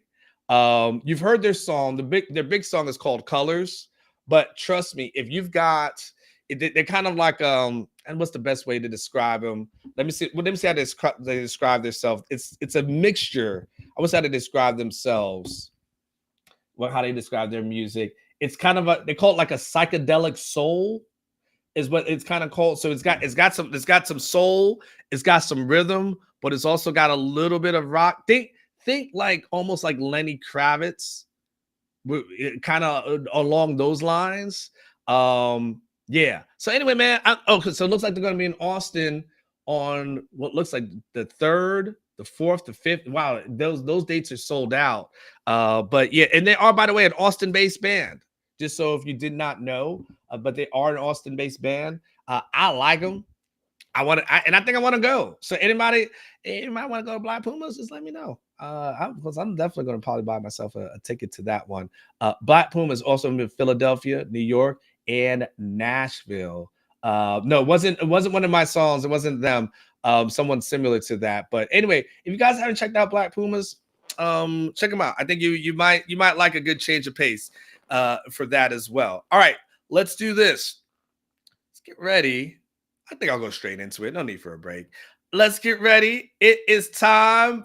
You've heard their song. Their big song is called Colors. But trust me, if you've got, they're kind of like and what's the best way to describe them? Let me see how they describe themselves. It's a mixture. I wish how they describe themselves. How they describe their music. It's kind of they call it like a psychedelic soul. Is what it's kind of called. So it's got some soul, it's got some rhythm, but it's also got a little bit of rock. Think like almost like Lenny Kravitz, kind of along those lines. Yeah. So anyway, man. So it looks like they're going to be in Austin on what looks like the 3rd, the 4th, the 5th. Wow, those dates are sold out. But yeah, and they are, by the way, an Austin-based band. Just so if you did not know, but they are an Austin-based band. I like them. I think I want to go. So anybody want to go to Black Pumas, just let me know. Because I'm definitely going to probably buy myself a ticket to that one. Black Pumas also in Philadelphia, New York, and Nashville. No, it wasn't one of my songs. It wasn't them. Someone similar to that. But anyway, if you guys haven't checked out Black Pumas, check them out. I think you might like a good change of pace for that as well. All right, let's do this. Let's get ready. I think I'll go straight into it. No need for a break. Let's get ready. It is time.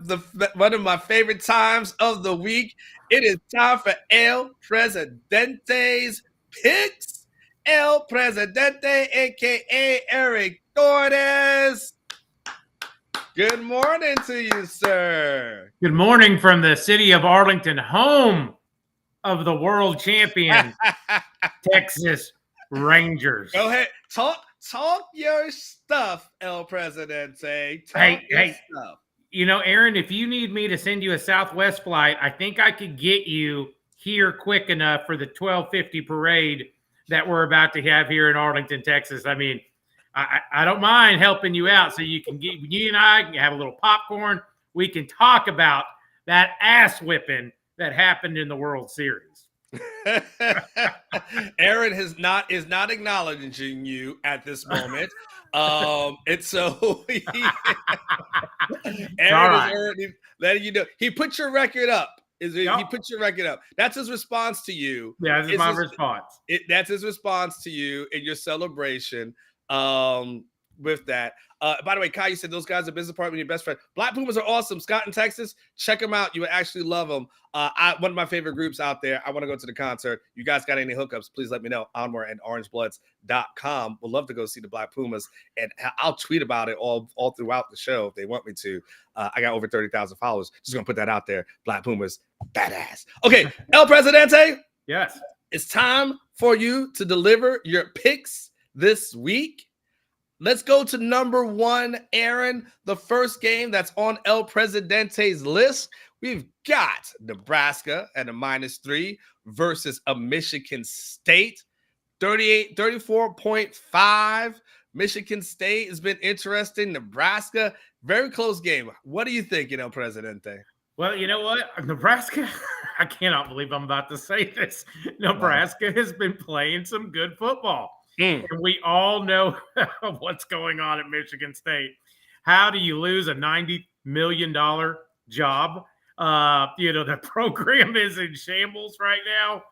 One of my favorite times of the week. It is time for El Presidente's Picks. El Presidente, aka Eric Torres. Good morning to you, sir. Good morning from the city of Arlington, home of the world champion Texas Rangers. Go ahead. Talk your stuff, El Presidente. Hey, stuff. Aaron, if you need me to send you a Southwest flight, I think I could get you here quick enough for the 12:50 parade that we're about to have here in Arlington, Texas. I mean, I don't mind helping you out so you and I can have a little popcorn. we can talk about that ass whipping that happened in the World Series. Aaron is not acknowledging you at this moment. And so Aaron is already letting you know he put your record up. He put your record up. That's his response to you. Yeah, that's my response. That's his response to you in your celebration. With that. By the way, Kai, you said those guys are business partner with your best friend. Black Pumas are awesome. Scott in Texas, check them out. You would actually love them. One of my favorite groups out there. I want to go to the concert. You guys got any hookups? Please let me know. Anwar and orangebloods.com. Would love to go see the Black Pumas, and I'll tweet about it all throughout the show if they want me to. I got over 30,000 followers. Just gonna put that out there. Black Pumas, badass. Okay, El Presidente. Yes. It's time for you to deliver your picks this week. Let's go to number one, Aaron. The first game that's on El Presidente's list. We've got Nebraska at a -3 versus a Michigan State. 34.5. Michigan State has been interesting. Nebraska, very close game. What do you think, El Presidente? Well, you know what? Nebraska, I cannot believe I'm about to say this. Nebraska has been playing some good football. And we all know what's going on at Michigan State. How do you lose a $90 million job? The program is in shambles right now.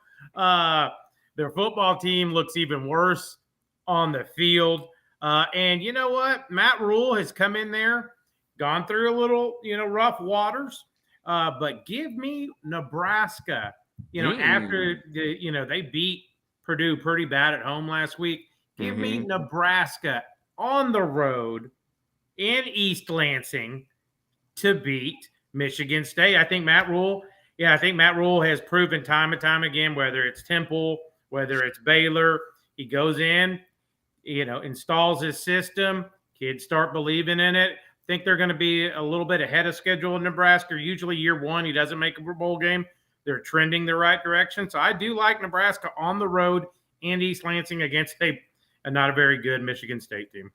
Their football team looks even worse on the field. And you know what? Matt Rule has come in there, gone through a little, rough waters. But give me Nebraska. After they beat Purdue pretty bad at home last week. Give me Nebraska on the road in East Lansing to beat Michigan State. I think Matt Rule has proven time and time again, whether it's Temple, whether it's Baylor, he goes in, installs his system. Kids start believing in it. I think they're going to be a little bit ahead of schedule in Nebraska. Usually year one, he doesn't make a bowl game. They're trending the right direction. So I do like Nebraska on the road and East Lansing against a not a very good Michigan State team.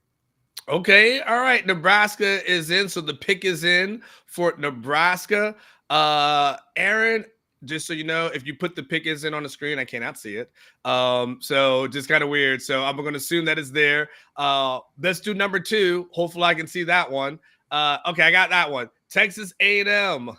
Okay. All right. Nebraska is in. So the pick is in for Nebraska. Aaron, just so you know, if you put the pick is in on the screen, I cannot see it. So just kind of weird. So I'm going to assume that it's there. Let's do number two. Hopefully I can see that one. Okay. I got that one. Texas A&M.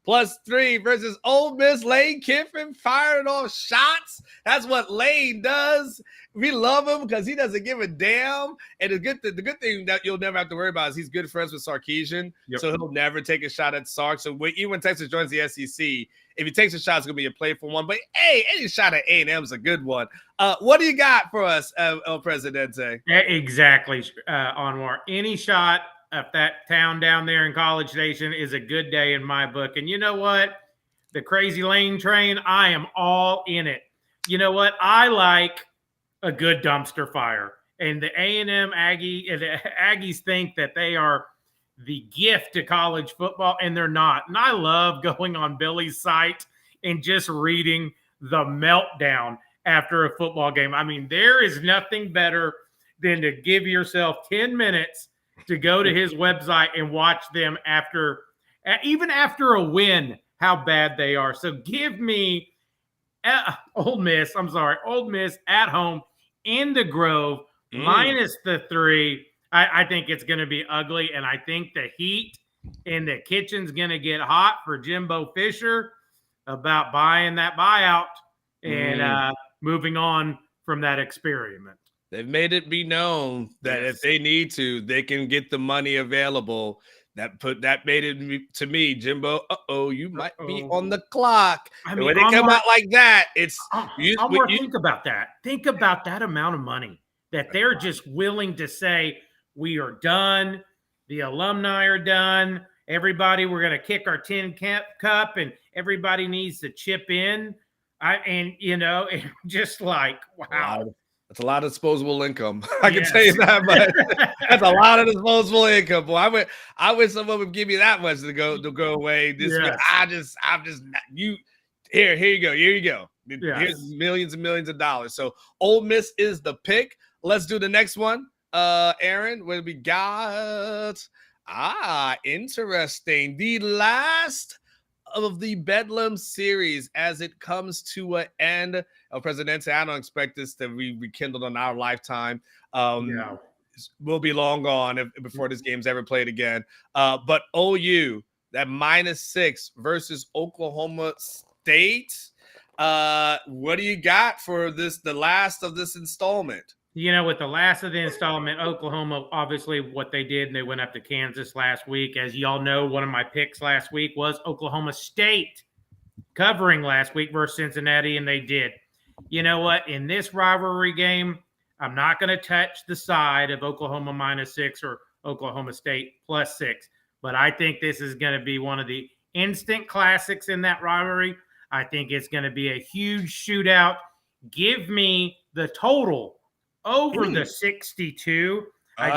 +3 versus Ole Miss. Lane Kiffin firing off shots. That's what Lane does. We love him because he doesn't give a damn. And the good thing that you'll never have to worry about is he's good friends with Sarkeesian. Yep. So he'll never take a shot at Sark. So even when Texas joins the SEC, if he takes a shot, it's going to be a playful one. But hey, any shot at A&M is a good one. What do you got for us, El Presidente? Exactly, Anwar. Any shot of that town down there in College Station is a good day in my book. And you know what? The Crazy Lane train, I am all in it. You know what? I like a good dumpster fire. And the A&M Aggies think that they are the gift to college football, and they're not. And I love going on Billy's site and just reading the meltdown after a football game. I mean, there is nothing better than to give yourself 10 minutes to go to his website and watch them even after a win, how bad they are. So give me Ole Miss at home in the Grove, -3. I think it's going to be ugly, and I think the heat in the kitchen's going to get hot for Jimbo Fisher about buying that buyout and moving on from that experiment. They've made it be known that if they need to, they can get the money available. That made it to me, Jimbo. You might be on the clock. I mean, when they come out like that, it's think about that. Think about that amount of money that they're just willing to say, we are done. The alumni are done. Everybody, we're going to kick our tin cup, and everybody needs to chip in. Just like, wow. That's a lot of disposable income. I can tell you that much. That's a lot of disposable income, boy. I wish someone would give me that much to go away. Here you go. Here's millions and millions of dollars. So Ole Miss is the pick. Let's do the next one. Aaron, what we got? Interesting. The last of the Bedlam series as it comes to an end. El Presidente, I don't expect this to be rekindled on our lifetime. Yeah. We'll be long gone before this game's ever played again. But OU, that -6 versus Oklahoma State. What do you got for this, the last of this installment? With the last of the installment, Oklahoma, obviously what they did, and they went up to Kansas last week. As y'all know, one of my picks last week was Oklahoma State covering last week versus Cincinnati, and they did. You know what? In this rivalry game, I'm not going to touch the side of Oklahoma -6 or Oklahoma State +6, but I think this is going to be one of the instant classics in that rivalry. I think it's going to be a huge shootout. Give me the total over the 62. I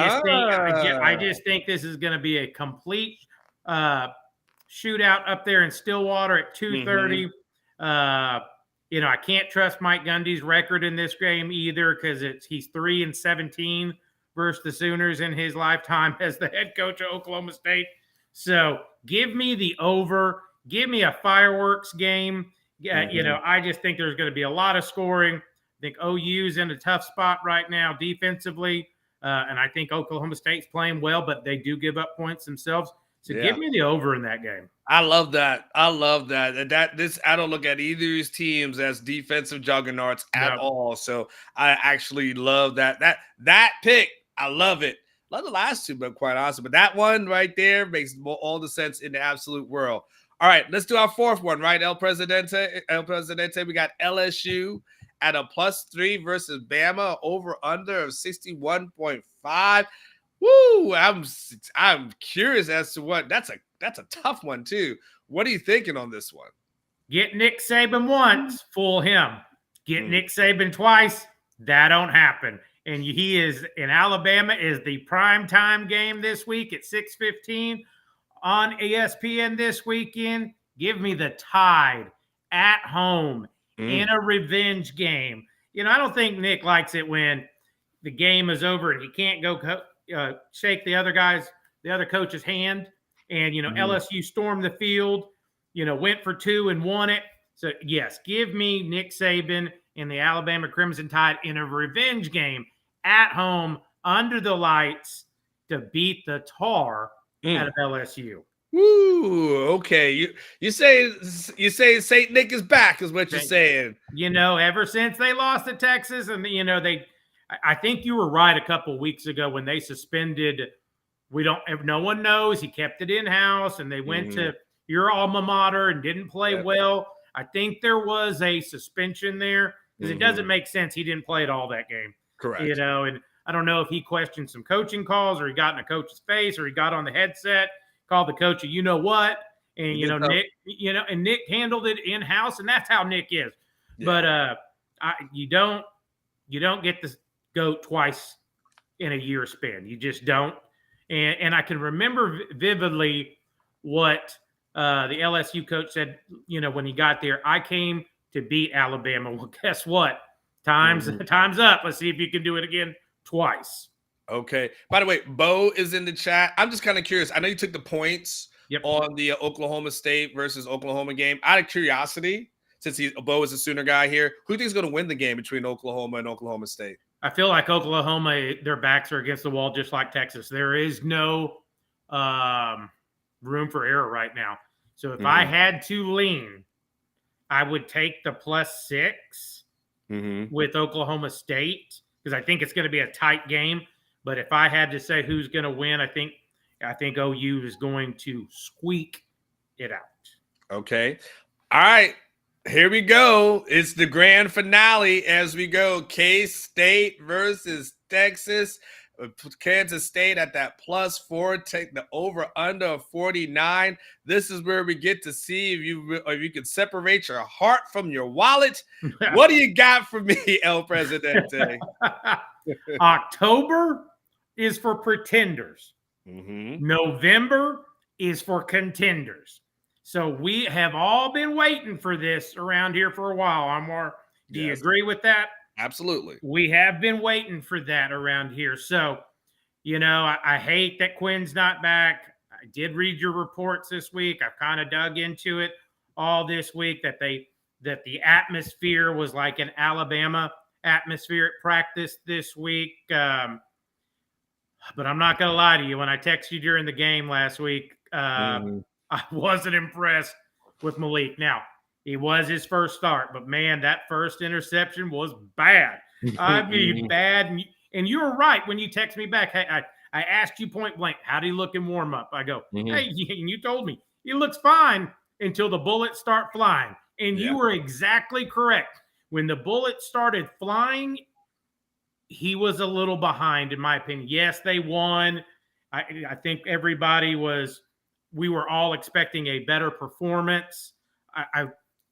just think this is going to be a complete shootout up there in Stillwater at 2:30. I can't trust Mike Gundy's record in this game either because he's 3-17 versus the Sooners in his lifetime as the head coach of Oklahoma State. So give me the over. Give me a fireworks game. I just think there's going to be a lot of scoring. I think OU's in a tough spot right now defensively, and I think Oklahoma State's playing well, but they do give up points themselves. So give me the over in that game. I love that. I don't look at either of these teams as defensive juggernauts at all. So I actually love that pick. I love it. Love the last two, but quite honestly, but that one right there makes all the sense in the absolute world. All right, let's do our fourth one, right? El Presidente. We got LSU at a +3 versus Bama, over under of 61.5. Woo! I'm curious as to what that's a tough one too. What are you thinking on this one? Get Nick Saban once, fool him. Get Nick Saban twice, that don't happen. And he is in Alabama is the prime time game this week at 6:15 on ESPN this weekend. Give me the Tide at home in a revenge game. I don't think Nick likes it when the game is over and he can't go shake the other coach's hand. And, LSU stormed the field, went for 2 and won it. So, yes, give me Nick Saban and the Alabama Crimson Tide in a revenge game at home under the lights to beat the tar out of LSU. Woo! Okay, you say Saint Nick is back, is what you're saying. Ever since they lost to Texas, and I think you were right a couple of weeks ago when they suspended. No one knows. He kept it in house, and they went to your alma mater and didn't play well. I think there was a suspension there because it doesn't make sense. He didn't play at all that game. Correct. And I don't know if he questioned some coaching calls or he got in a coach's face or he got on the headset. Called the coach, what, and Nick, and Nick handled it in house, and that's how Nick is. Yeah. But you don't get to go twice in a year span. You just don't. And I can remember vividly what the LSU coach said. When he got there, I came to beat Alabama. Well, guess what? Time's up. Let's see if you can do it again twice. Okay. By the way, Bo is in the chat. I'm just kind of curious. I know you took the points on the Oklahoma State versus Oklahoma game. Out of curiosity, since Bo is a Sooner guy here, who do you think is going to win the game between Oklahoma and Oklahoma State? I feel like Oklahoma, their backs are against the wall just like Texas. There is no room for error right now. So if I had to lean, I would take the +6 with Oklahoma State because I think it's going to be a tight game. But if I had to say who's going to win, I think OU is going to squeak it out. Okay. All right. Here we go. It's the grand finale as we go. K-State versus Texas. Kansas State at that +4. Take the over-under of 49. This is where we get to see if you can separate your heart from your wallet. What do you got for me, El Presidente? October is for pretenders. November is for contenders. So we have all been waiting for this around here for a while, Anwar. Do you agree with that? Absolutely. We have been waiting for that around here. So I hate that Quinn's not back. I did read your reports this week. I've kind of dug into it all this week that the atmosphere was like an Alabama atmosphere at practice this week. But I'm not going to lie to you. When I texted you during the game last week, I wasn't impressed with Malik. Now, he was his first start, but man, that first interception was bad. I mean, bad. And you were right when you text me back. Hey, I asked you point blank, how do you look in warm up? I go, hey, and you told me he looks fine until the bullets start flying. And you were exactly correct. When the bullets started flying, he was a little behind, in my opinion. Yes, they won. I think we were all expecting a better performance.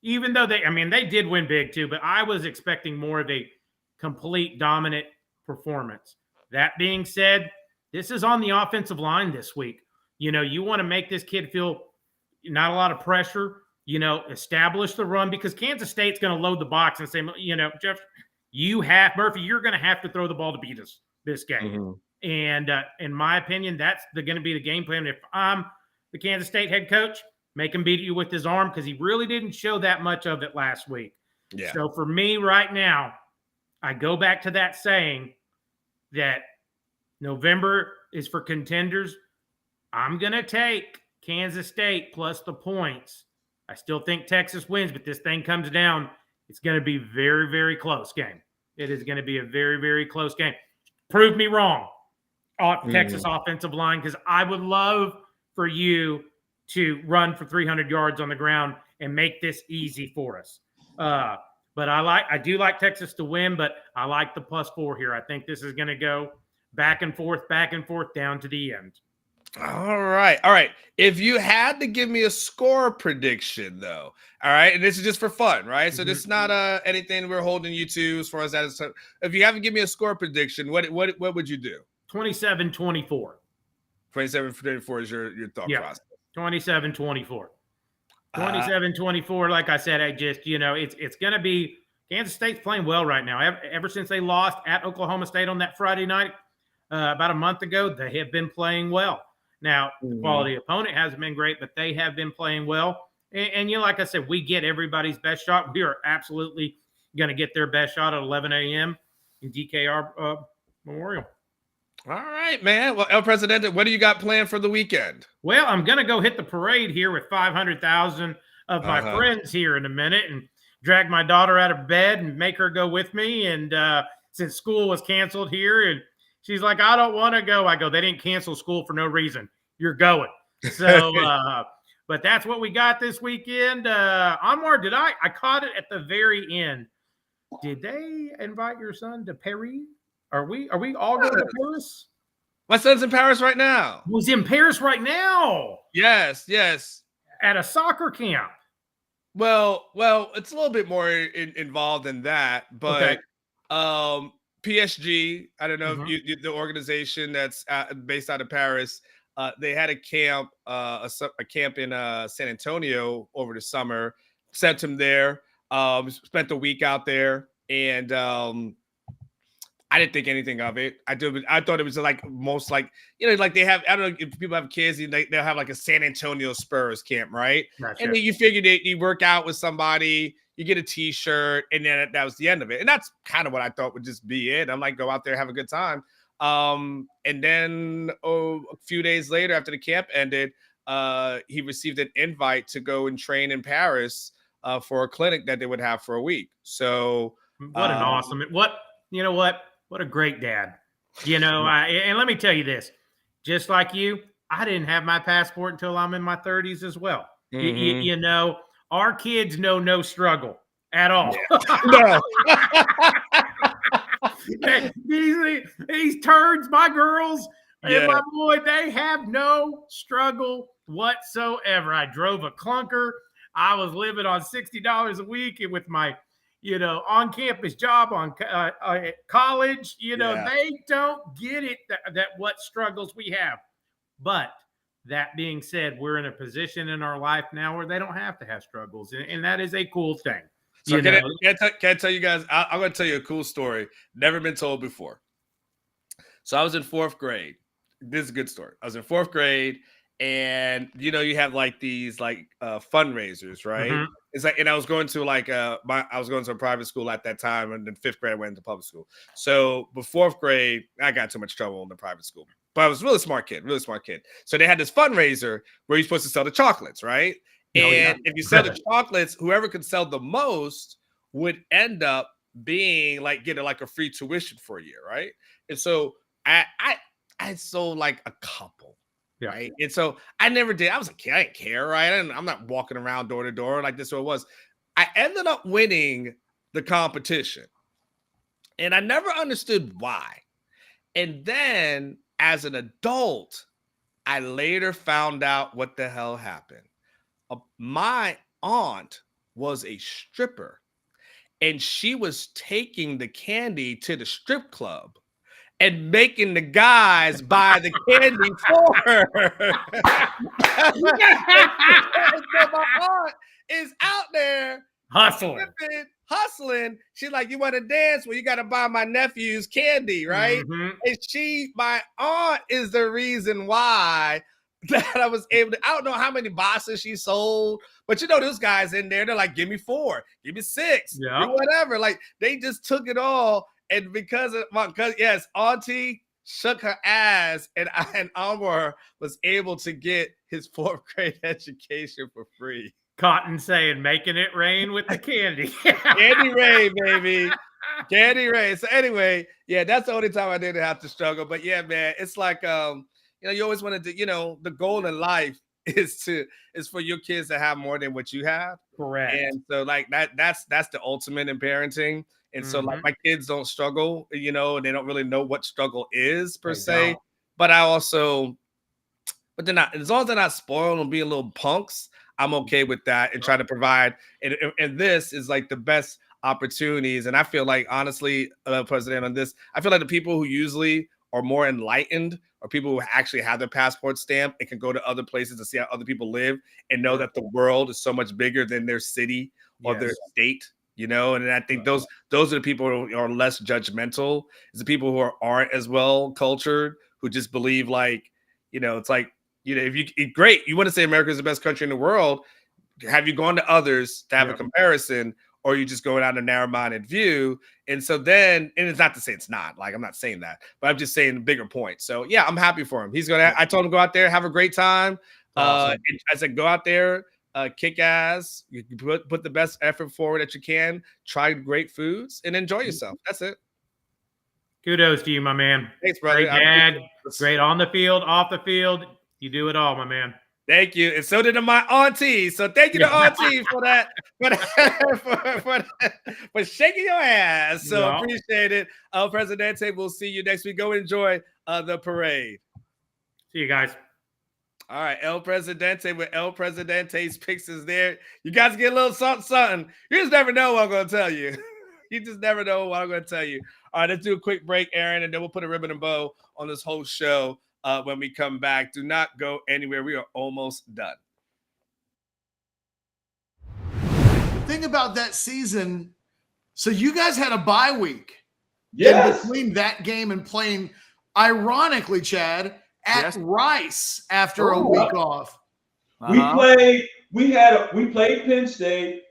Even though they did win big too, but I was expecting more of a complete dominant performance. That being said, this is on the offensive line this week. You want to make this kid feel not a lot of pressure, establish the run, because Kansas State's going to load the box and say, Jeff, Murphy, you're going to have to throw the ball to beat us this game. And in my opinion, that's going to be the game plan. If I'm the Kansas State head coach, make him beat you with his arm, because he really didn't show that much of it last week. Yeah. So for me right now, I go back to that saying that November is for contenders. I'm going to take Kansas State plus the points. I still think Texas wins, but this thing comes down. It's going to be very, very close game. It is going to be a very, very close game. Prove me wrong, Texas offensive line, because I would love for you to run for 300 yards on the ground and make this easy for us. But I do like Texas to win, but I like the +4 here. I think this is going to go back and forth down to the end. All right. If you had to give me a score prediction, though, all right, and this is just for fun, right? So this is not anything we're holding you to as far as that is. If you have to give me a score prediction, what would you do? 27-24. 27-24 is your thought process. 27-24. 27-24. Like I said, it's going to be Kansas State's playing well right now. Ever since they lost at Oklahoma State on that Friday night about a month ago, they have been playing well. Now, the quality opponent hasn't been great, but they have been playing well. And like I said, we get everybody's best shot. We are absolutely going to get their best shot at 11 a.m. in DKR Memorial. All right, man. Well, El Presidente, what do you got planned for the weekend? Well, I'm going to go hit the parade here with 500,000 of my friends here in a minute and drag my daughter out of bed and make her go with me. And since school was canceled here, and she's like, I don't want to go. I go, they didn't cancel school for no reason. You're going. So, but that's what we got this weekend. Anwar, I caught it at the very end. Did they invite your son to Paris? Are we all going to Paris? My son's in Paris right now. He's in Paris right now. Yes. At a soccer camp. Well, it's a little bit more involved than that, but PSG, I don't know if you the organization that's based out of Paris, they had a camp in San Antonio over the summer. Sent him there. Spent a week out there, and I didn't think anything of it. I thought it was like like they have, I don't know if people have kids, they'll have like a San Antonio Spurs camp, right? Gotcha. And then you figured you work out with somebody, you get a t-shirt, and then that was the end of it. And that's kind of what I thought would just be it. I'm like, go out there, have a good time. And then a few days later, after the camp ended, he received an invite to go and train in Paris for a clinic that they would have for a week. So what an awesome, what a great dad. And let me tell you this, just like you, I didn't have my passport until I'm in my 30s as well. Our kids know no struggle at all. No. These turds, my girls and my boy, they have no struggle whatsoever. I drove a clunker. I was living on $60 a week with my, on-campus job at college. They don't get it that what struggles we have. But that being said, we're in a position in our life now where they don't have to have struggles, and that is a cool thing. So can I tell you guys, I'm going to tell you a cool story, never been told before. So I was in 4th grade. This is a good story. I was in 4th grade, and you have like these fundraisers, right? Mhm. It's like, and I was going to I was going to a private school at that time, and then 5th grade I went into public school. So before 4th grade, I got too much trouble in the private school. But I was a really smart kid. So they had this fundraiser where you're supposed to sell the chocolates, right? And if you sell the chocolates, whoever could sell the most would end up being getting like a free tuition for a year, right? And so I sold like a couple, right? And so I never did. I was a kid. I didn't care, right? I'm not walking around door to door like this. So it was. I ended up winning the competition, and I never understood why. And then as an adult, I later found out what the hell happened. My aunt was a stripper, and she was taking the candy to the strip club and making the guys buy the candy for her. So my aunt is out there hustling. She's like, you want to dance? Well, you got to buy my nephew's candy, right? Mhm. And my aunt is the reason why that I was able to. I don't know how many boxes she sold, but those guys in there, they're like, give me 4, give me 6, whatever. Like, they just took it all. And because of yes, Auntie shook her ass, and Anwar was able to get his 4th grade education for free. Cotton saying, making it rain with the candy. Candy rain, baby. Candy rain. So anyway, yeah, that's the only time I didn't have to struggle. But yeah, man, it's like you always wanted to, the goal in life is for your kids to have more than what you have. Correct. And so that's the ultimate in parenting. And so my kids don't struggle, and they don't really know what struggle is per se. But they're not, as long as they're not spoiled and being little punks, I'm okay with that and try to provide. And this is like the best opportunities. And I feel like, honestly, President, on this, I feel like the people who usually are more enlightened are people who actually have their passport stamp and can go to other places to see how other people live and know that the world is so much bigger than their city or their state. And I think those are the people who are less judgmental. It's the people who aren't as well cultured, who just believe it's like, if you great, you want to say America is the best country in the world. Have you gone to others to have a comparison, or you just going out a narrow-minded view? And so then, and it's not to say it's not, like, I'm not saying that, but I'm just saying the bigger point. So yeah, I'm happy for him. I told him to go out there, have a great time. Awesome. I said, go out there, kick ass, you put the best effort forward that you can, try great foods, and enjoy yourself. That's it. Kudos to you, my man. Thanks, brother. Great dad. Great on the field, off the field. You do it all, my man. Thank you. And so did my auntie. So thank you to auntie for that, for shaking your ass. So appreciate it. El Presidente, we'll see you next week. Go enjoy the parade. See you guys. All right, El Presidente with El Presidente's picks is there. You guys get a little something. You just never know what I'm going to tell you. You just never know what I'm going to tell you. All right, let's do a quick break, Aaron, and then we'll put a ribbon and bow on this whole show. When we come back, do not go anywhere. We are almost done. Think about that season. So you guys had a bye week. Yes. In between that game and playing, ironically, Chad, at Rice after a week off. We played Penn State.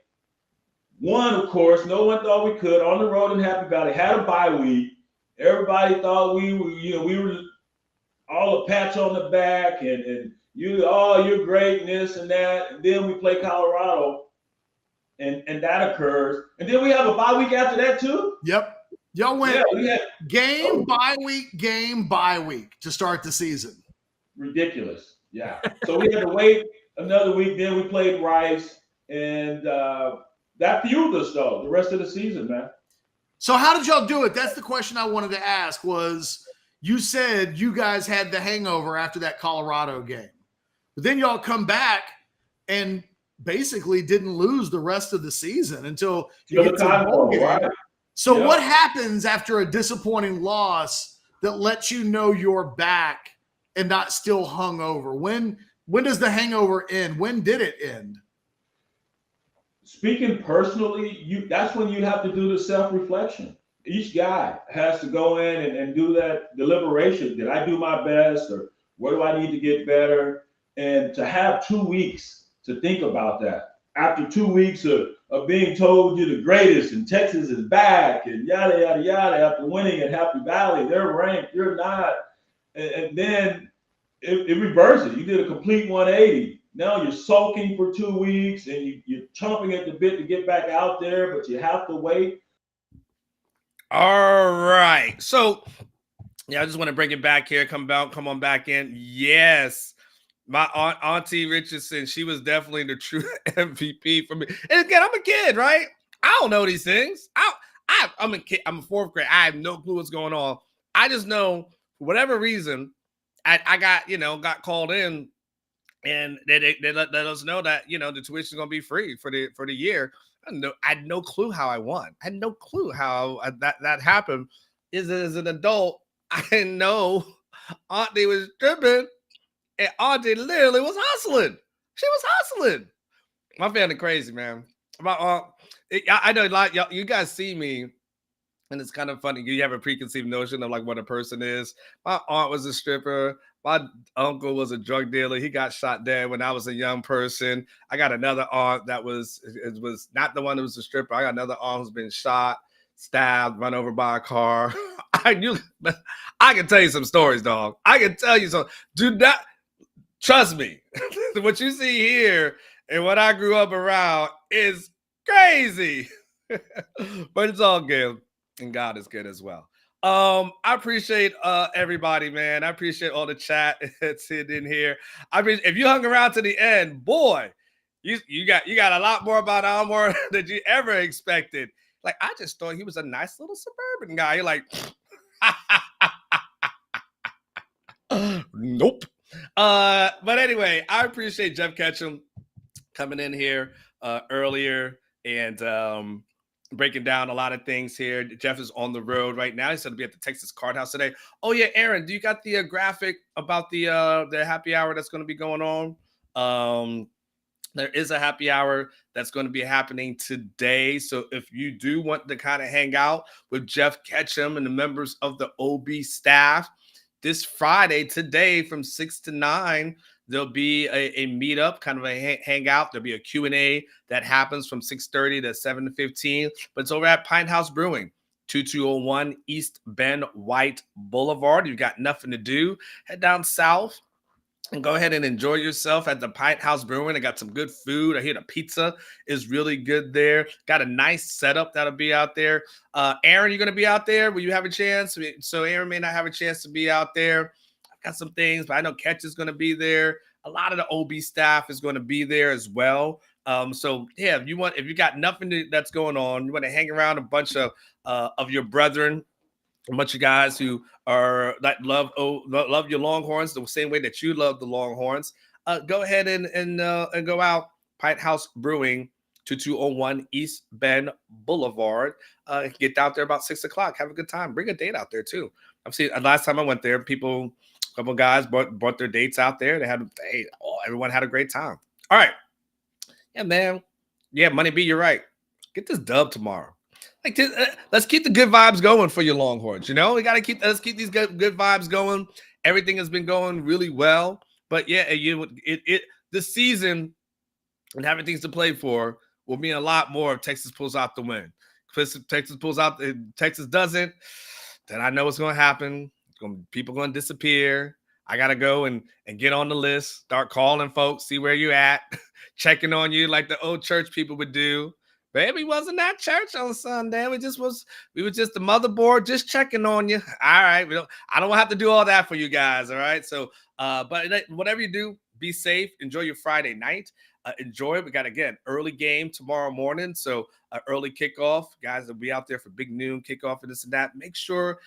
Won, of course. No one thought we could. On the road in Happy Valley. Had a bye week. Everybody thought we were all a patch on the back and you're great and this and that. And then we play Colorado and that occurs. And then we have a bye week after that too. Yep. Y'all went bye week to start the season. Ridiculous. Yeah. So we had to wait another week. Then we played Rice, and that fueled us though the rest of the season, man. So how did y'all do it? That's the question I wanted to ask. Was you said you guys had the hangover after that Colorado game, but then y'all come back and basically didn't lose the rest of the season until you get to the bowl game. Right? So what happens after a disappointing loss that lets you know you're back and not still hungover? When does the hangover end? When did it end? Speaking personally, that's when you have to do the self-reflection. each guy has to go in and do that deliberation. Did I do my best, or where do I need to get better? And to have 2 weeks to think about that. After 2 weeks of being told you're the greatest and Texas is back and yada, yada, yada, after winning at Happy Valley, they're ranked, you're not. And then it reverses. You did a complete 180. Now you're sulking for 2 weeks and you're chomping at the bit to get back out there, but you have to wait. All right. So, yeah, I just want to bring it back here. Come on back in. Yes. My Auntie Richardson, she was definitely the true MVP for me. And again, I'm a kid, right? I don't know these things. I'm a kid. I'm a fourth grade. I have no clue what's going on. I just know for whatever reason, I got called in, and they let us know that the tuition is gonna be free for the year. I had no clue how I won. I had no clue how that happened. As an adult, I didn't know Auntie was tripping. And Auntie literally was hustling. She was hustling. My family crazy, man. My aunt, I know a lot. Y'all, you guys see me, and it's kind of funny. You have a preconceived notion of like what a person is. My aunt was a stripper. My uncle was a drug dealer. He got shot dead when I was a young person. I got another aunt that was not the one who was a stripper. I got another aunt who's been shot, stabbed, run over by a car. I can tell you some stories, dog. I can tell you some. Do not. Trust me, what you see here and what I grew up around is crazy, but it's all good, and God is good as well. I appreciate everybody, man. I appreciate all the chat that's in here. I mean, if you hung around to the end, boy, you got a lot more about Anwar than you ever expected. Like, I just thought he was a nice little suburban guy. You're like, nope. But anyway, I appreciate Jeff Ketchum coming in here earlier and breaking down a lot of things here. Jeff is on the road right now. He's going to be at the Texas Card House today. Oh yeah, Aaron, do you got the graphic about the happy hour that's going to be going on? There is a happy hour that's going to be happening today. So if you do want to kind of hang out with Jeff Ketchum and the members of the OB staff, this Friday, today, from 6 to 9, there'll be a meetup, kind of a hangout. There'll be a Q&A that happens from 6:30 to 7:15. But it's over at Pine House Brewing, 2201 East Bend White Boulevard. You've got nothing to do. Head down south and go ahead and enjoy yourself at the Pine House Brewing. I got some good food. I hear the pizza is really good there. Got a nice setup that'll be out there. Aaron, you're going to be out there? Will you have a chance? So Aaron may not have a chance to be out there. I've got some things, but I know Ketch is going to be there. A lot of the OB staff is going to be there as well. So yeah, if you got nothing that's going on, you want to hang around a bunch of your brethren, a bunch of guys who love your Longhorns the same way that you love the Longhorns. Go ahead and go out. Pine House Brewing, 2201 East Bend Boulevard. Get out there about 6 o'clock. Have a good time. Bring a date out there too. I've seen last time I went there, a couple guys brought their dates out there. Everyone had a great time. All right. Yeah, man. Yeah, Money B, you're right. Get this dub tomorrow. Let's keep the good vibes going for your Longhorns. Let's keep these good vibes going. Everything has been going really well, but yeah, this season and having things to play for will mean a lot more if Texas pulls out the win. If Texas pulls out, if Texas doesn't, then I know what's going to happen. People going to disappear. I got to go and get on the list, start calling folks, see where you're at, checking on you like the old church people would do. Baby, wasn't at church on Sunday. We were just the motherboard, just checking on you. All right. I don't have to do all that for you guys. All right. So, but whatever you do, be safe. Enjoy your Friday night. Enjoy it. We got, again, early game tomorrow morning. So early kickoff. Guys will be out there for big noon kickoff and this and that. Make sure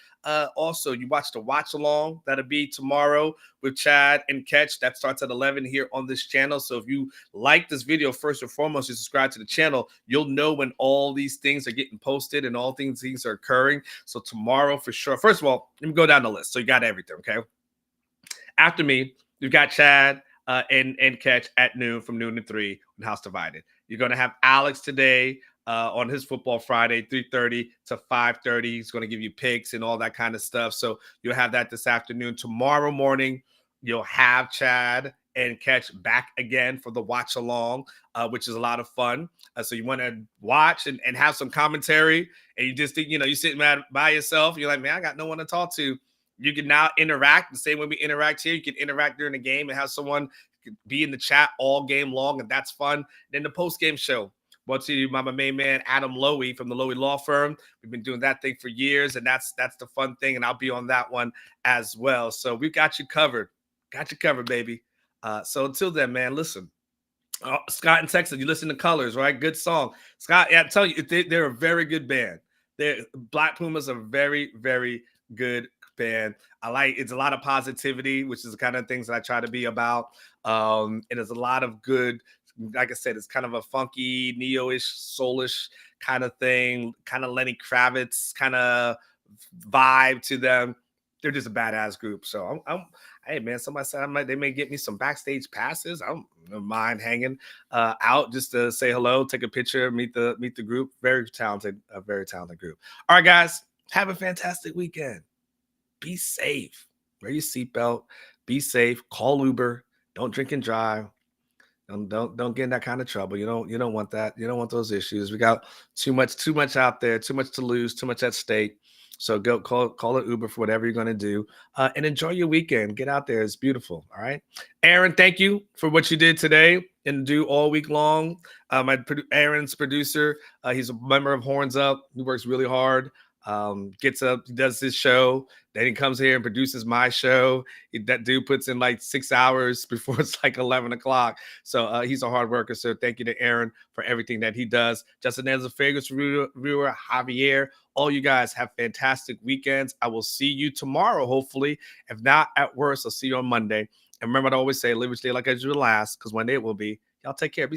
also you watch the watch along. That'll be tomorrow with Chad and Ketch. That starts at 11 here on this channel. So if you like this video, first and foremost, you subscribe to the channel. You'll know when all these things are getting posted and all things are occurring. So tomorrow for sure. First of all, let me go down the list. So you got everything, okay? After me, you've got Chad and Ketch at noon, from noon to 3 on House Divided. You're going to have Alex today on his Football Friday, 3:30 to 5:30. He's going to give you picks and all that kind of stuff. So you'll have that this afternoon. Tomorrow morning, you'll have Chad and Ketch back again for the watch along, which is a lot of fun. So you want to watch and have some commentary, and you just think, you're sitting by yourself. You're like, man, I got no one to talk to. You can now interact the same way we interact here. You can interact during the game and have someone be in the chat all game long, and that's fun. Then the post-game show. Brought to you by my main man, Adam Lowy from the Lowy Law Firm. We've been doing that thing for years, and that's the fun thing, and I'll be on that one as well. So we've got you covered. Got you covered, baby. So until then, man, listen. Scott in Texas, you listen to Colors, right? Good song. Scott, yeah, I tell you, they're a very good band. Black Pumas are very, very good band. It's a lot of positivity, which is the kind of things that I try to be about. It is a lot of good, like I said, it's kind of a funky, neo-ish, soulish kind of thing, kind of Lenny Kravitz kind of vibe to them. They're just a badass group. So hey man, somebody said they may get me some backstage passes. I don't mind hanging out just to say hello, take a picture, meet the group. Very talented group. All right, guys, have a fantastic weekend. Be safe. Wear your seatbelt. Be safe. Call Uber. Don't drink and drive. Don't get in that kind of trouble. You don't want that. You don't want those issues. We got too much out there, too much to lose, too much at stake. So go call it Uber for whatever you're going to do, and enjoy your weekend. Get out there. It's beautiful. All right. Aaron, thank you for what you did today and do all week long. Aaron's producer. He's a member of Horns Up. He works really hard. Gets up, does his show, then he comes here and produces my show. That dude puts in like 6 hours before it's like 11 o'clock. So he's a hard worker. So thank you to Aaron for everything that he does. Justin as a Vegas reviewer, Javier, all you guys have fantastic weekends. I will see you tomorrow, hopefully. If not, at worst, I'll see you on Monday. And remember, I always say, live each day like I do the last, because one day it will be. Y'all take care. Be